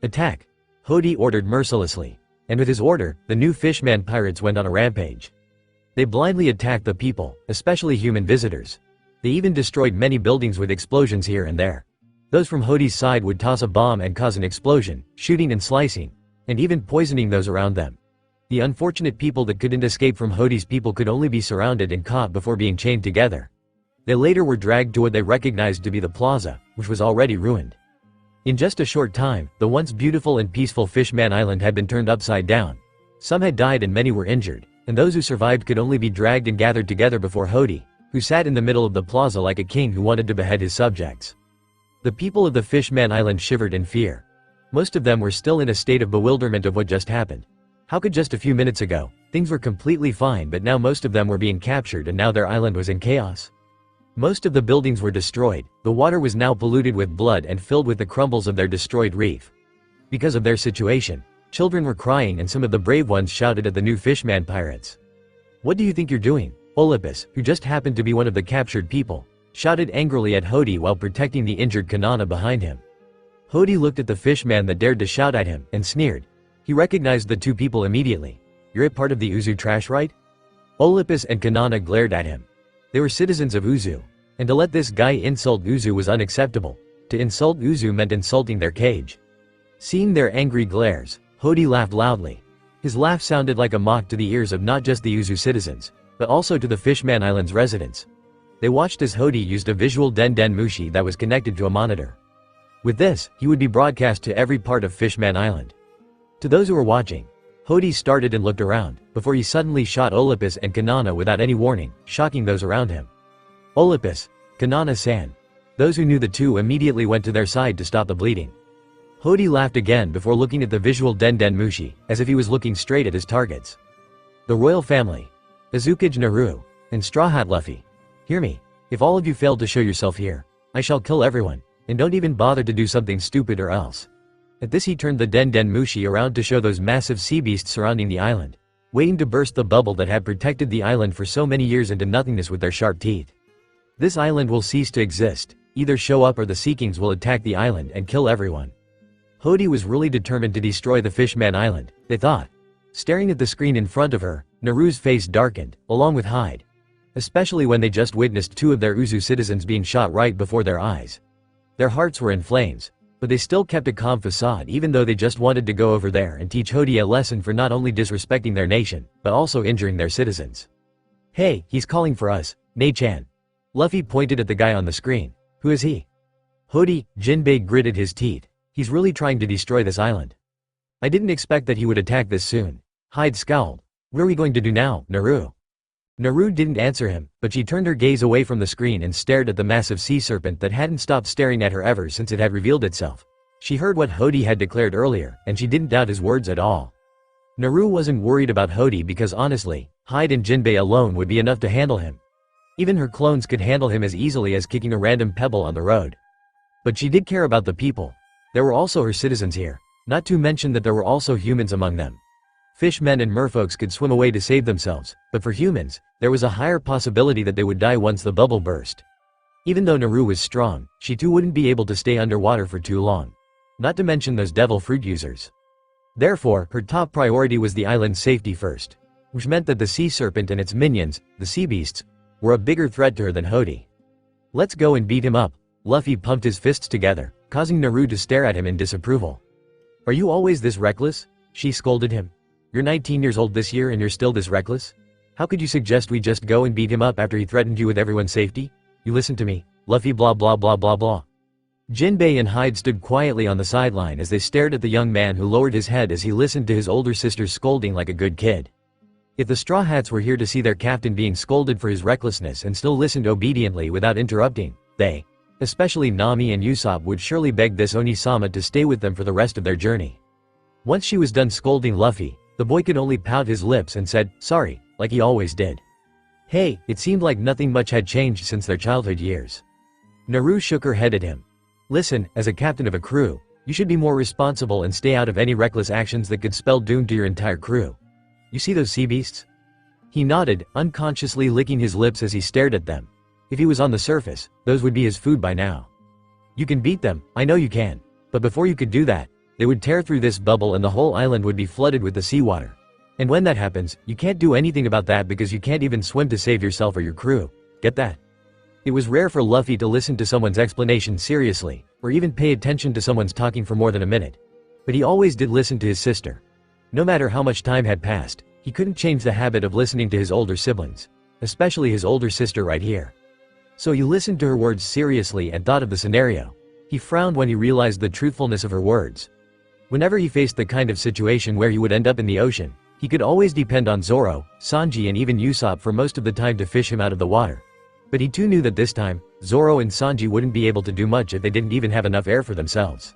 "Attack!" Hody ordered mercilessly, and with his order, the new Fishman pirates went on a rampage. They blindly attacked the people, especially human visitors. They even destroyed many buildings with explosions here and there. Those from Hody's side would toss a bomb and cause an explosion, shooting and slicing, and even poisoning those around them. The unfortunate people that couldn't escape from Hody's people could only be surrounded and caught before being chained together. They later were dragged to what they recognized to be the plaza, which was already ruined. In just a short time, the once beautiful and peaceful Fishman Island had been turned upside down. Some had died and many were injured, and those who survived could only be dragged and gathered together before Hody, who sat in the middle of the plaza like a king who wanted to behead his subjects. The people of the Fishman Island shivered in fear. Most of them were still in a state of bewilderment of what just happened. How could just a few minutes ago, Things were completely fine, but now most of them were being captured and now their island was in chaos. Most of the buildings were destroyed, the water was now polluted with blood and filled with the crumbles of their destroyed reef. Because of their situation, children were crying and some of the brave ones shouted at the new fishman pirates. "What do you think you're doing?" Olympus, who just happened to be one of the captured people, shouted angrily at Hody while protecting the injured Kanana behind him. Hody looked at the fishman that dared to shout at him and sneered. He recognized the two people immediately. "You're a part of the Uzu trash, right?" Olympus and Kanana glared at him. They were citizens of Uzu, and to let this guy insult Uzu was unacceptable. To insult Uzu meant insulting their cage. Seeing their angry glares, Hody laughed loudly. His laugh sounded like a mock to the ears of not just the Uzu citizens, but also to the Fishman Island's residents. They watched as Hody used a visual den mushi that was connected to a monitor. With this, he would be broadcast to every part of Fishman Island. To those who were watching, Hody started and looked around, before he suddenly shot Olympus and Kanana without any warning, shocking those around him. "Olympus, Kanana-san." Those who knew the two immediately went to their side to stop the bleeding. Hody laughed again before looking at the visual den mushi, as if he was looking straight at his targets. "The royal family, Azukage Naru, and Straw Hat Luffy. Hear me, if all of you fail to show yourself here, I shall kill everyone, and don't even bother to do something stupid or else." At this he turned the den mushi around to show those massive sea beasts surrounding the island, waiting to burst the bubble that had protected the island for so many years into nothingness with their sharp teeth. "This island will cease to exist, either show up or the Sea Kings will attack the island and kill everyone." Hody was really determined to destroy the Fishman Island, they thought. Staring at the screen in front of her, Naru's face darkened, along with Hyde. Especially when they just witnessed two of their Uzu citizens being shot right before their eyes. Their hearts were in flames, but they still kept a calm facade even though they just wanted to go over there and teach Hody a lesson for not only disrespecting their nation, but also injuring their citizens. "Hey, he's calling for us, Nei-chan." Luffy pointed at the guy on the screen. "Who is he?" Hody, Jinbei gritted his teeth. "He's really trying to destroy this island. I didn't expect that he would attack this soon." Hyde scowled. "What are we going to do now, Naru?" Naru didn't answer him, but she turned her gaze away from the screen and stared at the massive sea serpent that hadn't stopped staring at her ever since it had revealed itself. She heard what Hody had declared earlier, and she didn't doubt his words at all. Naru wasn't worried about Hody because honestly, Hyde and Jinbei alone would be enough to handle him. Even her clones could handle him as easily as kicking a random pebble on the road. But she did care about the people. There were also her citizens here, not to mention that there were also humans among them. Fishmen and merfolks could swim away to save themselves, but for humans, there was a higher possibility that they would die once the bubble burst. Even though Naru was strong, she too wouldn't be able to stay underwater for too long. Not to mention those devil fruit users. Therefore, her top priority was the island's safety first, which meant that the sea serpent and its minions, the sea beasts, were a bigger threat to her than Hody. "Let's go and beat him up." Luffy pumped his fists together, causing Naru to stare at him in disapproval. "Are you always this reckless?" she scolded him. "You're 19 years old this year and you're still this reckless? How could you suggest we just go and beat him up after he threatened you with everyone's safety? You listen to me, Luffy blah blah blah blah blah." Jinbei and Hyde stood quietly on the sideline as they stared at the young man who lowered his head as he listened to his older sister scolding like a good kid. If the Straw Hats were here to see their captain being scolded for his recklessness and still listened obediently without interrupting, they, especially Nami and Usopp, would surely beg this Oni-sama to stay with them for the rest of their journey. Once she was done scolding Luffy, the boy could only pout his lips and said, "Sorry," like he always did. Hey, it seemed like nothing much had changed since their childhood years. Naru shook her head at him. "Listen, as a captain of a crew, you should be more responsible and stay out of any reckless actions that could spell doom to your entire crew. You see those sea beasts?" He nodded, unconsciously licking his lips as he stared at them. If he was on the surface, those would be his food by now. "You can beat them, I know you can. But before you could do that, they would tear through this bubble and the whole island would be flooded with the seawater. And when that happens, you can't do anything about that because you can't even swim to save yourself or your crew. Get that?" It was rare for Luffy to listen to someone's explanation seriously, or even pay attention to someone's talking for more than a minute. But he always did listen to his sister. No matter how much time had passed, he couldn't change the habit of listening to his older siblings, especially his older sister right here. So he listened to her words seriously and thought of the scenario. He frowned when he realized the truthfulness of her words. Whenever he faced the kind of situation where he would end up in the ocean, he could always depend on Zoro, Sanji and even Usopp for most of the time to fish him out of the water. But he too knew that this time, Zoro and Sanji wouldn't be able to do much if they didn't even have enough air for themselves.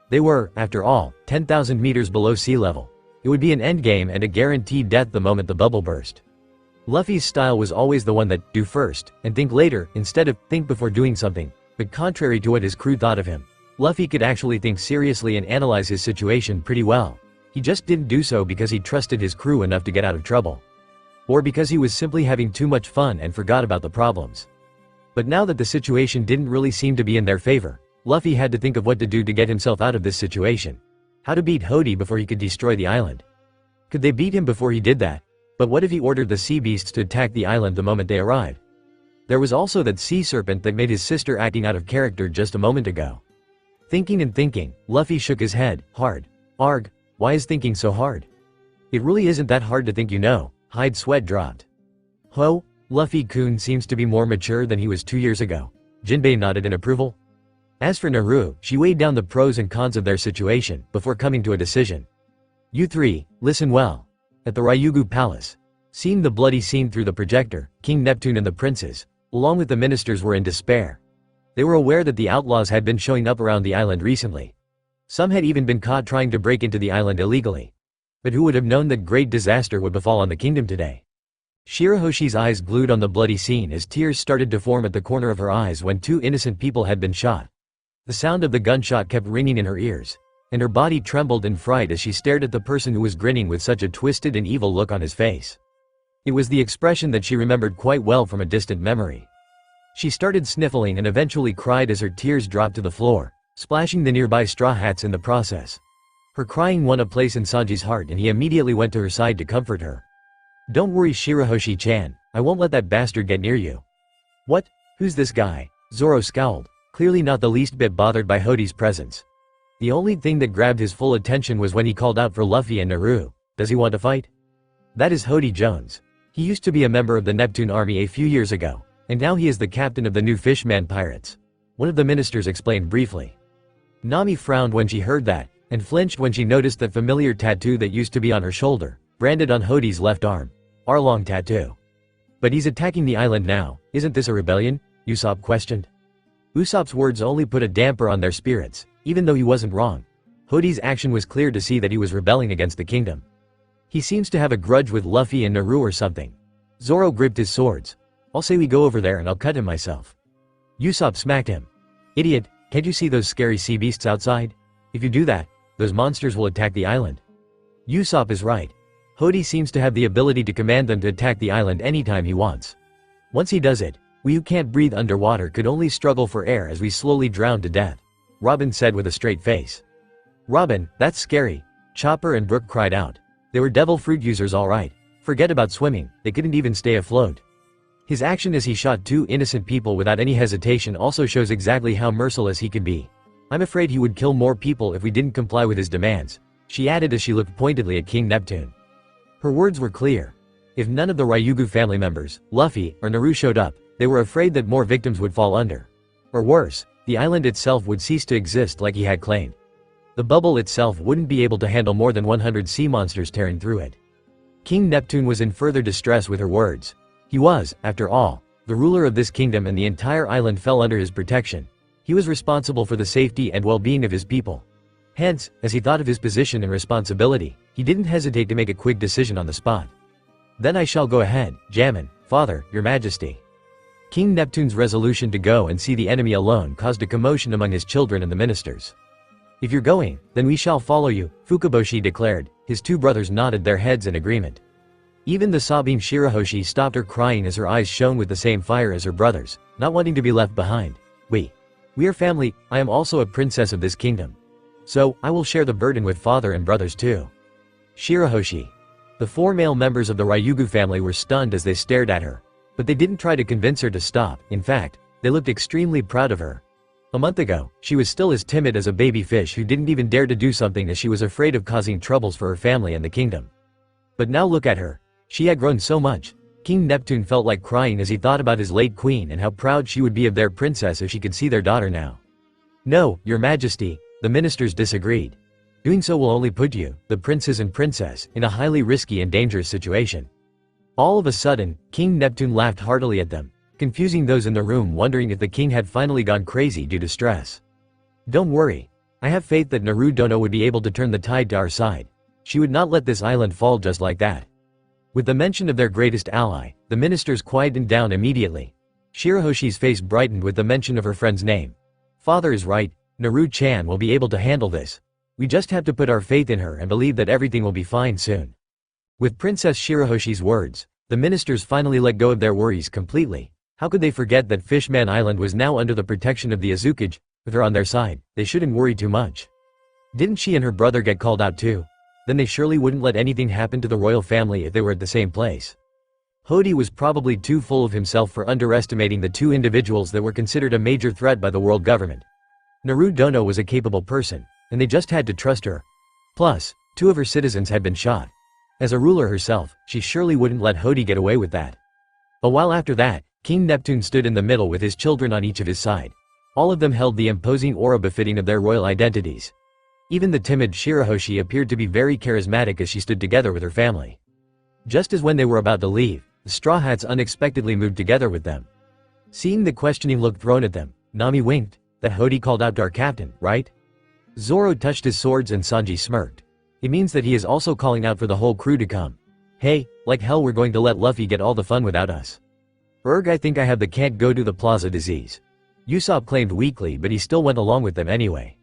They were, after all, 10,000 meters below sea level. It would be an endgame and a guaranteed death the moment the bubble burst. Luffy's style was always the one that do first and think later instead of think before doing something, but contrary to what his crew thought of him, Luffy could actually think seriously and analyze his situation pretty well. He just didn't do so because he trusted his crew enough to get out of trouble. Or because he was simply having too much fun and forgot about the problems. But now that the situation didn't really seem to be in their favor, Luffy had to think of what to do to get himself out of this situation. How to beat Hody before he could destroy the island. Could they beat him before he did that? But what if he ordered the sea beasts to attack the island the moment they arrived? There was also that sea serpent that made his sister acting out of character just a moment ago. Thinking and thinking, Luffy shook his head, hard. Arg, why is thinking so hard? It really isn't that hard to think, you know. Hyde's sweat dropped. Ho, Luffy-kun seems to be more mature than he was 2 years ago. Jinbei nodded in approval. As for Naru, she weighed down the pros and cons of their situation before coming to a decision. You three, listen well. At the Ryugu Palace, seeing the bloody scene through the projector, King Neptune and the princes, along with the ministers, were in despair. They were aware that the outlaws had been showing up around the island recently. Some had even been caught trying to break into the island illegally. But who would have known that great disaster would befall on the kingdom today? Shirahoshi's eyes glued on the bloody scene as tears started to form at the corner of her eyes when 2 innocent people had been shot. The sound of the gunshot kept ringing in her ears, and her body trembled in fright as she stared at the person who was grinning with such a twisted and evil look on his face. It was the expression that she remembered quite well from a distant memory. She started sniffling and eventually cried as her tears dropped to the floor, splashing the nearby straw hats in the process. Her crying won a place in Sanji's heart and he immediately went to her side to comfort her. Don't worry, Shirahoshi-chan, I won't let that bastard get near you. What? Who's this guy? Zoro scowled, clearly not the least bit bothered by Hody's presence. The only thing that grabbed his full attention was when he called out for Luffy and Naru. Does he want to fight? That is Hody Jones. He used to be a member of the Neptune army a few years ago, and now he is the captain of the new Fishman pirates. One of the ministers explained briefly. Nami frowned when she heard that, and flinched when she noticed that familiar tattoo that used to be on her shoulder, branded on Hody's left arm. Arlong tattoo. But he's attacking the island now, isn't this a rebellion? Usopp questioned. Usopp's words only put a damper on their spirits, even though he wasn't wrong. Hody's action was clear to see that he was rebelling against the kingdom. He seems to have a grudge with Luffy and Naru or something. Zoro gripped his swords. I'll say we go over there and I'll cut him myself. Usopp smacked him. Idiot, can't you see those scary sea beasts outside? If you do that, those monsters will attack the island. Usopp is right. Hody seems to have the ability to command them to attack the island anytime he wants. Once he does it, we who can't breathe underwater could only struggle for air as we slowly drown to death. Robin said with a straight face. Robin, that's scary. Chopper and Brook cried out. They were devil fruit users all right. Forget about swimming, they couldn't even stay afloat. His action as he shot 2 innocent people without any hesitation also shows exactly how merciless he could be. I'm afraid he would kill more people if we didn't comply with his demands, she added as she looked pointedly at King Neptune. Her words were clear. If none of the Ryugu family members, Luffy, or Naru showed up, they were afraid that more victims would fall under. Or worse, the island itself would cease to exist like he had claimed. The bubble itself wouldn't be able to handle more than 100 sea monsters tearing through it. King Neptune was in further distress with her words. He was, after all, the ruler of this kingdom and the entire island fell under his protection. He was responsible for the safety and well-being of his people. Hence, as he thought of his position and responsibility, he didn't hesitate to make a quick decision on the spot. Then I shall go ahead, Jammin, Father, Your Majesty. King Neptune's resolution to go and see the enemy alone caused a commotion among his children and the ministers. If you're going, then we shall follow you, Fukaboshi declared. His 2 brothers nodded their heads in agreement. Even the sobbing Shirahoshi stopped her crying as her eyes shone with the same fire as her brothers, not wanting to be left behind. We are family, I am also a princess of this kingdom. So, I will share the burden with father and brothers too. Shirahoshi. The 4 male members of the Ryugu family were stunned as they stared at her. But they didn't try to convince her to stop, in fact, they looked extremely proud of her. A month ago, she was still as timid as a baby fish who didn't even dare to do something as she was afraid of causing troubles for her family and the kingdom. But now look at her. She had grown so much. King Neptune felt like crying as he thought about his late queen and how proud she would be of their princess if she could see their daughter now. No, Your Majesty, the ministers disagreed. Doing so will only put you, the princes and princess, in a highly risky and dangerous situation. All of a sudden, King Neptune laughed heartily at them, confusing those in the room wondering if the king had finally gone crazy due to stress. Don't worry. I have faith that Naruto would be able to turn the tide to our side. She would not let this island fall just like that. With the mention of their greatest ally, the ministers quietened down immediately. Shirahoshi's face brightened with the mention of her friend's name. Father is right, Naru-chan will be able to handle this. We just have to put our faith in her and believe that everything will be fine soon. With Princess Shirahoshi's words, the ministers finally let go of their worries completely. How could they forget that Fishman Island was now under the protection of the Azukage? With her on their side, they shouldn't worry too much. Didn't she and her brother get called out too? Then they surely wouldn't let anything happen to the royal family if they were at the same place. Hody was probably too full of himself for underestimating the two individuals that were considered a major threat by the world government. Naru Dono was a capable person, and they just had to trust her. Plus, 2 of her citizens had been shot. As a ruler herself, she surely wouldn't let Hody get away with that. A while after that, King Neptune stood in the middle with his children on each of his side. All of them held the imposing aura befitting of their royal identities. Even the timid Shirahoshi appeared to be very charismatic as she stood together with her family. Just as when they were about to leave, the Straw Hats unexpectedly moved together with them. Seeing the questioning look thrown at them, Nami winked. That Hody called out to our captain, right? Zoro touched his swords and Sanji smirked. It means that he is also calling out for the whole crew to come. Hey, like hell we're going to let Luffy get all the fun without us. I think I have the can't go to the plaza disease. Usopp claimed weakly but he still went along with them anyway.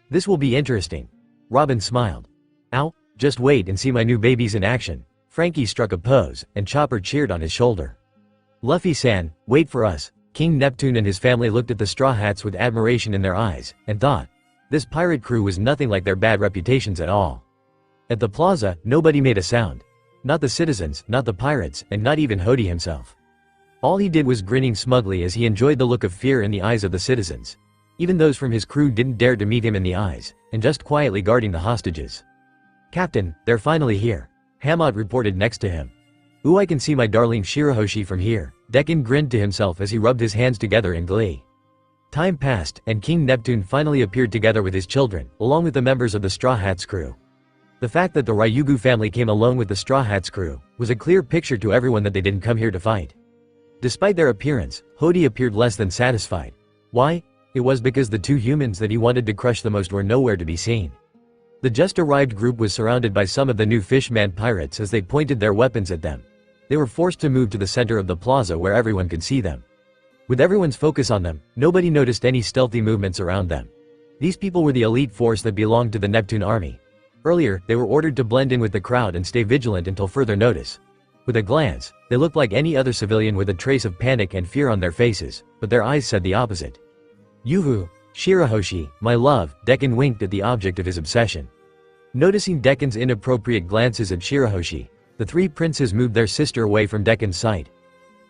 This will be interesting. Robin smiled. Ow, just wait and see my new babies in action. Frankie struck a pose, and Chopper cheered on his shoulder. Luffy-san, wait for us. King Neptune and his family looked at the Straw Hats with admiration in their eyes, and thought, this pirate crew was nothing like their bad reputations at all. At the plaza, nobody made a sound. Not the citizens, not the pirates, and not even Hody himself. All he did was grinning smugly as he enjoyed the look of fear in the eyes of the citizens. Even those from his crew didn't dare to meet him in the eyes, and just quietly guarding the hostages. Captain, they're finally here. Hamad reported next to him. Ooh, I can see my darling Shirahoshi from here. Decken grinned to himself as he rubbed his hands together in glee. Time passed, and King Neptune finally appeared together with his children, along with the members of the Straw Hats crew. The fact that the Ryugu family came alone with the Straw Hats crew was a clear picture to everyone that they didn't come here to fight. Despite their appearance, Hody appeared less than satisfied. Why? It was because the 2 humans that he wanted to crush the most were nowhere to be seen. The just-arrived group was surrounded by some of the new Fishman pirates as they pointed their weapons at them. They were forced to move to the center of the plaza where everyone could see them. With everyone's focus on them, nobody noticed any stealthy movements around them. These people were the elite force that belonged to the Neptune army. Earlier, they were ordered to blend in with the crowd and stay vigilant until further notice. With a glance, they looked like any other civilian with a trace of panic and fear on their faces, but their eyes said the opposite. Yuhu, Shirahoshi, my love, Decken winked at the object of his obsession. Noticing Decken's inappropriate glances at Shirahoshi, the 3 princes moved their sister away from Decken's sight.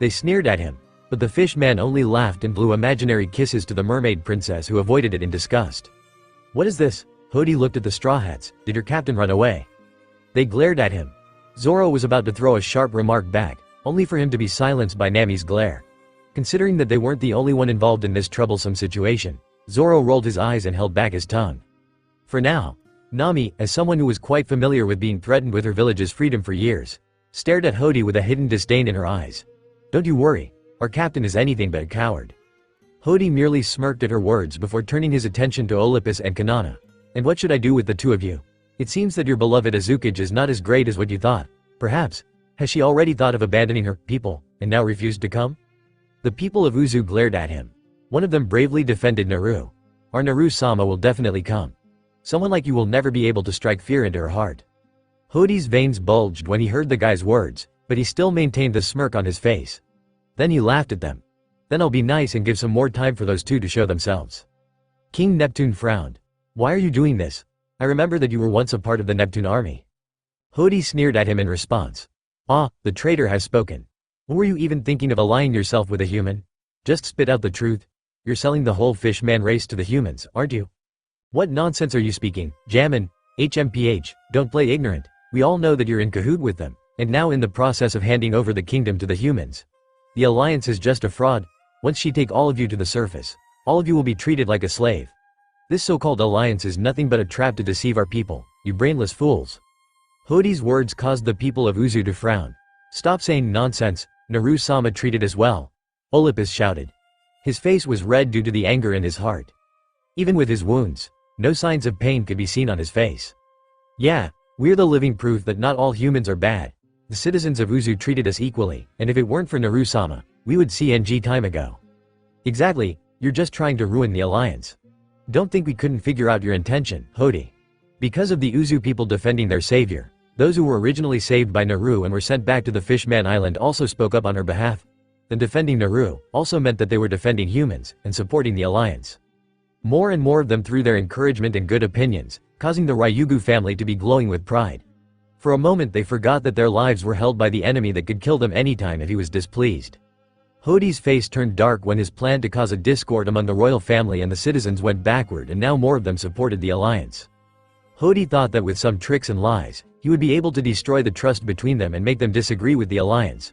They sneered at him, but the fish man only laughed and blew imaginary kisses to the mermaid princess who avoided it in disgust. What is this? Hody looked at the Straw Hats. Did your captain run away? They glared at him. Zoro was about to throw a sharp remark back, only for him to be silenced by Nami's glare. Considering that they weren't the only one involved in this troublesome situation, Zoro rolled his eyes and held back his tongue. For now, Nami, as someone who was quite familiar with being threatened with her village's freedom for years, stared at Hody with a hidden disdain in her eyes. Don't you worry, our captain is anything but a coward. Hody merely smirked at her words before turning his attention to Olympus and Kanana. And what should I do with the 2 of you? It seems that your beloved Azukage is not as great as what you thought. Perhaps, has she already thought of abandoning her people, and now refused to come? The people of Uzu glared at him. One of them bravely defended Naru. Our Naru-sama will definitely come. Someone like you will never be able to strike fear into her heart. Hody's veins bulged when he heard the guy's words, but he still maintained the smirk on his face. Then he laughed at them. Then I'll be nice and give some more time for those 2 to show themselves. King Neptune frowned. Why are you doing this? I remember that you were once a part of the Neptune army. Hody sneered at him in response. Ah, the traitor has spoken. Were you even thinking of allying yourself with a human? Just spit out the truth. You're selling the whole fish-man race to the humans, aren't you? What nonsense are you speaking, Jammin? HMPH, don't play ignorant. We all know that you're in cahoot with them, and now in the process of handing over the kingdom to the humans. The alliance is just a fraud. Once she take all of you to the surface, all of you will be treated like a slave. This so-called alliance is nothing but a trap to deceive our people, you brainless fools. Hody's words caused the people of Uzu to frown. Stop saying nonsense, Naru-sama treated us well. Olympus shouted. His face was red due to the anger in his heart. Even with his wounds, no signs of pain could be seen on his face. Yeah, We're the living proof that not all humans are bad. The citizens of Uzu treated us equally, and if it weren't for Naru-sama, we would see NG time ago. Exactly, you're just trying to ruin the alliance. Don't think we couldn't figure out your intention, Hody. Because of the Uzu people defending their savior, those who were originally saved by Naru and were sent back to the Fishman Island also spoke up on her behalf. Then defending Naru also meant that they were defending humans and supporting the alliance. More and more of them threw their encouragement and good opinions, causing the Ryugu family to be glowing with pride. For a moment they forgot that their lives were held by the enemy that could kill them anytime if he was displeased. Hody's face turned dark when his plan to cause a discord among the royal family and the citizens went backward, and now more of them supported the alliance. Hody thought that with some tricks and lies, he would be able to destroy the trust between them and make them disagree with the alliance.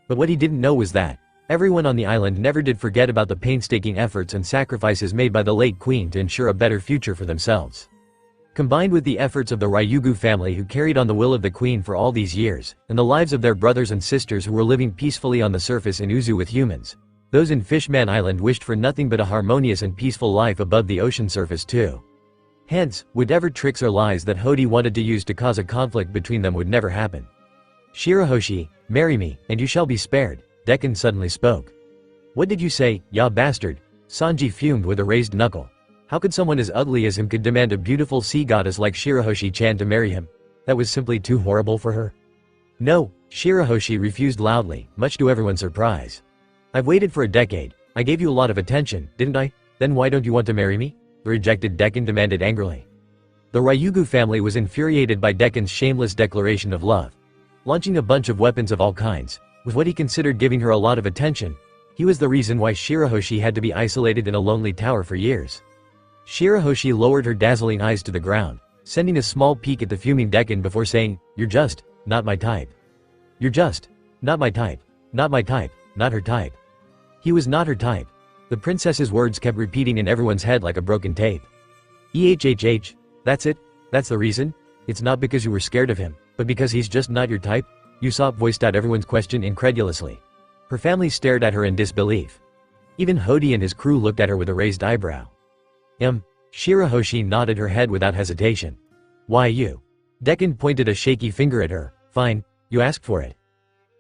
But what he didn't know was that everyone on the island never did forget about the painstaking efforts and sacrifices made by the late queen to ensure a better future for themselves. Combined with the efforts of the Ryugu family who carried on the will of the queen for all these years, and the lives of their brothers and sisters who were living peacefully on the surface in Uzu with humans, those in Fishman Island wished for nothing but a harmonious and peaceful life above the ocean surface too. Hence, whatever tricks or lies that Hody wanted to use to cause a conflict between them would never happen. "Shirahoshi, marry me, and you shall be spared," Dekan suddenly spoke. "What did you say, ya bastard?" Sanji fumed with a raised knuckle. How could someone as ugly as him could demand a beautiful sea goddess like Shirahoshi-chan to marry him? That was simply too horrible for her. No, Shirahoshi refused loudly, much to everyone's surprise. "I've waited for a decade. I gave you a lot of attention, didn't I? Then why don't you want to marry me?" the rejected Dekan demanded angrily. The Ryugu family was infuriated by Dekan's shameless declaration of love. Launching a bunch of weapons of all kinds, with what he considered giving her a lot of attention, he was the reason why Shirahoshi had to be isolated in a lonely tower for years. Shirahoshi lowered her dazzling eyes to the ground, sending a small peek at the fuming Dekan before saying, "You're just not my type. You're just not my type. Not my type, not her type." He was not her type. The princess's words kept repeating in everyone's head like a broken tape. "EHHH, that's it? That's the reason? It's not because you were scared of him, but because he's just not your type?" Usopp voiced out everyone's question incredulously. Her family stared at her in disbelief. Even Hody and his crew looked at her with a raised eyebrow. Shirahoshi nodded her head without hesitation. "Why you?" Dekan pointed a shaky finger at her. "Fine, you asked for it."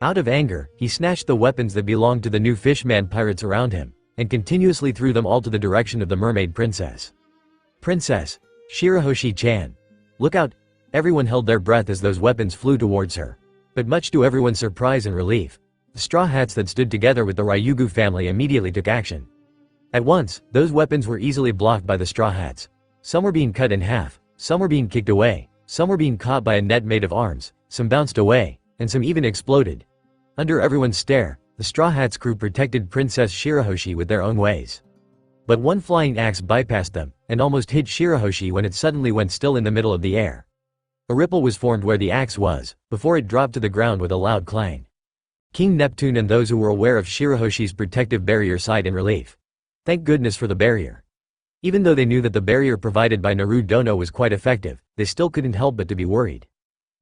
Out of anger, he snatched the weapons that belonged to the new fishman pirates around him, and continuously threw them all to the direction of the mermaid princess. "Princess, Shirahoshi-chan. Look out!" Everyone held their breath as those weapons flew towards her. But much to everyone's surprise and relief, the Straw Hats that stood together with the Ryugu family immediately took action. At once, those weapons were easily blocked by the Straw Hats. Some were being cut in half, some were being kicked away, some were being caught by a net made of arms, some bounced away, and some even exploded. Under everyone's stare, the Straw Hats crew protected Princess Shirahoshi with their own ways. But one flying axe bypassed them, and almost hit Shirahoshi when it suddenly went still in the middle of the air. A ripple was formed where the axe was, before it dropped to the ground with a loud clang. King Neptune and those who were aware of Shirahoshi's protective barrier sighed in relief. Thank goodness for the barrier. Even though they knew that the barrier provided by Naruto was quite effective, they still couldn't help but to be worried.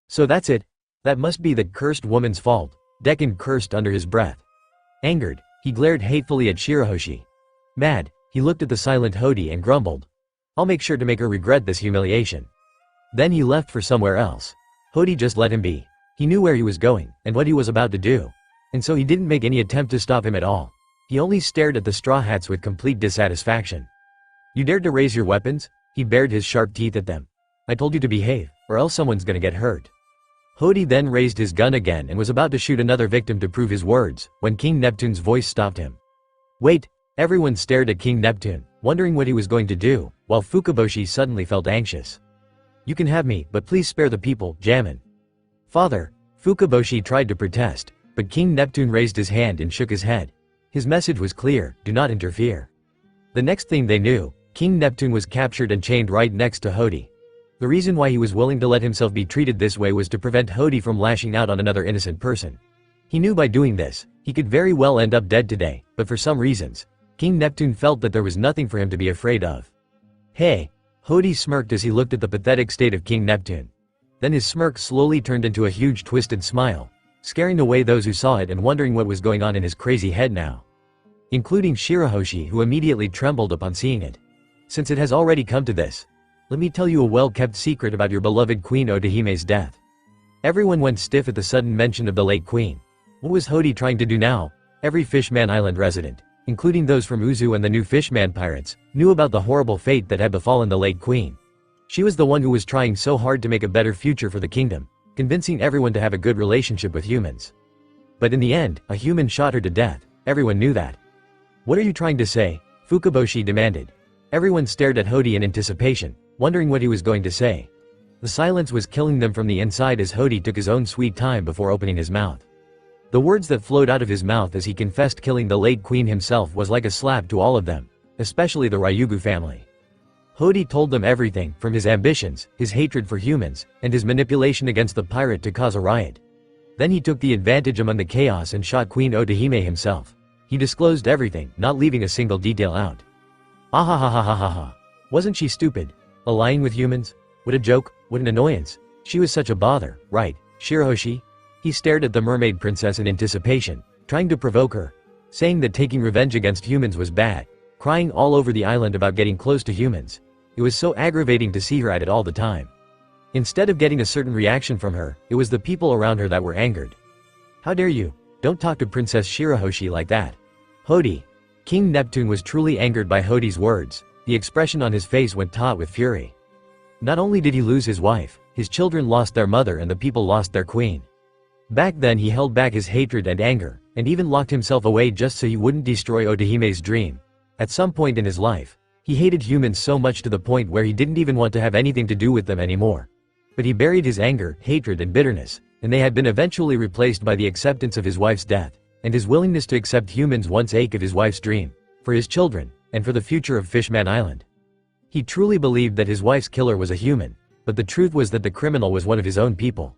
"So that's it? That must be that cursed woman's fault," Dekan cursed under his breath. Angered, he glared hatefully at Shirahoshi. Mad, he looked at the silent Hody and grumbled. "I'll make sure to make her regret this humiliation." Then he left for somewhere else. Hody just let him be. He knew where he was going, and what he was about to do. And so he didn't make any attempt to stop him at all. He only stared at the Straw Hats with complete dissatisfaction. "You dared to raise your weapons?" He bared his sharp teeth at them. "I told you to behave, or else someone's gonna get hurt." Hody then raised his gun again and was about to shoot another victim to prove his words, when King Neptune's voice stopped him. "Wait!" Everyone stared at King Neptune, wondering what he was going to do, while Fukaboshi suddenly felt anxious. "You can have me, but please spare the people, Jammin." "Father," Fukaboshi tried to protest, but King Neptune raised his hand and shook his head. His message was clear: do not interfere. The next thing they knew, King Neptune was captured and chained right next to Hody. The reason why he was willing to let himself be treated this way was to prevent Hody from lashing out on another innocent person. He knew by doing this, he could very well end up dead today, but for some reasons, King Neptune felt that there was nothing for him to be afraid of. "Hey!" Hody smirked as he looked at the pathetic state of King Neptune. Then his smirk slowly turned into a huge twisted smile, scaring away those who saw it and wondering what was going on in his crazy head now. Including Shirahoshi, who immediately trembled upon seeing it. Since it has already come to this. Let me tell you a well-kept secret about your beloved Queen Odahime's death. Everyone went stiff at the sudden mention of the late queen. What was Hody trying to do now? Every Fishman Island resident, including those from Uzu and the new Fishman pirates, knew about the horrible fate that had befallen the late queen. She was the one who was trying so hard to make a better future for the kingdom, convincing everyone to have a good relationship with humans. But in the end, a human shot her to death. Everyone knew that. What are you trying to say? Fukaboshi demanded. Everyone stared at Hody in anticipation, wondering what he was going to say. The silence was killing them from the inside as Hody took his own sweet time before opening his mouth. The words that flowed out of his mouth as he confessed killing the late queen himself was like a slap to all of them, especially the Ryugu family. Hody told them everything, from his ambitions, his hatred for humans, and his manipulation against the pirate to cause a riot. Then he took the advantage among the chaos and shot Queen Odahime himself. He disclosed everything, not leaving a single detail out. Ahahahahaha. Wasn't she stupid? Allying with humans? What a joke, what an annoyance. She was such a bother, right, Shirahoshi? He stared at the mermaid princess in anticipation, trying to provoke her, saying that taking revenge against humans was bad, crying all over the island about getting close to humans. It was so aggravating to see her at it all the time. Instead of getting a certain reaction from her, it was the people around her that were angered. How dare you? Don't talk to Princess Shirahoshi like that. Hody. King Neptune was truly angered by Hody's words. The expression on his face went taut with fury. Not only did he lose his wife, his children lost their mother and the people lost their queen. Back then he held back his hatred and anger, and even locked himself away just so he wouldn't destroy Odahime's dream. At some point in his life, he hated humans so much to the point where he didn't even want to have anything to do with them anymore. But he buried his anger, hatred and bitterness, and they had been eventually replaced by the acceptance of his wife's death, and his willingness to accept humans once ache of his wife's dream, for his children, and for the future of Fishman Island. He truly believed that his wife's killer was a human, but the truth was that the criminal was one of his own people.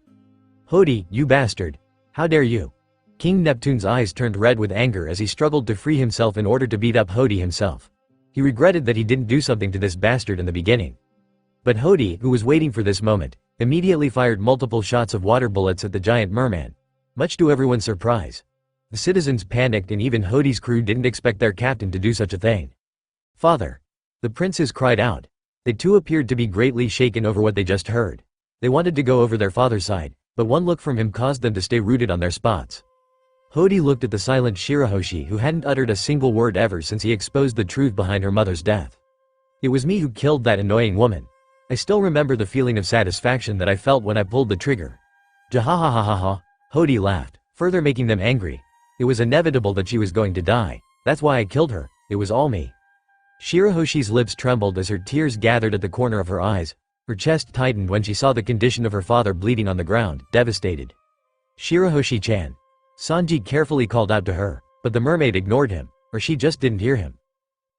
Hody, you bastard! How dare you! King Neptune's eyes turned red with anger as he struggled to free himself in order to beat up Hody himself. He regretted that he didn't do something to this bastard in the beginning. But Hody, who was waiting for this moment, immediately fired multiple shots of water bullets at the giant merman, much to everyone's surprise. The citizens panicked and even Hody's crew didn't expect their captain to do such a thing. Father! The princes cried out. They too appeared to be greatly shaken over what they just heard. They wanted to go over their father's side, but one look from him caused them to stay rooted on their spots. Hody looked at the silent Shirahoshi who hadn't uttered a single word ever since he exposed the truth behind her mother's death. It was me who killed that annoying woman. I still remember the feeling of satisfaction that I felt when I pulled the trigger. Jahahahaha. Hody laughed, further making them angry. It was inevitable that she was going to die. That's why I killed her. It was all me. Shirahoshi's lips trembled as her tears gathered at the corner of her eyes. Her chest tightened when she saw the condition of her father bleeding on the ground, devastated. Shirahoshi-chan. Sanji carefully called out to her, but the mermaid ignored him, or she just didn't hear him.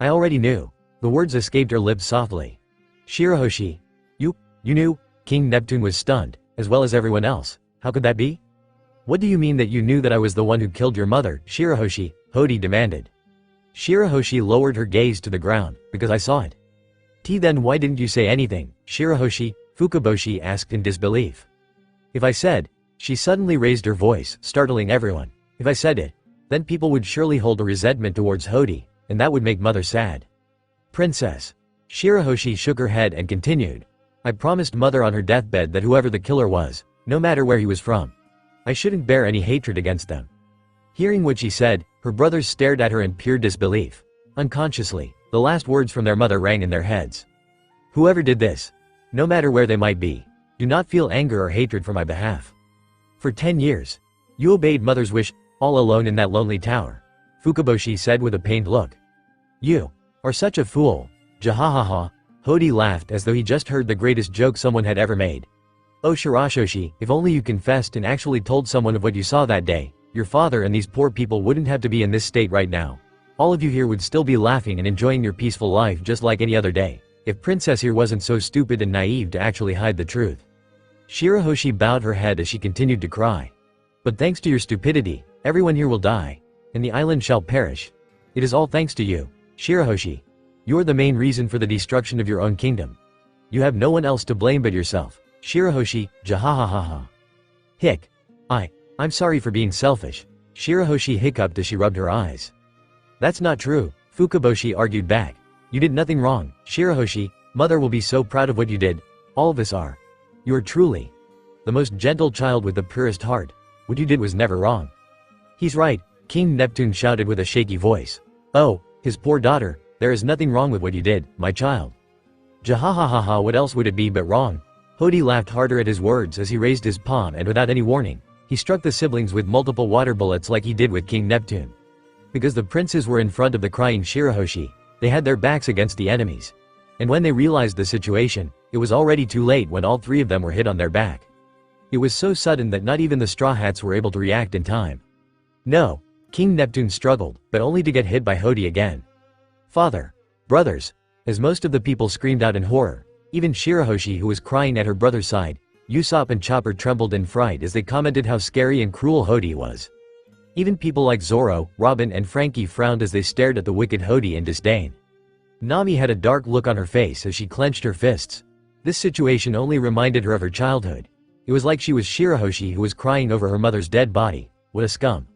I already knew. The words escaped her lips softly. Shirahoshi. You knew? King Neptune was stunned, as well as everyone else. How could that be? What do you mean that you knew that I was the one who killed your mother, Shirahoshi? Hody demanded. Shirahoshi lowered her gaze to the ground, because I saw it. Then why didn't you say anything, Shirahoshi? Fukaboshi asked in disbelief. If I said, she suddenly raised her voice, startling everyone. If I said it, then people would surely hold a resentment towards Hody, and that would make mother sad. Princess. Shirahoshi shook her head and continued. I promised mother on her deathbed that whoever the killer was, no matter where he was from, I shouldn't bear any hatred against them. Hearing what she said, her brothers stared at her in pure disbelief. Unconsciously, the last words from their mother rang in their heads. Whoever did this, no matter where they might be, do not feel anger or hatred for my behalf. For 10 years, you obeyed mother's wish, all alone in that lonely tower, Fukaboshi said with a pained look. You are such a fool. Jahahaha. Hody laughed as though he just heard the greatest joke someone had ever made. Oh Shirashoshi, if only you confessed and actually told someone of what you saw that day, your father and these poor people wouldn't have to be in this state right now. All of you here would still be laughing and enjoying your peaceful life just like any other day, if Princess here wasn't so stupid and naive to actually hide the truth. Shirahoshi bowed her head as she continued to cry. But thanks to your stupidity, everyone here will die, and the island shall perish. It is all thanks to you, Shirahoshi. You're the main reason for the destruction of your own kingdom. You have no one else to blame but yourself, Shirahoshi. Jahahaha. Hick. I'm sorry for being selfish, Shirahoshi hiccuped as she rubbed her eyes. That's not true, Fukaboshi argued back. You did nothing wrong, Shirahoshi. Mother will be so proud of what you did. All of us are. You are truly the most gentle child with the purest heart. What you did was never wrong." "He's right," King Neptune shouted with a shaky voice. "Oh, his poor daughter, there is nothing wrong with what you did, my child." "Jahahaha, what else would it be but wrong?" Hody laughed harder at his words as he raised his palm and without any warning, he struck the siblings with multiple water bullets like he did with King Neptune. Because the princes were in front of the crying Shirahoshi, they had their backs against the enemies. And when they realized the situation, it was already too late when all three of them were hit on their back. It was so sudden that not even the Straw Hats were able to react in time. "No." King Neptune struggled, but only to get hit by Hody again. "Father! Brothers!" As most of the people screamed out in horror, even Shirahoshi, who was crying at her brother's side, Usopp and Chopper trembled in fright as they commented how scary and cruel Hody was. Even people like Zoro, Robin and Frankie frowned as they stared at the wicked Hody in disdain. Nami had a dark look on her face as she clenched her fists. This situation only reminded her of her childhood. It was like she was Shirahoshi who was crying over her mother's dead body. What a scum.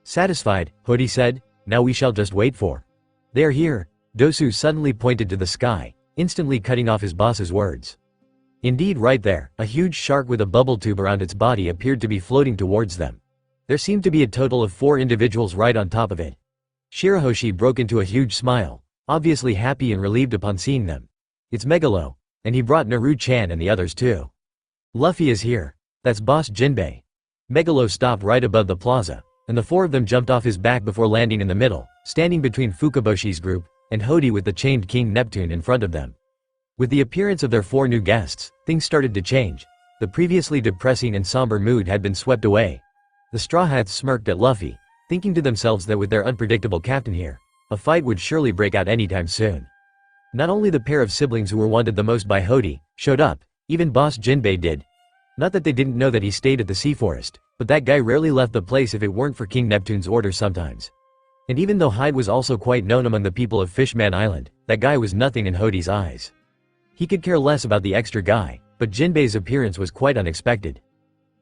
Satisfied, Hody said, "Now we shall just wait for. They are here." Dosu suddenly pointed to the sky, instantly cutting off his boss's words. Indeed, right there, a huge shark with a bubble tube around its body appeared to be floating towards them. There seemed to be a total of 4 individuals right on top of it. Shirahoshi broke into a huge smile, obviously happy and relieved upon seeing them. "It's Megalo, and he brought Naru-chan and the others too. Luffy is here. That's Boss Jinbei." Megalo stopped right above the plaza, and the 4 of them jumped off his back before landing in the middle, standing between Fukaboshi's group and Hody with the chained King Neptune in front of them. With the appearance of their 4 new guests, things started to change. The previously depressing and somber mood had been swept away. The Straw Hats smirked at Luffy, thinking to themselves that with their unpredictable captain here, a fight would surely break out anytime soon. Not only the pair of siblings who were wanted the most by Hody showed up, even Boss Jinbei did. Not that they didn't know that he stayed at the Sea Forest, but that guy rarely left the place if it weren't for King Neptune's order sometimes. And even though Hyde was also quite known among the people of Fishman Island, that guy was nothing in Hody's eyes. He could care less about the extra guy, but Jinbei's appearance was quite unexpected.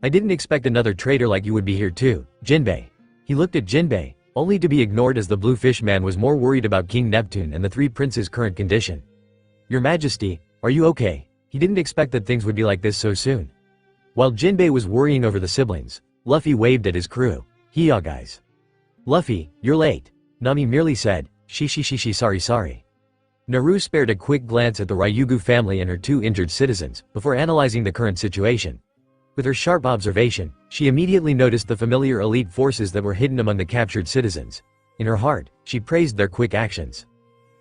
"I didn't expect another traitor like you would be here too, Jinbei." He looked at Jinbei, only to be ignored as the Blue Fish Man was more worried about King Neptune and the 3 princes' current condition. "Your Majesty, are you okay?" He didn't expect that things would be like this so soon. While Jinbei was worrying over the siblings, Luffy waved at his crew. "Hiya guys." "Luffy, you're late." Nami merely said, sorry. Naru spared a quick glance at the Ryugu family and her 2 injured citizens, before analyzing the current situation. With her sharp observation, she immediately noticed the familiar elite forces that were hidden among the captured citizens. In her heart, she praised their quick actions.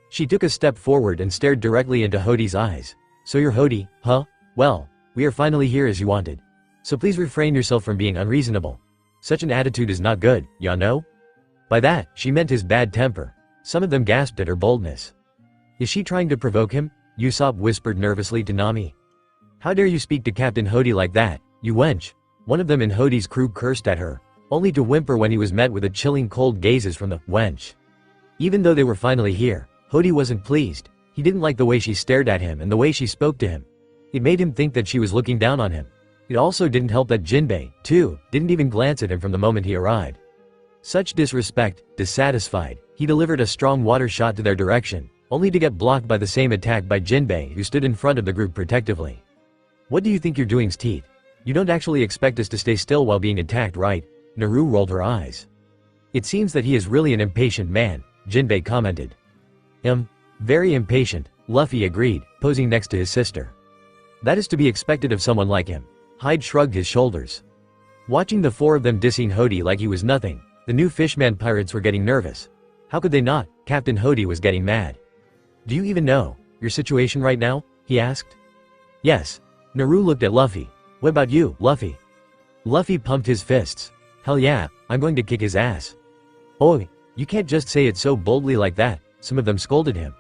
She took a step forward and stared directly into Hody's eyes. "So you're Hody, huh? Well, we are finally here as you wanted. So please refrain yourself from being unreasonable. Such an attitude is not good, ya know?" By that, she meant his bad temper. Some of them gasped at her boldness. "Is she trying to provoke him?" Usopp whispered nervously to Nami. "How dare you speak to Captain Hody like that, you wench?" One of them in Hody's crew cursed at her, only to whimper when he was met with a chilling cold gazes from the wench. Even though they were finally here, Hody wasn't pleased. He didn't like the way she stared at him and the way she spoke to him. It made him think that she was looking down on him. It also didn't help that Jinbei, too, didn't even glance at him from the moment he arrived. Such disrespect, dissatisfied, he delivered a strong water shot to their direction, only to get blocked by the same attack by Jinbei, who stood in front of the group protectively. "What do you think you're doing, teeth? You don't actually expect us to stay still while being attacked, right?" Naru rolled her eyes. "It seems that he is really an impatient man," Jinbei commented. Very impatient," Luffy agreed, posing next to his sister. "That is to be expected of someone like him." Hyde shrugged his shoulders. Watching the 4 of them dissing Hody like he was nothing, the new Fishman pirates were getting nervous. How could they not? Captain Hody was getting mad. "Do you even know your situation right now?" he asked. "Yes." Naru looked at Luffy. "What about you, Luffy?" Luffy pumped his fists. "Hell yeah, I'm going to kick his ass." "Oi, you can't just say it so boldly like that," some of them scolded him.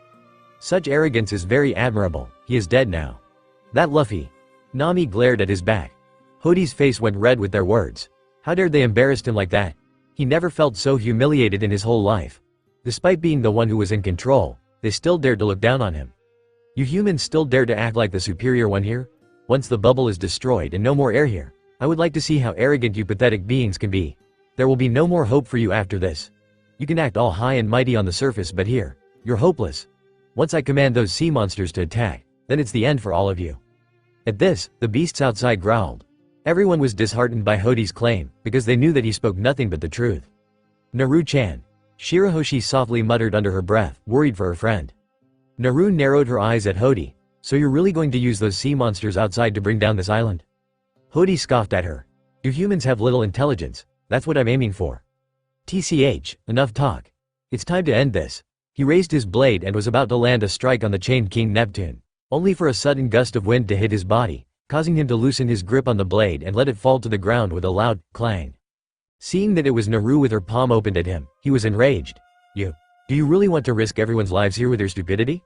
"Such arrogance is very admirable. He is dead now." "That Luffy." Nami glared at his back. Hody's face went red with their words. How dared they embarrass him like that? He never felt so humiliated in his whole life. Despite being the one who was in control, they still dared to look down on him. "You humans still dare to act like the superior one here? Once the bubble is destroyed and no more air here, I would like to see how arrogant you pathetic beings can be. There will be no more hope for you after this. You can act all high and mighty on the surface, but here, you're hopeless. Once I command those sea monsters to attack, then it's the end for all of you." At this, the beasts outside growled. Everyone was disheartened by Hode's claim, because they knew that he spoke nothing but the truth. "Naru-chan," Shirahoshi softly muttered under her breath, worried for her friend. Naru narrowed her eyes at Hode. "So you're really going to use those sea monsters outside to bring down this island?" Hode scoffed at her. "Do humans have little intelligence? That's what I'm aiming for." "TCH, enough talk. It's time to end this." He raised his blade and was about to land a strike on the chained King Neptune, only for a sudden gust of wind to hit his body, causing him to loosen his grip on the blade and let it fall to the ground with a loud clang. Seeing that it was Naru with her palm opened at him, he was enraged. Do you really want to risk everyone's lives here with your stupidity?"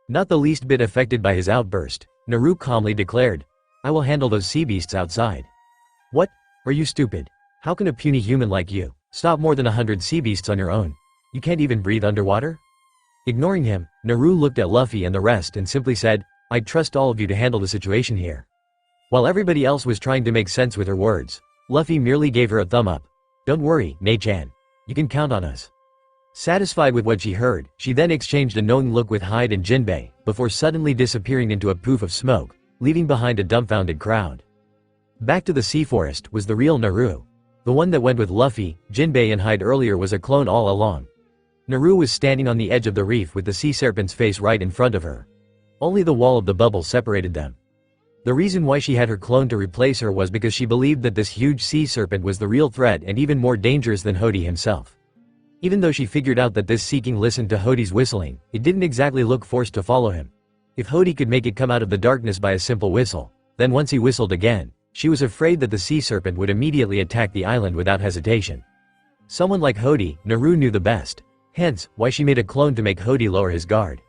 Not the least bit affected by his outburst, Naru calmly declared, "I will handle those sea beasts outside." "What? Are you stupid? How can a puny human like you stop more than 100 sea beasts on your own? You can't even breathe underwater?" Ignoring him, Naru looked at Luffy and the rest and simply said, "I trust all of you to handle the situation here." While everybody else was trying to make sense with her words, Luffy merely gave her a thumb up. "Don't worry, Nei-chan. You can count on us." Satisfied with what she heard, she then exchanged a knowing look with Hyde and Jinbei, before suddenly disappearing into a poof of smoke, leaving behind a dumbfounded crowd. Back to the sea forest was the real Naru. The one that went with Luffy, Jinbei and Hyde earlier was a clone all along. Naru was standing on the edge of the reef with the sea serpent's face right in front of her. Only the wall of the bubble separated them. The reason why she had her clone to replace her was because she believed that this huge sea serpent was the real threat and even more dangerous than Hode himself. Even though she figured out that this seeking listened to Hode's whistling, it didn't exactly look forced to follow him. If Hode could make it come out of the darkness by a simple whistle, then once he whistled again, she was afraid that the sea serpent would immediately attack the island without hesitation. Someone like Hode, Naru knew the best. Hence, why she made a clone to make Hode lower his guard.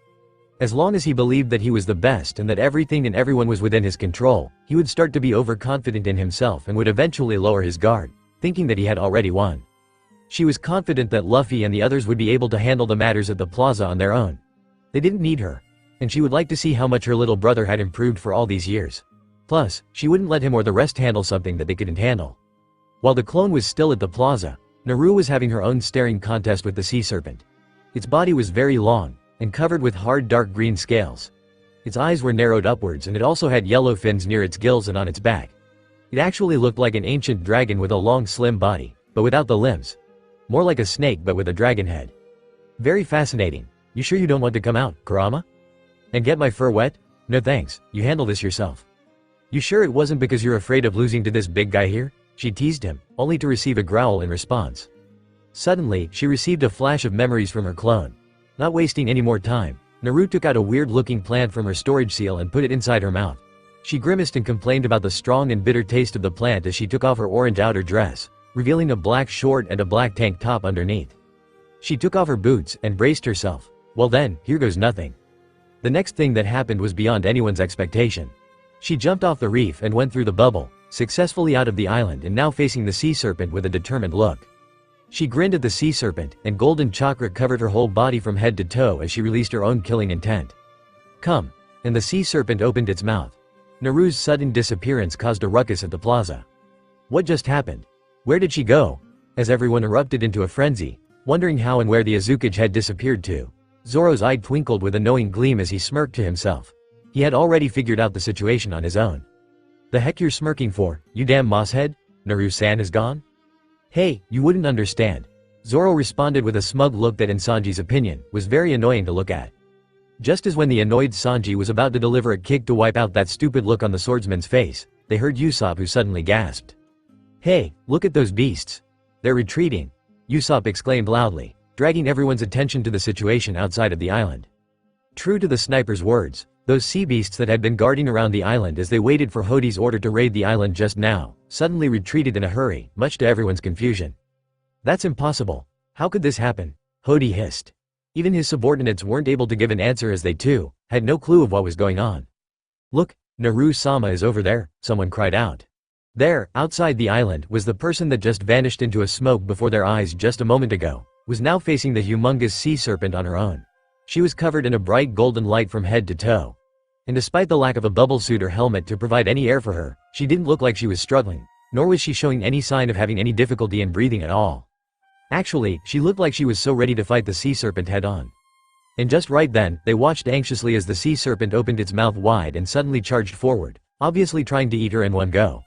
As long as he believed that he was the best and that everything and everyone was within his control, he would start to be overconfident in himself and would eventually lower his guard, thinking that he had already won. She was confident that Luffy and the others would be able to handle the matters at the plaza on their own. They didn't need her. And she would like to see how much her little brother had improved for all these years. Plus, she wouldn't let him or the rest handle something that they couldn't handle. While the clone was still at the plaza, Naru was having her own staring contest with the sea serpent. Its body was very long, and covered with hard dark green scales. Its eyes were narrowed upwards and it also had yellow fins near its gills and on its back. It actually looked like an ancient dragon with a long slim body, but without the limbs. More like a snake but with a dragon head. Very fascinating. You sure you don't want to come out, Kurama? And get my fur wet? No thanks, you handle this yourself. You sure it wasn't because you're afraid of losing to this big guy here? She teased him, only to receive a growl in response. Suddenly, she received a flash of memories from her clone. Not wasting any more time, Naru took out a weird-looking plant from her storage seal and put it inside her mouth. She grimaced and complained about the strong and bitter taste of the plant as she took off her orange outer dress, revealing a black short and a black tank top underneath. She took off her boots and braced herself. Well then, here goes nothing. The next thing that happened was beyond anyone's expectation. She jumped off the reef and went through the bubble, successfully out of the island and now facing the sea serpent with a determined look. She grinned at the sea serpent, and golden chakra covered her whole body from head to toe as she released her own killing intent. Come. And the sea serpent opened its mouth. Naru's sudden disappearance caused a ruckus at the plaza. What just happened? Where did she go? As everyone erupted into a frenzy, wondering how and where the Azukage had disappeared to. Zoro's eye twinkled with a knowing gleam as he smirked to himself. He had already figured out the situation on his own. The heck you're smirking for, you damn mosshead? Naru-san is gone? Hey, you wouldn't understand. Zoro responded with a smug look that in Sanji's opinion, was very annoying to look at. Just as when the annoyed Sanji was about to deliver a kick to wipe out that stupid look on the swordsman's face, they heard Usopp who suddenly gasped. Hey, look at those beasts. They're retreating. Usopp exclaimed loudly, dragging everyone's attention to the situation outside of the island. True to the sniper's words, those sea beasts that had been guarding around the island as they waited for Hode's order to raid the island just now, suddenly retreated in a hurry, much to everyone's confusion. That's impossible. How could this happen? Hode hissed. Even his subordinates weren't able to give an answer as they too had no clue of what was going on. Look, Naru-sama is over there, someone cried out. There, outside the island, was the person that just vanished into a smoke before their eyes just a moment ago, was now facing the humongous sea serpent on her own. She was covered in a bright golden light from head to toe. And despite the lack of a bubble suit or helmet to provide any air for her, she didn't look like she was struggling, nor was she showing any sign of having any difficulty in breathing at all. Actually, she looked like she was so ready to fight the sea serpent head on. And just right then, they watched anxiously as the sea serpent opened its mouth wide and suddenly charged forward, obviously trying to eat her in one go.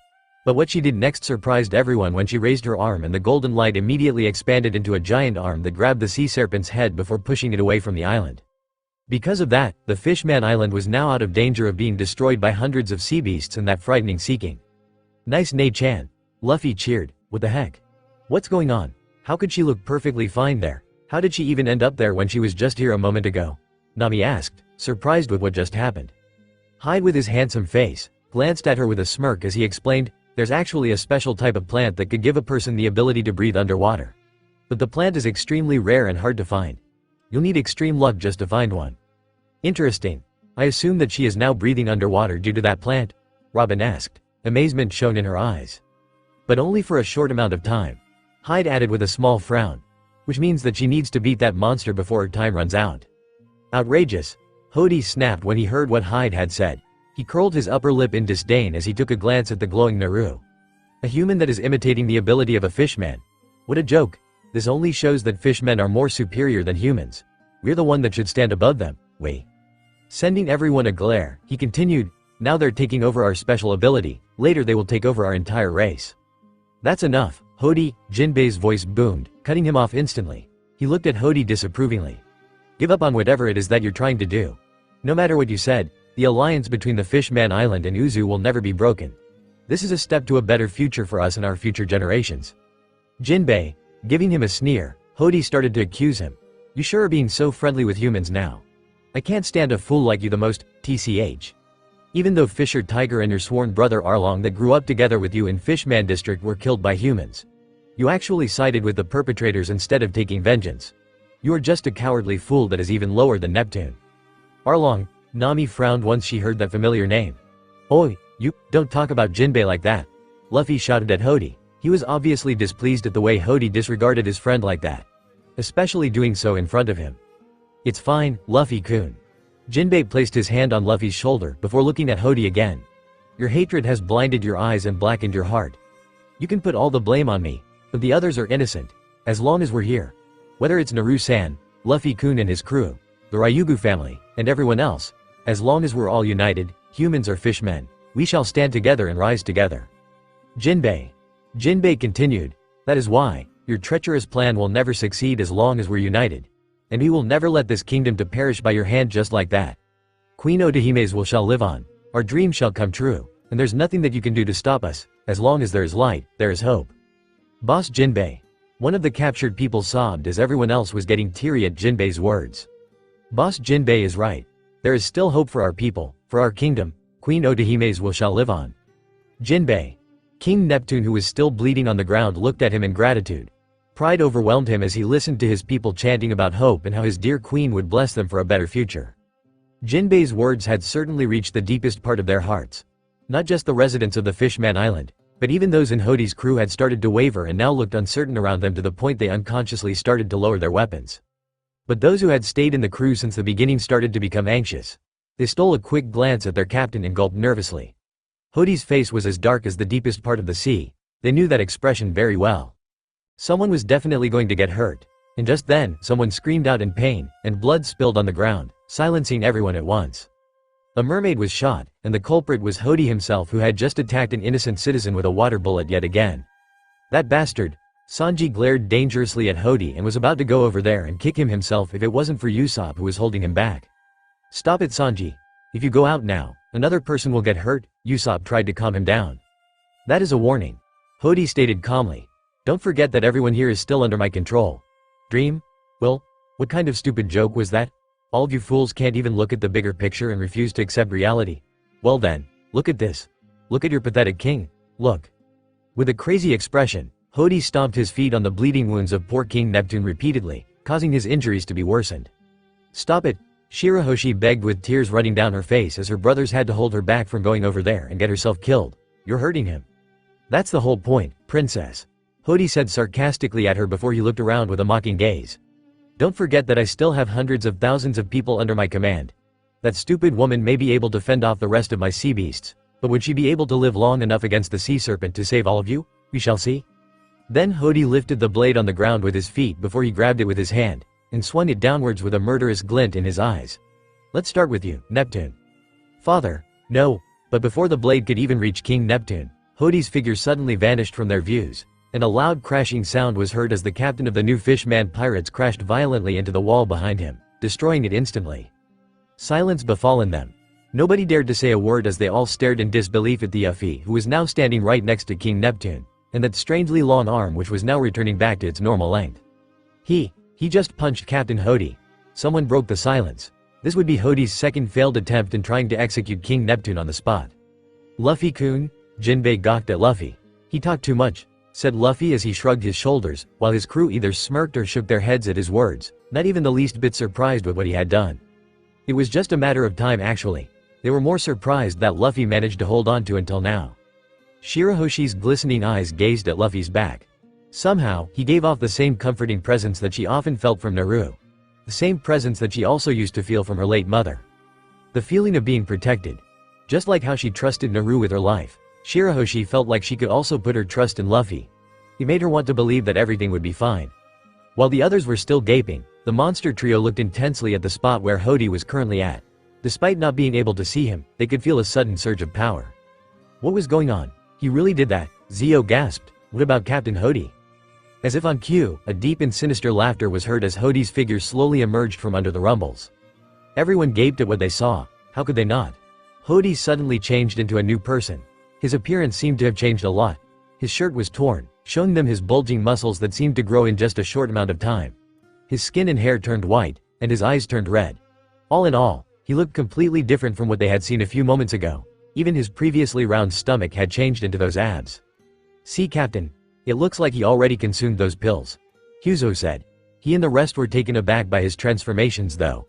But what she did next surprised everyone when she raised her arm and the golden light immediately expanded into a giant arm that grabbed the sea serpent's head before pushing it away from the island. Because of that, the Fishman Island was now out of danger of being destroyed by hundreds of sea beasts and that frightening sea king. Nice Nei-chan. Luffy cheered. What the heck? What's going on? How could she look perfectly fine there? How did she even end up there when she was just here a moment ago? Nami asked, surprised with what just happened. Hyde with his handsome face, glanced at her with a smirk as he explained, there's actually a special type of plant that could give a person the ability to breathe underwater. But the plant is extremely rare and hard to find. You'll need extreme luck just to find one. Interesting. I assume that she is now breathing underwater due to that plant? Robin asked, amazement shown in her eyes. But only for a short amount of time. Hyde added with a small frown. Which means that she needs to beat that monster before her time runs out. Outrageous. Hody snapped when he heard what Hyde had said. He curled his upper lip in disdain as he took a glance at the glowing Naru. A human that is imitating the ability of a fishman. What a joke. This only shows that fishmen are more superior than humans. We're the one that should stand above them, we. Sending everyone a glare, he continued, now they're taking over our special ability, later they will take over our entire race. That's enough, Hody, Jinbei's voice boomed, cutting him off instantly. He looked at Hody disapprovingly. Give up on whatever it is that you're trying to do. No matter what you said, the alliance between the Fishman Island and Uzu will never be broken. This is a step to a better future for us and our future generations. Jinbei, giving him a sneer, Hody started to accuse him. You sure are being so friendly with humans now. I can't stand a fool like you the most, tch. Even though Fisher Tiger and your sworn brother Arlong that grew up together with you in Fishman District were killed by humans. You actually sided with the perpetrators instead of taking vengeance. You are just a cowardly fool that is even lower than Neptune. Arlong, Nami frowned once she heard that familiar name. Oi, you, don't talk about Jinbei like that. Luffy shouted at Hody. He was obviously displeased at the way Hody disregarded his friend like that. Especially doing so in front of him. It's fine, Luffy-kun. Jinbei placed his hand on Luffy's shoulder before looking at Hody again. Your hatred has blinded your eyes and blackened your heart. You can put all the blame on me, but the others are innocent, as long as we're here. Whether it's Naru-san, Luffy-kun and his crew, the Ryugu family, and everyone else, as long as we're all united, humans or fishmen, we shall stand together and rise together. Jinbei continued, that is why, your treacherous plan will never succeed as long as we're united. And we will never let this kingdom to perish by your hand just like that. Queen Otohime's will shall live on, our dream shall come true, and there's nothing that you can do to stop us, as long as there is light, there is hope. Boss Jinbei. One of the captured people sobbed as everyone else was getting teary at Jinbei's words. Boss Jinbei is right. There is still hope for our people, for our kingdom, Queen Otohime's will shall live on. Jinbei. King Neptune, who was still bleeding on the ground, looked at him in gratitude. Pride overwhelmed him as he listened to his people chanting about hope and how his dear queen would bless them for a better future. Jinbei's words had certainly reached the deepest part of their hearts. Not just the residents of the Fishman Island, but even those in Hody's crew had started to waver and now looked uncertain around them to the point they unconsciously started to lower their weapons. But those who had stayed in the crew since the beginning started to become anxious. They stole a quick glance at their captain and gulped nervously. Hody's face was as dark as the deepest part of the sea. They knew that expression very well. Someone was definitely going to get hurt. And just then, someone screamed out in pain, and blood spilled on the ground, silencing everyone at once. A mermaid was shot, and the culprit was Hody himself, who had just attacked an innocent citizen with a water bullet yet again. That bastard! Sanji glared dangerously at Hody and was about to go over there and kick him himself if it wasn't for Usopp who was holding him back. Stop it, Sanji. If you go out now, another person will get hurt, Usopp tried to calm him down. That is a warning. Hody stated calmly. Don't forget that everyone here is still under my control. Dream? Well, what kind of stupid joke was that? All of you fools can't even look at the bigger picture and refuse to accept reality. Well then, look at this. Look at your pathetic king. Look. With a crazy expression, Hody stomped his feet on the bleeding wounds of poor King Neptune repeatedly, causing his injuries to be worsened. Stop it, Shirahoshi begged with tears running down her face as her brothers had to hold her back from going over there and get herself killed. You're hurting him. That's the whole point, princess. Hody said sarcastically at her before he looked around with a mocking gaze. Don't forget that I still have hundreds of thousands of people under my command. That stupid woman may be able to fend off the rest of my sea beasts, but would she be able to live long enough against the sea serpent to save all of you? We shall see. Then Hody lifted the blade on the ground with his feet before he grabbed it with his hand. and swung it downwards with a murderous glint in his eyes. "Let's start with you, Neptune." "Father, no." But before the blade could even reach King Neptune, Hode's figure suddenly vanished from their views, and a loud crashing sound was heard as the captain of the new Fishman pirates crashed violently into the wall behind him, destroying it instantly. Silence befallen them. Nobody dared to say a word as they all stared in disbelief at the Ufi, who was now standing right next to King Neptune, and that strangely long arm which was now returning back to its normal length. He just punched Captain Hode. Someone broke the silence. This would be Hode's second failed attempt in trying to execute King Neptune on the spot. "Luffy-kun?" Jinbei gawked at Luffy. "He talked too much," said Luffy as he shrugged his shoulders, while his crew either smirked or shook their heads at his words, not even the least bit surprised with what he had done. It was just a matter of time actually. They were more surprised that Luffy managed to hold on to until now. Shirahoshi's glistening eyes gazed at Luffy's back. Somehow, he gave off the same comforting presence that she often felt from Naru. The same presence that she also used to feel from her late mother. The feeling of being protected. Just like how she trusted Naru with her life, Shirahoshi felt like she could also put her trust in Luffy. He made her want to believe that everything would be fine. While the others were still gaping, the monster trio looked intensely at the spot where Hode was currently at. Despite not being able to see him, they could feel a sudden surge of power. What was going on? He really did that? Zio gasped. What about Captain Hode? As if on cue, a deep and sinister laughter was heard as Hode's figure slowly emerged from under the rumbles. Everyone gaped at what they saw. How could they not? Hode suddenly changed into a new person. His appearance seemed to have changed a lot. His shirt was torn, showing them his bulging muscles that seemed to grow in just a short amount of time. His skin and hair turned white, and his eyes turned red. All in all, he looked completely different from what they had seen a few moments ago. Even his previously round stomach had changed into those abs. "See, Captain, it looks like he already consumed those pills," Huzo said. He and the rest were taken aback by his transformations though.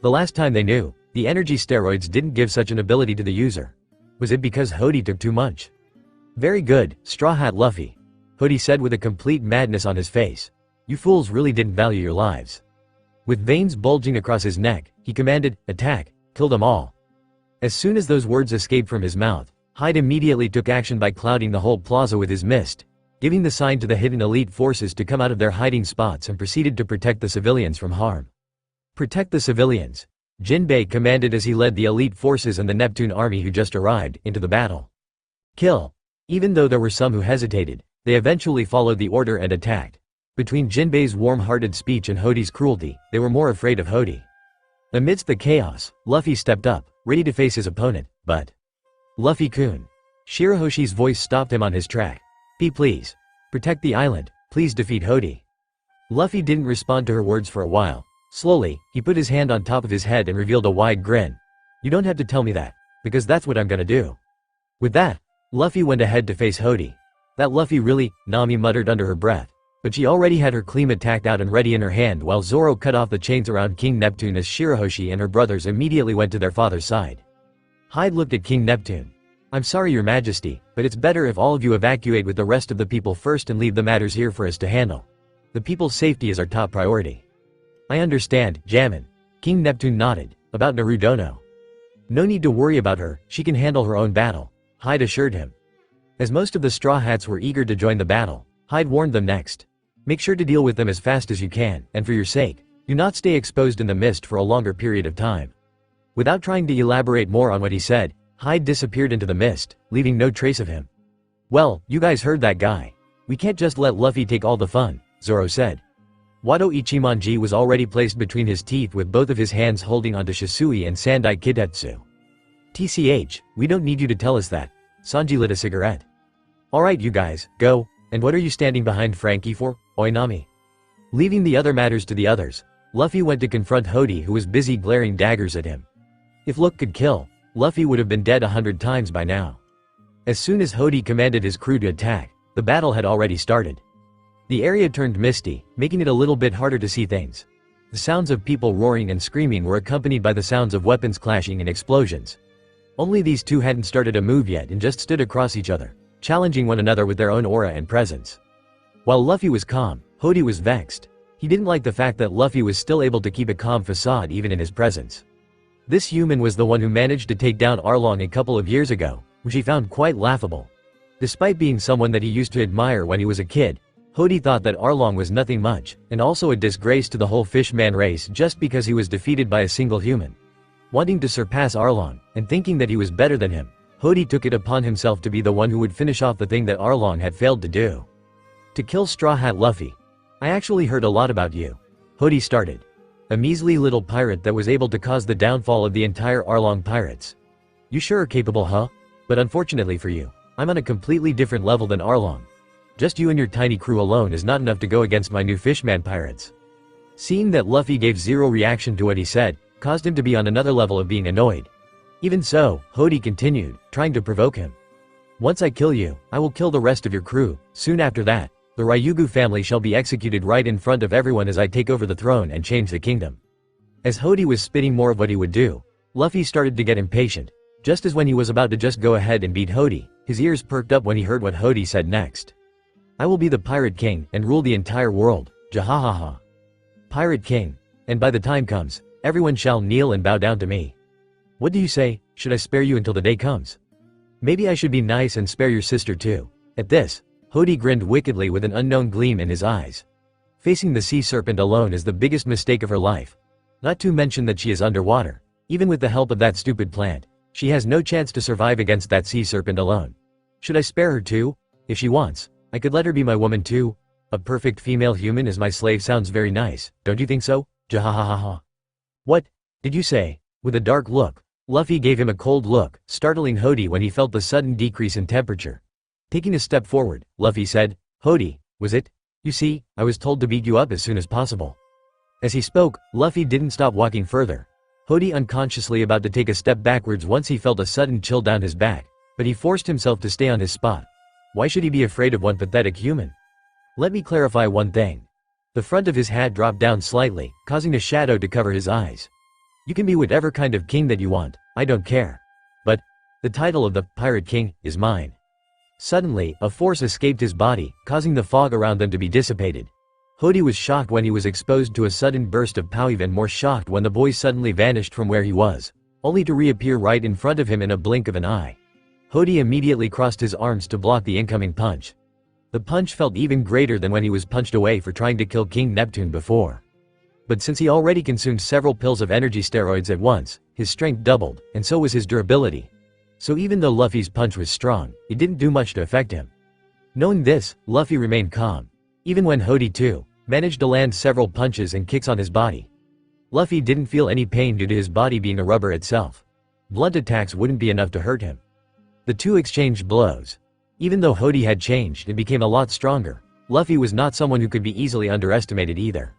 The last time they knew, the energy steroids didn't give such an ability to the user. Was it because Hode took too much? "Very good, Straw Hat Luffy," Hode said with a complete madness on his face. "You fools really didn't value your lives." With veins bulging across his neck, he commanded, "Attack, kill them all." As soon as those words escaped from his mouth, Hyde immediately took action by clouding the whole plaza with his mist, giving the sign to the hidden elite forces to come out of their hiding spots and proceeded to protect the civilians from harm. "Protect the civilians," Jinbei commanded as he led the elite forces and the Neptune army who just arrived, into the battle. "Kill." Even though there were some who hesitated, they eventually followed the order and attacked. Between Jinbei's warm-hearted speech and Hode's cruelty, they were more afraid of Hode. Amidst the chaos, Luffy stepped up, ready to face his opponent, but... "Luffy-kun." Shirahoshi's voice stopped him on his track. Please. Protect the island, please defeat Hode." Luffy didn't respond to her words for a while. Slowly, he put his hand on top of his head and revealed a wide grin. "You don't have to tell me that, because that's what I'm gonna do." With that, Luffy went ahead to face Hode. "That Luffy really," Nami muttered under her breath. But she already had her claim attacked out and ready in her hand while Zoro cut off the chains around King Neptune as Shirahoshi and her brothers immediately went to their father's side. Hyde looked at King Neptune. "I'm sorry, Your Majesty, but it's better if all of you evacuate with the rest of the people first and leave the matters here for us to handle. The people's safety is our top priority." "I understand, Jammin." King Neptune nodded. "About Naruto? No need to worry about her, she can handle her own battle," Hyde assured him. As most of the Straw Hats were eager to join the battle, Hyde warned them next. "Make sure to deal with them as fast as you can, and for your sake, do not stay exposed in the mist for a longer period of time." Without trying to elaborate more on what he said, Hyde disappeared into the mist, leaving no trace of him. "Well, you guys heard that guy. We can't just let Luffy take all the fun," Zoro said. Wado Ichimonji was already placed between his teeth with both of his hands holding onto Shisui and Sandai Kitetsu. "TCH, we don't need you to tell us that." Sanji lit a cigarette. "Alright you guys, go, and what are you standing behind Frankie for, Oinami?" Leaving the other matters to the others, Luffy went to confront Hode who was busy glaring daggers at him. If look could kill, Luffy would have been dead 100 times by now. As soon as Hode commanded his crew to attack, the battle had already started. The area turned misty, making it a little bit harder to see things. The sounds of people roaring and screaming were accompanied by the sounds of weapons clashing and explosions. Only these two hadn't started a move yet and just stood across each other, challenging one another with their own aura and presence. While Luffy was calm, Hode was vexed. He didn't like the fact that Luffy was still able to keep a calm facade even in his presence. This human was the one who managed to take down Arlong a couple of years ago, which he found quite laughable. Despite being someone that he used to admire when he was a kid, Hody thought that Arlong was nothing much, and also a disgrace to the whole fishman race just because he was defeated by a single human. Wanting to surpass Arlong, and thinking that he was better than him, Hody took it upon himself to be the one who would finish off the thing that Arlong had failed to do. To kill Straw Hat Luffy. I actually heard a lot about you. Hody started. A measly little pirate that was able to cause the downfall of the entire Arlong pirates. You sure are capable, huh? But unfortunately for you, I'm on a completely different level than Arlong. Just you and your tiny crew alone is not enough to go against my new fishman pirates. Seeing that Luffy gave zero reaction to what he said, caused him to be on another level of being annoyed. Even so, Hody continued, trying to provoke him. Once I kill you, I will kill the rest of your crew. Soon after that, the Ryugu family shall be executed right in front of everyone as I take over the throne and change the kingdom. As Hody was spitting more of what he would do, Luffy started to get impatient. Just as when he was about to just go ahead and beat Hody, his ears perked up when he heard what Hody said next. I will be the Pirate King and rule the entire world. Jahahaha. Pirate King. And by the time comes, everyone shall kneel and bow down to me. What do you say? Should I spare you until the day comes? Maybe I should be nice and spare your sister too. At this, Hody grinned wickedly with an unknown gleam in his eyes. Facing the sea serpent alone is the biggest mistake of her life. Not to mention that she is underwater. Even with the help of that stupid plant, she has no chance to survive against that sea serpent alone. Should I spare her too? If she wants, I could let her be my woman too. A perfect female human as my slave sounds very nice, don't you think so? Jahahaha. What did you say? With a dark look, Luffy gave him a cold look, startling Hody when he felt the sudden decrease in temperature. Taking a step forward, Luffy said, Hody, was it? You see, I was told to beat you up as soon as possible. As he spoke, Luffy didn't stop walking further. Hody unconsciously about to take a step backwards once he felt a sudden chill down his back, but he forced himself to stay on his spot. Why should he be afraid of one pathetic human? Let me clarify one thing. The front of his hat dropped down slightly, causing a shadow to cover his eyes. You can be whatever kind of king that you want, I don't care. But the title of the Pirate King is mine. Suddenly, a force escaped his body, causing the fog around them to be dissipated. Hody was shocked when he was exposed to a sudden burst of power, even more shocked when the boy suddenly vanished from where he was, only to reappear right in front of him in a blink of an eye. Hody immediately crossed his arms to block the incoming punch. The punch felt even greater than when he was punched away for trying to kill King Neptune before. But since he already consumed several pills of energy steroids at once, his strength doubled, and so was his durability. So even though Luffy's punch was strong, it didn't do much to affect him. Knowing this, Luffy remained calm. Even when Hody too managed to land several punches and kicks on his body. Luffy didn't feel any pain due to his body being a rubber itself. Blunt attacks wouldn't be enough to hurt him. The two exchanged blows. Even though Hody had changed and became a lot stronger, Luffy was not someone who could be easily underestimated either.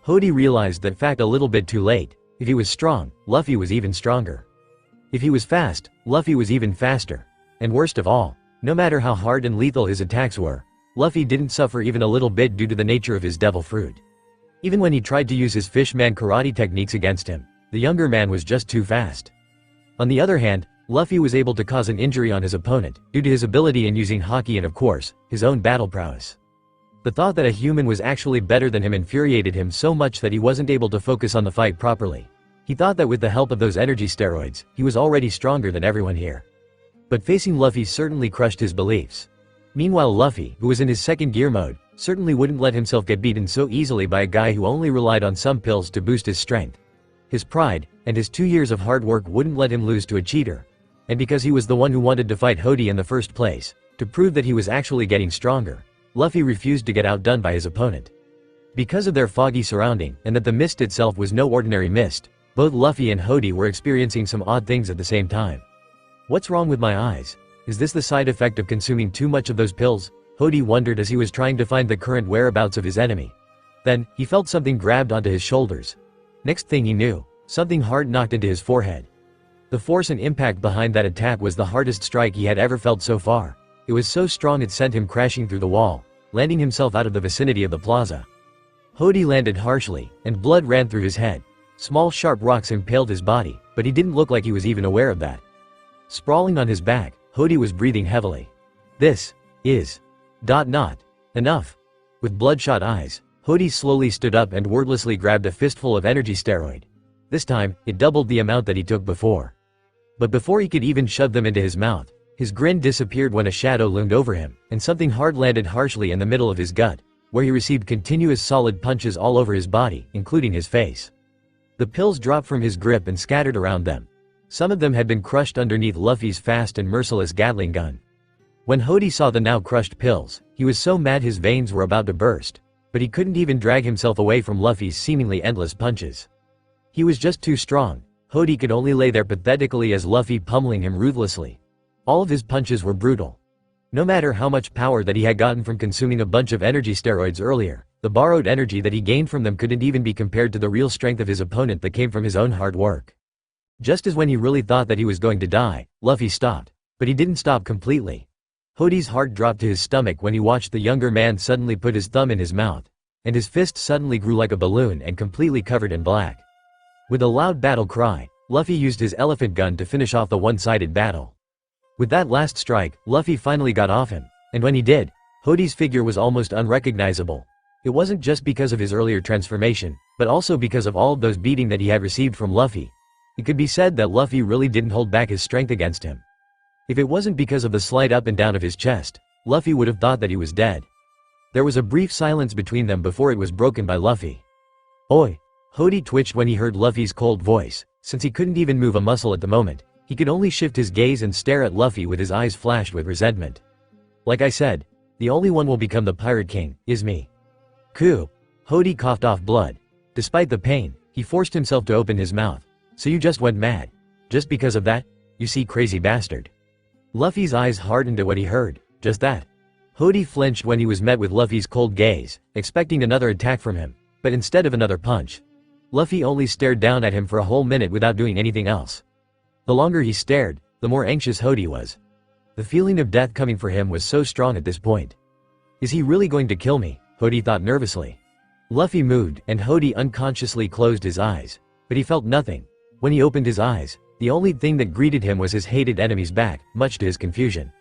Hody realized that fact a little bit too late. If he was strong, Luffy was even stronger. If he was fast, Luffy was even faster. And worst of all, no matter how hard and lethal his attacks were, Luffy didn't suffer even a little bit due to the nature of his devil fruit. Even when he tried to use his fishman karate techniques against him, the younger man was just too fast. On the other hand, Luffy was able to cause an injury on his opponent, due to his ability in using haki and of course, his own battle prowess. The thought that a human was actually better than him infuriated him so much that he wasn't able to focus on the fight properly. He thought that with the help of those energy steroids, he was already stronger than everyone here. But facing Luffy certainly crushed his beliefs. Meanwhile Luffy, who was in his second gear mode, certainly wouldn't let himself get beaten so easily by a guy who only relied on some pills to boost his strength. His pride, and his 2 years of hard work wouldn't let him lose to a cheater. And because he was the one who wanted to fight Hody in the first place, to prove that he was actually getting stronger, Luffy refused to get outdone by his opponent. Because of their foggy surrounding, and that the mist itself was no ordinary mist, both Luffy and Hody were experiencing some odd things at the same time. What's wrong with my eyes? Is this the side effect of consuming too much of those pills? Hody wondered as he was trying to find the current whereabouts of his enemy. Then, he felt something grabbed onto his shoulders. Next thing he knew, something hard knocked into his forehead. The force and impact behind that attack was the hardest strike he had ever felt so far. It was so strong it sent him crashing through the wall, landing himself out of the vicinity of the plaza. Hody landed harshly, and blood ran through his head. Small sharp rocks impaled his body, but he didn't look like he was even aware of that. Sprawling on his back, Hody was breathing heavily. This is enough. With bloodshot eyes, Hody slowly stood up and wordlessly grabbed a fistful of energy steroid. This time, it doubled the amount that he took before. But before he could even shove them into his mouth, His grin disappeared when a shadow loomed over him, and something hard landed harshly in the middle of his gut, where he received continuous solid punches all over his body, including his face. The pills dropped from his grip and scattered around them. Some of them had been crushed underneath Luffy's fast and merciless Gatling gun. When Hody saw the now crushed pills, he was so mad his veins were about to burst, but he couldn't even drag himself away from Luffy's seemingly endless punches. He was just too strong. Hody could only lay there pathetically as Luffy pummeling him ruthlessly. All of his punches were brutal. No matter how much power that he had gotten from consuming a bunch of energy steroids earlier, the borrowed energy that he gained from them couldn't even be compared to the real strength of his opponent that came from his own hard work. Just as when he really thought that he was going to die, Luffy stopped. But he didn't stop completely. Hody's heart dropped to his stomach when he watched the younger man suddenly put his thumb in his mouth, and his fist suddenly grew like a balloon and completely covered in black. With a loud battle cry, Luffy used his elephant gun to finish off the one-sided battle. With that last strike, Luffy finally got off him, and when he did, Hody's figure was almost unrecognizable. It wasn't just because of his earlier transformation, but also because of all of those beating that he had received from Luffy. It could be said that Luffy really didn't hold back his strength against him. If it wasn't because of the slight up and down of his chest, Luffy would have thought that he was dead. There was a brief silence between them before it was broken by Luffy. "Oi!" Hody twitched when he heard Luffy's cold voice. Since he couldn't even move a muscle at the moment, he could only shift his gaze and stare at Luffy with his eyes flashed with resentment. "Like I said, the only one will become the Pirate King, is me." "Ku." Hody coughed off blood. Despite the pain, he forced himself to open his mouth. "So you just went mad? Just because of that? You see, crazy bastard." Luffy's eyes hardened at what he heard. Just that. Hody flinched when he was met with Luffy's cold gaze, expecting another attack from him, but instead of another punch, Luffy only stared down at him for a whole minute without doing anything else. The longer he stared, the more anxious Hody was. The feeling of death coming for him was so strong at this point. Is he really going to kill me? Hody thought nervously. Luffy moved, and Hody unconsciously closed his eyes. But he felt nothing. When he opened his eyes, the only thing that greeted him was his hated enemy's back, much to his confusion.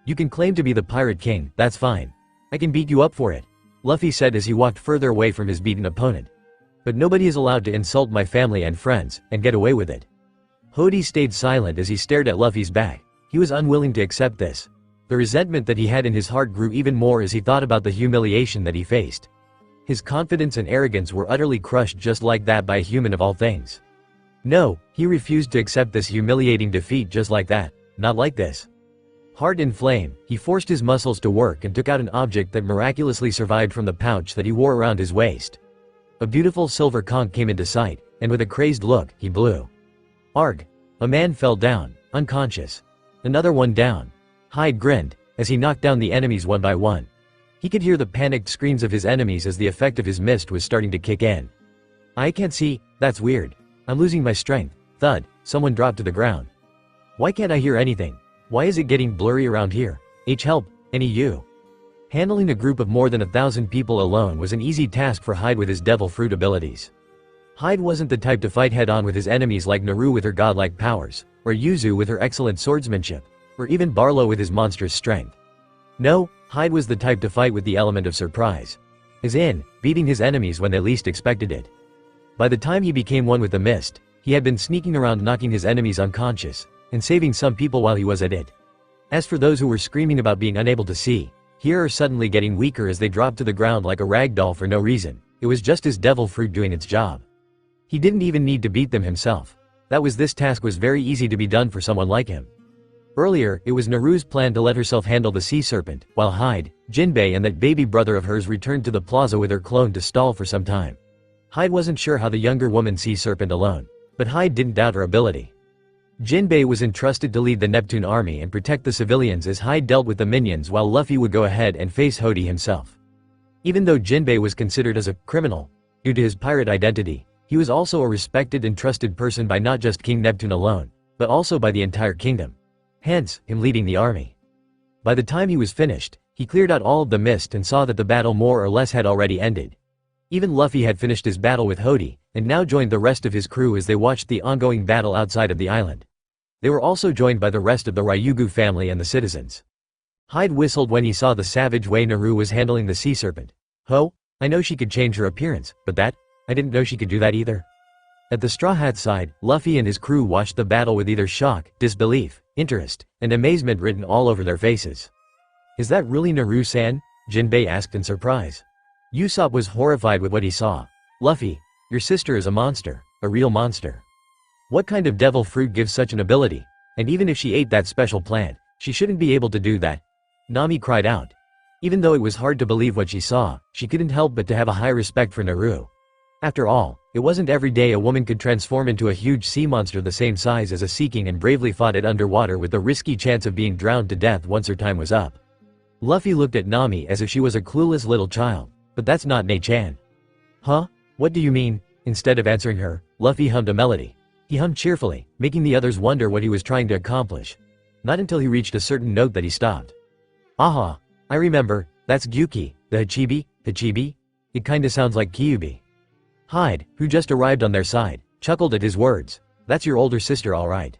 "You can claim to be the Pirate King, that's fine. I can beat you up for it," Luffy said as he walked further away from his beaten opponent. "But nobody is allowed to insult my family and friends, and get away with it." Hody stayed silent as he stared at Luffy's back. He was unwilling to accept this. The resentment that he had in his heart grew even more as he thought about the humiliation that he faced. His confidence and arrogance were utterly crushed just like that by a human of all things. No, he refused to accept this humiliating defeat just like that, not like this. Heart in flame, he forced his muscles to work and took out an object that miraculously survived from the pouch that he wore around his waist. A beautiful silver conch came into sight, and with a crazed look, he blew. Arg! A man fell down, unconscious. Another one down. Hyde grinned, as he knocked down the enemies one by one. He could hear the panicked screams of his enemies as the effect of his mist was starting to kick in. "I can't see, that's weird. I'm losing my strength." Thud, someone dropped to the ground. "Why can't I hear anything? Why is it getting blurry around here? Help, any you?" Handling a group of more than 1,000 people alone was an easy task for Hyde with his devil fruit abilities. Hyde wasn't the type to fight head-on with his enemies like Naru with her godlike powers, or Yuzu with her excellent swordsmanship, or even Barlow with his monstrous strength. No, Hyde was the type to fight with the element of surprise. As in, beating his enemies when they least expected it. By the time he became one with the mist, he had been sneaking around knocking his enemies unconscious, and saving some people while he was at it. As for those who were screaming about being unable to see, hear or suddenly getting weaker as they dropped to the ground like a rag doll for no reason, it was just his devil fruit doing its job. He didn't even need to beat them himself. This task was very easy to be done for someone like him. Earlier, it was Naru's plan to let herself handle the sea serpent, while Hyde, Jinbei and that baby brother of hers returned to the plaza with her clone to stall for some time. Hyde wasn't sure how the younger woman sea serpent alone, but Hyde didn't doubt her ability. Jinbei was entrusted to lead the Neptune army and protect the civilians as Hyde dealt with the minions while Luffy would go ahead and face Hody himself. Even though Jinbei was considered as a criminal, due to his pirate identity, he was also a respected and trusted person by not just King Neptune alone, but also by the entire kingdom. Hence, him leading the army. By the time he was finished, he cleared out all of the mist and saw that the battle more or less had already ended. Even Luffy had finished his battle with Hody, and now joined the rest of his crew as they watched the ongoing battle outside of the island. They were also joined by the rest of the Ryugu family and the citizens. Hyde whistled when he saw the savage way Naru was handling the sea serpent. "Ho, I know she could change her appearance, but I didn't know she could do that either." At the Straw Hat's side, Luffy and his crew watched the battle with either shock, disbelief, interest, and amazement written all over their faces. "Is that really Naru-san?" Jinbei asked in surprise. Usopp was horrified with what he saw. "Luffy, your sister is a monster, a real monster. What kind of devil fruit gives such an ability? And even if she ate that special plant, she shouldn't be able to do that," Nami cried out. Even though it was hard to believe what she saw, she couldn't help but to have a high respect for Naru. After all, it wasn't every day a woman could transform into a huge sea monster the same size as a Sea King and bravely fought it underwater with the risky chance of being drowned to death once her time was up. Luffy looked at Nami as if she was a clueless little child. "But that's not Ne-chan." "Huh? What do you mean?" Instead of answering her, Luffy hummed a melody. He hummed cheerfully, making the others wonder what he was trying to accomplish. Not until he reached a certain note that he stopped. "Aha! I remember, that's Gyuki, the Hachibi? It kinda sounds like Kyubi." Hyde, who just arrived on their side, chuckled at his words. "That's your older sister alright.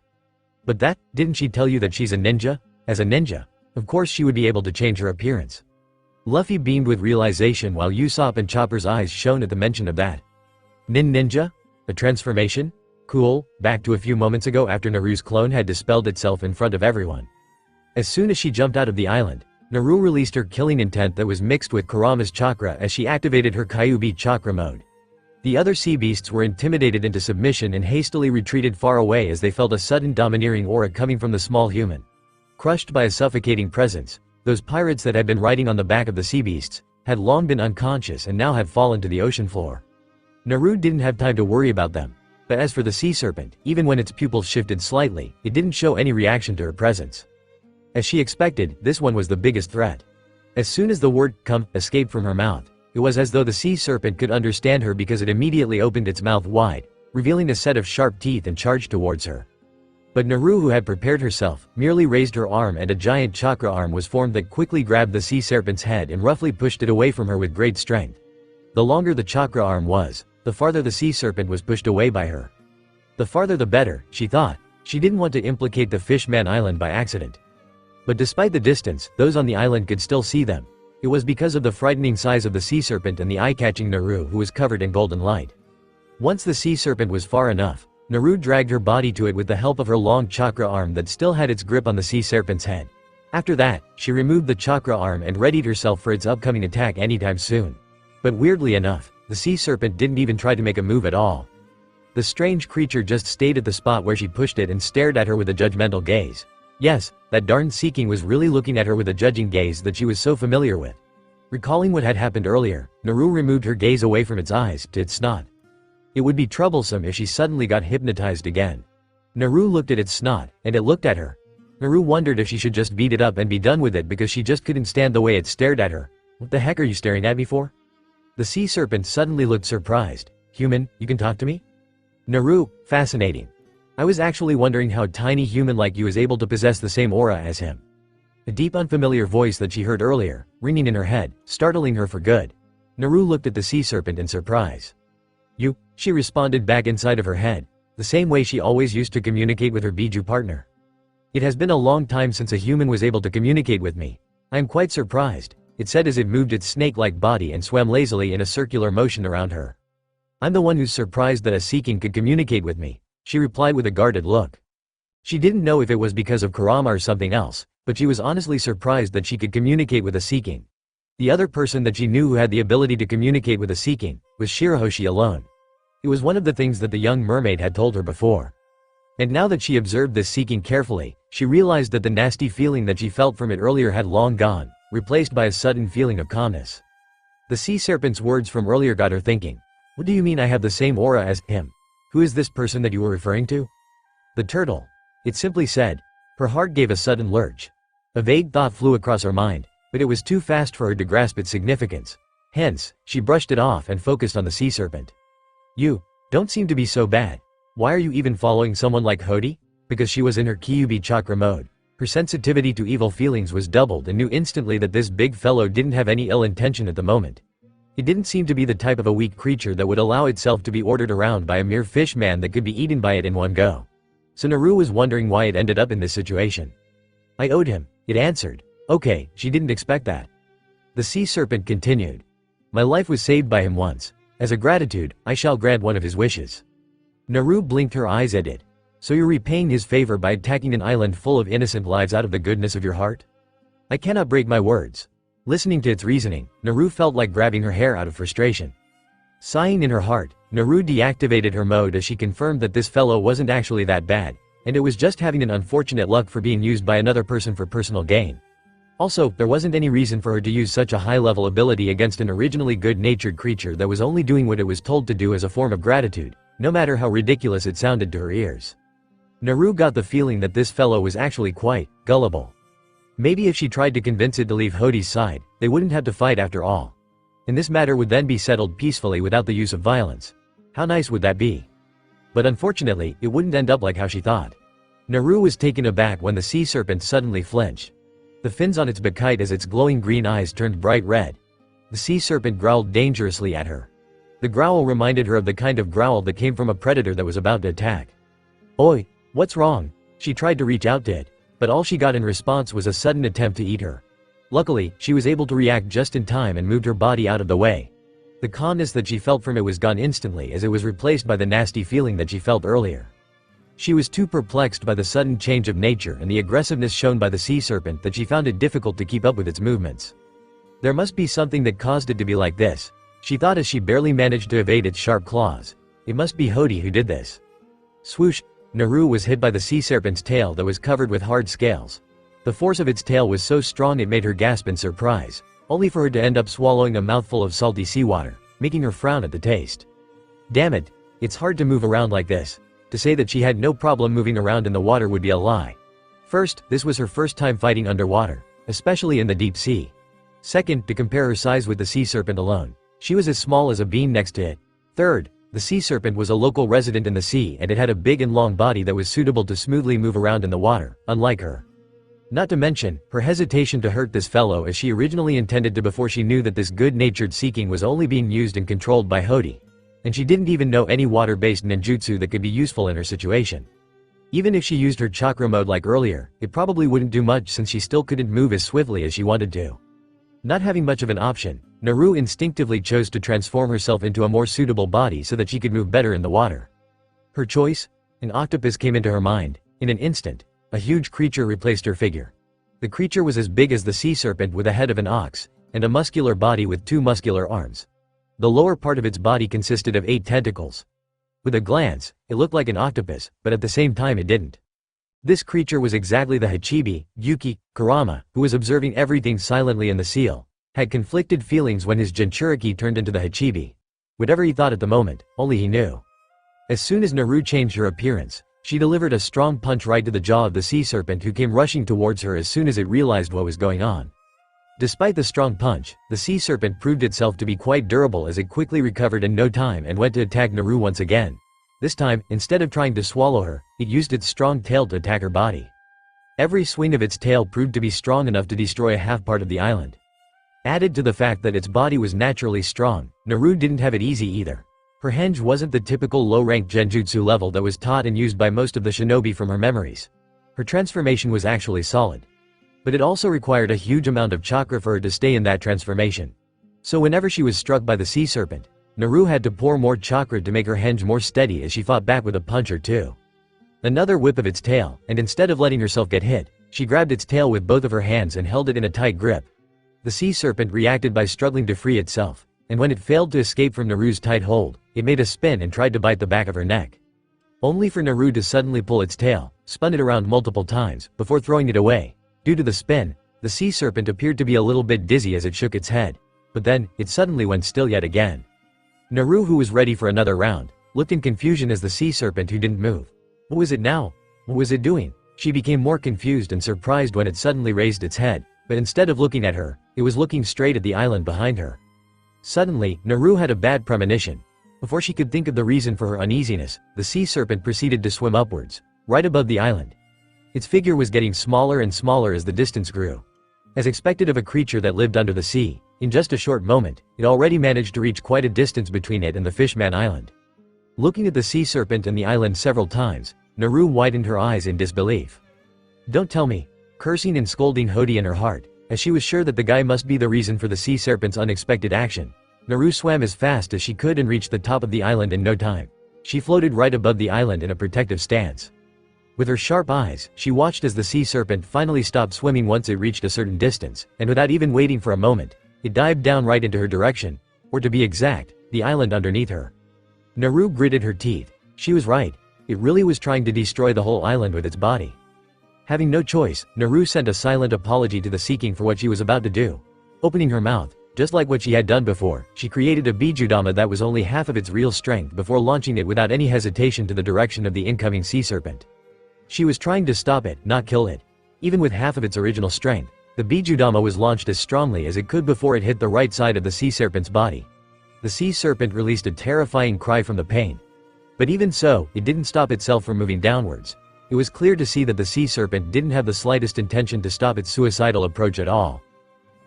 But didn't she tell you that she's a ninja? As a ninja, of course she would be able to change her appearance." Luffy beamed with realization while Usopp and Chopper's eyes shone at the mention of that. Ninja? A transformation? Cool, back to a few moments ago after Naru's clone had dispelled itself in front of everyone. As soon as she jumped out of the island, Naru released her killing intent that was mixed with Kurama's chakra as she activated her Kyuubi chakra mode. The other sea beasts were intimidated into submission and hastily retreated far away as they felt a sudden domineering aura coming from the small human. Crushed by a suffocating presence, those pirates that had been riding on the back of the sea beasts had long been unconscious and now had fallen to the ocean floor. Naru didn't have time to worry about them, but as for the sea serpent, even when its pupils shifted slightly, it didn't show any reaction to her presence. As she expected, this one was the biggest threat. As soon as the word "come" escaped from her mouth, it was as though the sea serpent could understand her because it immediately opened its mouth wide, revealing a set of sharp teeth and charged towards her. But Naru, who had prepared herself, merely raised her arm and a giant chakra arm was formed that quickly grabbed the sea serpent's head and roughly pushed it away from her with great strength. The longer the chakra arm was, the farther the sea serpent was pushed away by her. The farther the better, she thought. She didn't want to implicate the Fishman Island by accident. But despite the distance, those on the island could still see them. It was because of the frightening size of the sea serpent and the eye-catching Naru who was covered in golden light. Once the sea serpent was far enough, Naru dragged her body to it with the help of her long chakra arm that still had its grip on the sea serpent's head. After that, she removed the chakra arm and readied herself for its upcoming attack anytime soon. But weirdly enough, the sea serpent didn't even try to make a move at all. The strange creature just stayed at the spot where she pushed it and stared at her with a judgmental gaze. Yes, that darn Sea King was really looking at her with a judging gaze that she was so familiar with. Recalling what had happened earlier, Naru removed her gaze away from its eyes to its snot. It would be troublesome if she suddenly got hypnotized again. Naru looked at its snot, and it looked at her. Naru wondered if she should just beat it up and be done with it because she just couldn't stand the way it stared at her. "What the heck are you staring at me for?" The sea serpent suddenly looked surprised. "Human, you can talk to me?" Naru, fascinating. I was actually wondering how a tiny human like you is able to possess the same aura as him. A deep unfamiliar voice that she heard earlier, ringing in her head, startling her for good. Naru looked at the sea serpent in surprise. "You," she responded back inside of her head, the same way she always used to communicate with her Biju partner. "It has been a long time since a human was able to communicate with me. I am quite surprised," it said as it moved its snake-like body and swam lazily in a circular motion around her. "I'm the one who's surprised that a Sea King could communicate with me," she replied with a guarded look. She didn't know if it was because of Kurama or something else, but she was honestly surprised that she could communicate with a Sea King. The other person that she knew who had the ability to communicate with a Sea King was Shirahoshi alone. It was one of the things that the young mermaid had told her before. And now that she observed this Sea King carefully, she realized that the nasty feeling that she felt from it earlier had long gone, replaced by a sudden feeling of calmness. The sea serpent's words from earlier got her thinking. "What do you mean I have the same aura as him? Who is this person that you were referring to?" "The turtle," it simply said. Her heart gave a sudden lurch. A vague thought flew across her mind, but it was too fast for her to grasp its significance. Hence, she brushed it off and focused on the sea serpent. "You don't seem to be so bad. Why are you even following someone like Hody?" Because she was in her Kyuubi chakra mode. Her sensitivity to evil feelings was doubled and knew instantly that this big fellow didn't have any ill intention at the moment. It didn't seem to be the type of a weak creature that would allow itself to be ordered around by a mere fish man that could be eaten by it in one go. So Naru was wondering why it ended up in this situation. "I owed him," it answered. Okay, she didn't expect that. The sea serpent continued. "My life was saved by him once. As a gratitude, I shall grant one of his wishes." Naru blinked her eyes at it. So you're repaying his favor by attacking an island full of innocent lives out of the goodness of your heart? I cannot break my words. Listening to its reasoning, Naru felt like grabbing her hair out of frustration. Sighing in her heart, Naru deactivated her mode as she confirmed that this fellow wasn't actually that bad, and it was just having an unfortunate luck for being used by another person for personal gain. Also, there wasn't any reason for her to use such a high-level ability against an originally good-natured creature that was only doing what it was told to do as a form of gratitude, no matter how ridiculous it sounded to her ears. Naru got the feeling that this fellow was actually quite gullible. Maybe if she tried to convince it to leave Hode's side, they wouldn't have to fight after all. And this matter would then be settled peacefully without the use of violence. How nice would that be? But unfortunately, it wouldn't end up like how she thought. Naru was taken aback when the sea serpent suddenly flinched. The fins on its bakite as its glowing green eyes turned bright red. The sea serpent growled dangerously at her. The growl reminded her of the kind of growl that came from a predator that was about to attack. "Oi, what's wrong?" She tried to reach out to it, but all she got in response was a sudden attempt to eat her. Luckily, she was able to react just in time and moved her body out of the way. The calmness that she felt from it was gone instantly as it was replaced by the nasty feeling that she felt earlier. She was too perplexed by the sudden change of nature and the aggressiveness shown by the sea serpent that she found it difficult to keep up with its movements. There must be something that caused it to be like this, she thought as she barely managed to evade its sharp claws. It must be Hode who did this. Swoosh! Naru was hit by the sea serpent's tail that was covered with hard scales. The force of its tail was so strong it made her gasp in surprise, only for her to end up swallowing a mouthful of salty seawater, making her frown at the taste. Damn it, it's hard to move around like this. To say that she had no problem moving around in the water would be a lie. First, this was her first time fighting underwater, especially in the deep sea. Second, to compare her size with the sea serpent alone, she was as small as a bean next to it. Third, the sea serpent was a local resident in the sea and it had a big and long body that was suitable to smoothly move around in the water, unlike her. Not to mention, her hesitation to hurt this fellow as she originally intended to before she knew that this good-natured seeking was only being used and controlled by Hode. And she didn't even know any water-based ninjutsu that could be useful in her situation. Even if she used her chakra mode like earlier, it probably wouldn't do much since she still couldn't move as swiftly as she wanted to. Not having much of an option, Naru instinctively chose to transform herself into a more suitable body so that she could move better in the water. Her choice? An octopus came into her mind. In an instant, a huge creature replaced her figure. The creature was as big as the sea serpent with a head of an ox, and a muscular body with 2 muscular arms. The lower part of its body consisted of 8 tentacles. With a glance, it looked like an octopus, but at the same time it didn't. This creature was exactly the Hachibi, Yuki, Kurama, who was observing everything silently in the seal, had conflicted feelings when his jinchuriki turned into the Hachibi. Whatever he thought at the moment, only he knew. As soon as Naru changed her appearance, she delivered a strong punch right to the jaw of the sea serpent who came rushing towards her as soon as it realized what was going on. Despite the strong punch, the sea serpent proved itself to be quite durable as it quickly recovered in no time and went to attack Naru once again. This time, instead of trying to swallow her, it used its strong tail to attack her body. Every swing of its tail proved to be strong enough to destroy a half part of the island. Added to the fact that its body was naturally strong, Naru didn't have it easy either. Her henge wasn't the typical low-ranked genjutsu level that was taught and used by most of the shinobi from her memories. Her transformation was actually solid. But it also required a huge amount of chakra for her to stay in that transformation. So whenever she was struck by the sea serpent, Naru had to pour more chakra to make her henge more steady as she fought back with a punch or two. Another whip of its tail, and instead of letting herself get hit, she grabbed its tail with both of her hands and held it in a tight grip. The sea serpent reacted by struggling to free itself, and when it failed to escape from Naru's tight hold, it made a spin and tried to bite the back of her neck. Only for Naru to suddenly pull its tail, spun it around multiple times, before throwing it away. Due to the spin, the sea serpent appeared to be a little bit dizzy as it shook its head. But then, it suddenly went still yet again. Naru, who was ready for another round, looked in confusion as the sea serpent who didn't move. What was it now? What was it doing? She became more confused and surprised when it suddenly raised its head, but instead of looking at her, it was looking straight at the island behind her. Suddenly, Naru had a bad premonition. Before she could think of the reason for her uneasiness, the sea serpent proceeded to swim upwards, right above the island. Its figure was getting smaller and smaller as the distance grew. As expected of a creature that lived under the sea, in just a short moment, it already managed to reach quite a distance between it and the Fishman Island. Looking at the sea serpent and the island several times, Naru widened her eyes in disbelief. Don't tell me, cursing and scolding Hode in her heart, as she was sure that the guy must be the reason for the sea serpent's unexpected action. Naru swam as fast as she could and reached the top of the island in no time. She floated right above the island in a protective stance. With her sharp eyes, she watched as the sea serpent finally stopped swimming once it reached a certain distance, and without even waiting for a moment, it dived down right into her direction, or to be exact, the island underneath her. Naru gritted her teeth. She was right. It really was trying to destroy the whole island with its body. Having no choice, Naru sent a silent apology to the Sea King for what she was about to do. Opening her mouth, just like what she had done before, she created a bijudama that was only half of its real strength before launching it without any hesitation to the direction of the incoming sea serpent. She was trying to stop it, not kill it. Even with half of its original strength, the bijudama was launched as strongly as it could before it hit the right side of the sea serpent's body. The sea serpent released a terrifying cry from the pain. But even so, it didn't stop itself from moving downwards. It was clear to see that the sea serpent didn't have the slightest intention to stop its suicidal approach at all.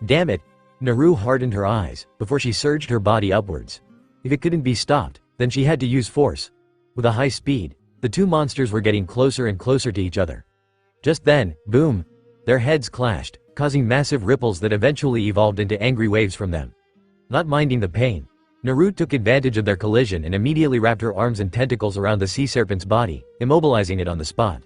Damn it! Naru hardened her eyes, before she surged her body upwards. If it couldn't be stopped, then she had to use force. With a high speed, the two monsters were getting closer and closer to each other. Just then, boom! Their heads clashed, causing massive ripples that eventually evolved into angry waves from them. Not minding the pain, Naru took advantage of their collision and immediately wrapped her arms and tentacles around the sea serpent's body, immobilizing it on the spot.